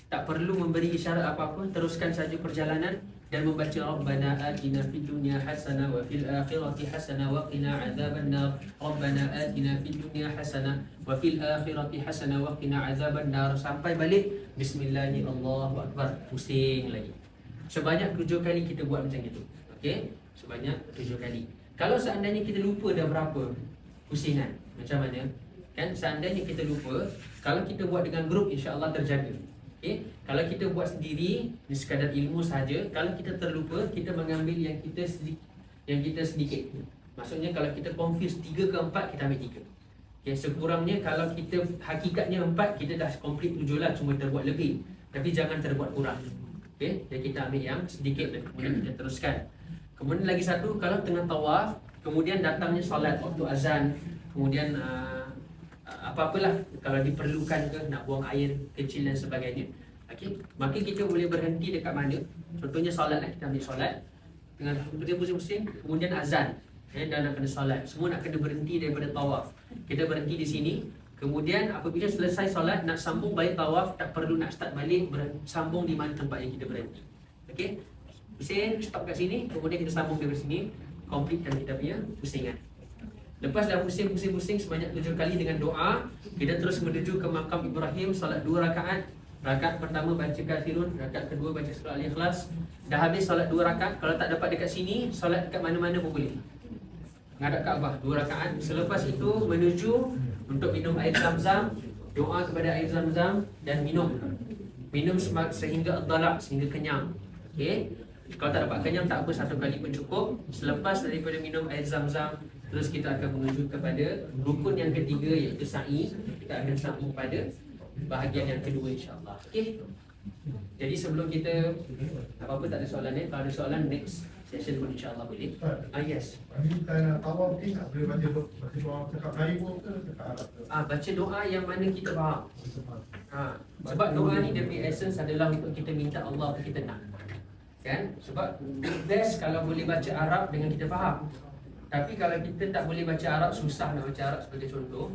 tak perlu memberi isyarat apa-apa, teruskan saja perjalanan dan membaca Rabbana atina fid dunya hasanah wa fil akhirati hasanah wa qina adzabannar. Rabbana atina fid dunya hasanah wa fil akhirati hasanah wa qina adzabannar sampai balik bismillahirrahmanirrahim, Allahu akbar. Pusing lagi. Sebanyak 7 kali kita buat macam itu. Okey? Sebanyak 7 kali. Kalau seandainya kita lupa dah berapa pusingan, macam mana? Kan seandainya kita lupa, kalau kita buat dengan grup insya-Allah terjaga. Okey, kalau kita buat sendiri ni sekadar ilmu saja, kalau kita terlupa, kita mengambil yang kita sedikit. Maksudnya kalau kita confuse 3 ke 4, kita ambil 3. Okey, sekurangnya kalau kita hakikatnya 4, kita dah complete 7 lah, cuma terbuat lebih. Tapi jangan terbuat kurang. Okey, jadi kita ambil yang sedikit dan kemudian kita teruskan. Kemudian lagi satu, kalau tengah tawaf, kemudian datangnya solat waktu azan, kemudian apa-apalah kalau diperlukan ke nak buang air kecil dan sebagainya. Okey, maka kita boleh berhenti dekat mana? Contohnya solat lah, kita ambil solat tengah pusing-pusing, kemudian azan, dan nak kena solat. Semua nak kena berhenti daripada tawaf. Kita berhenti di sini. Kemudian apabila selesai solat nak sambung balik tawaf, tak perlu nak start balik, sambung di mana tempat yang kita berhenti. Okey. Pusing, stop kat sini, kemudian kita sambung dari sini, completekan kita punya pusingan. Lepas dah pusing sebanyak 7 kali dengan doa, kita terus menuju ke makam Ibrahim, solat 2 rakaat. Rakaat pertama baca Kafirun, rakaat kedua baca surah Al-Ikhlas. Dah habis solat 2 rakaat, kalau tak dapat dekat sini, solat dekat mana-mana pun boleh. Menghadap Kaabah 2 rakaat. Selepas itu menuju untuk minum air Zam-Zam, doa kepada air Zam-Zam dan minum. Minum sehingga ad-dalak, sehingga kenyang. Okey. Kalau tak dapat kenyang tak apa, 1 kali pun cukup. Selepas daripada minum air Zam-Zam, terus kita akan menuju kepada rukun yang ketiga, iaitu sa'i. Kita akan sambung pada bahagian yang kedua insya-Allah. Okey. Jadi sebelum kita apa-apa tak ada soalan ni, kalau ada soalan next session pun insya-Allah boleh. Yes. Ini kita tawaf ni tak boleh baca doa cakap Melayu ke cakap Arab ke? Baca doa yang mana kita faham. Sebab doa ni dia punya essence adalah untuk kita minta Allah apa kita nak. Kan? Sebab best kalau boleh baca Arab dengan kita faham. Tapi kalau kita tak boleh baca Arab, susah nak baca Arab sebagai contoh.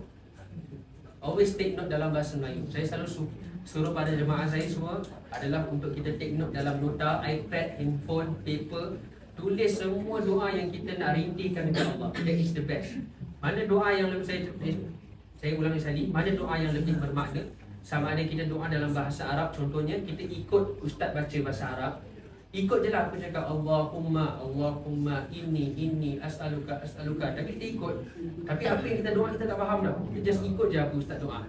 Always take note dalam bahasa Melayu. Saya selalu suruh pada jemaah saya semua adalah untuk kita take note dalam nota, iPad, handphone, paper. Tulis semua doa yang kita nak rintikan kepada Allah. That is the best. Mana doa yang lebih, saya ulangi sekali, mana doa yang lebih bermakna? Sama ada kita doa dalam bahasa Arab, contohnya kita ikut ustaz baca bahasa Arab. Ikut je lah aku cakap Allahumma inni as'aluka. Tapi kita ikut. Tapi apa yang kita doa kita tak faham dah. Kita just ikut je apa ustaz doa.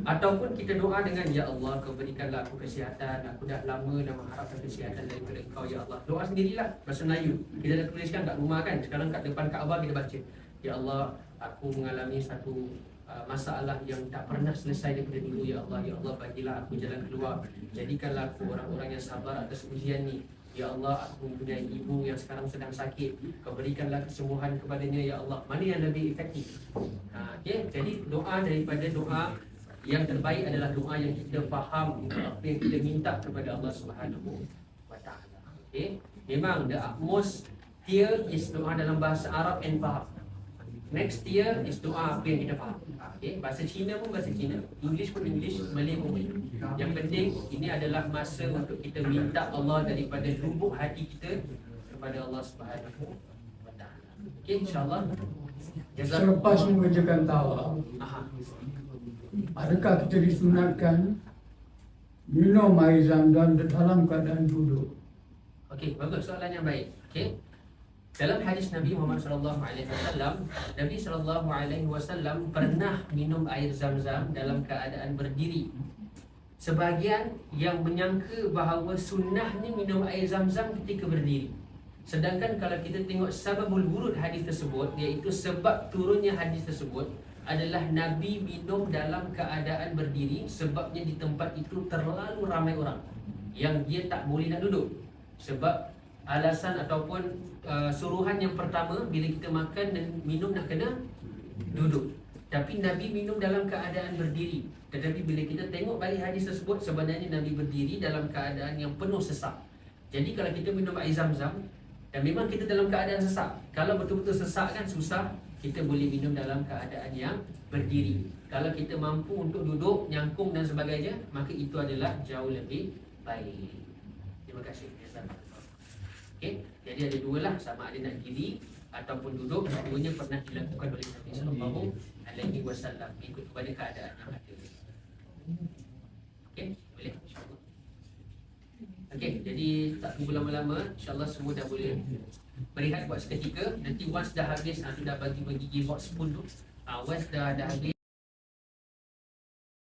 Ataupun kita doa dengan Ya Allah, kau berikanlah aku kesihatan. Aku dah lama dah mengharapkan kesihatan daripada Engkau Ya Allah. Doa sendirilah bahasa Melayu. Kita dah tuliskan kat rumah kan. Sekarang kat depan Kaabah kita baca, Ya Allah, aku mengalami satu masalah yang tak pernah selesai daripada dulu Ya Allah. Ya Allah, bagilah aku jalan keluar. Jadikanlah aku orang-orang yang sabar atas ujian ni. Ya Allah, aku mempunyai ibu yang sekarang sedang sakit. Kau berikanlah kesembuhan kepadanya Ya Allah. Mana yang lebih efektif? Okay? Jadi doa daripada doa yang terbaik adalah doa yang kita faham apa yang kita minta kepada Allah Subhanahu wa taala. Okay? Memang the utmost tier is doa dalam bahasa Arab and faham. Next tier is doa apa yang kita faham. Okay? Bahasa Cina pun bahasa Cina, English pun English, Malay pun boleh. Yang penting ini adalah masa untuk kita minta Allah daripada lubuk hati kita kepada Allah Subhanahu wa taala. Okey, insya-Allah. Selepas mengerjakan tawaf, adakah kita disunatkan minum air Zam-Zam dalam keadaan duduk? Okey, bagus, soalan yang baik. Okey. Dalam hadis Nabi Muhammad sallallahu alaihi wasallam, Nabi sallallahu alaihi wasallam pernah minum air Zam-Zam dalam keadaan berdiri. Sebahagian yang menyangka bahawa sunnahnya minum air Zam-Zam ketika berdiri. Sedangkan kalau kita tengok sababul wurud hadis tersebut, iaitu sebab turunnya hadis tersebut adalah Nabi minum dalam keadaan berdiri, sebabnya di tempat itu terlalu ramai orang yang dia tak boleh nak duduk. Sebab alasan ataupun suruhan yang pertama, bila kita makan dan minum nak kena duduk. Tapi Nabi minum dalam keadaan berdiri. Tetapi bila kita tengok balik hadis tersebut, sebenarnya Nabi berdiri dalam keadaan yang penuh sesak. Jadi kalau kita minum air zam-zam dan memang kita dalam keadaan sesak, kalau betul-betul sesak kan susah, kita boleh minum dalam keadaan yang berdiri. Kalau kita mampu untuk duduk, nyangkung dan sebagainya, maka itu adalah jauh lebih baik. Terima kasih. Okey, jadi ada dua lah, sama ada nak diri ataupun duduk. Keduanya pernah dilakukan oleh Nabi sallallahu alaihi wasallam ikut kepada keadaan yang ada. Okey, boleh. Okey, jadi tak tunggu lama-lama, insya-Allah semua dah boleh berehat buat seketika. Nanti once dah habis, tu dah bagi gigi hot spoon tu. Once dah habis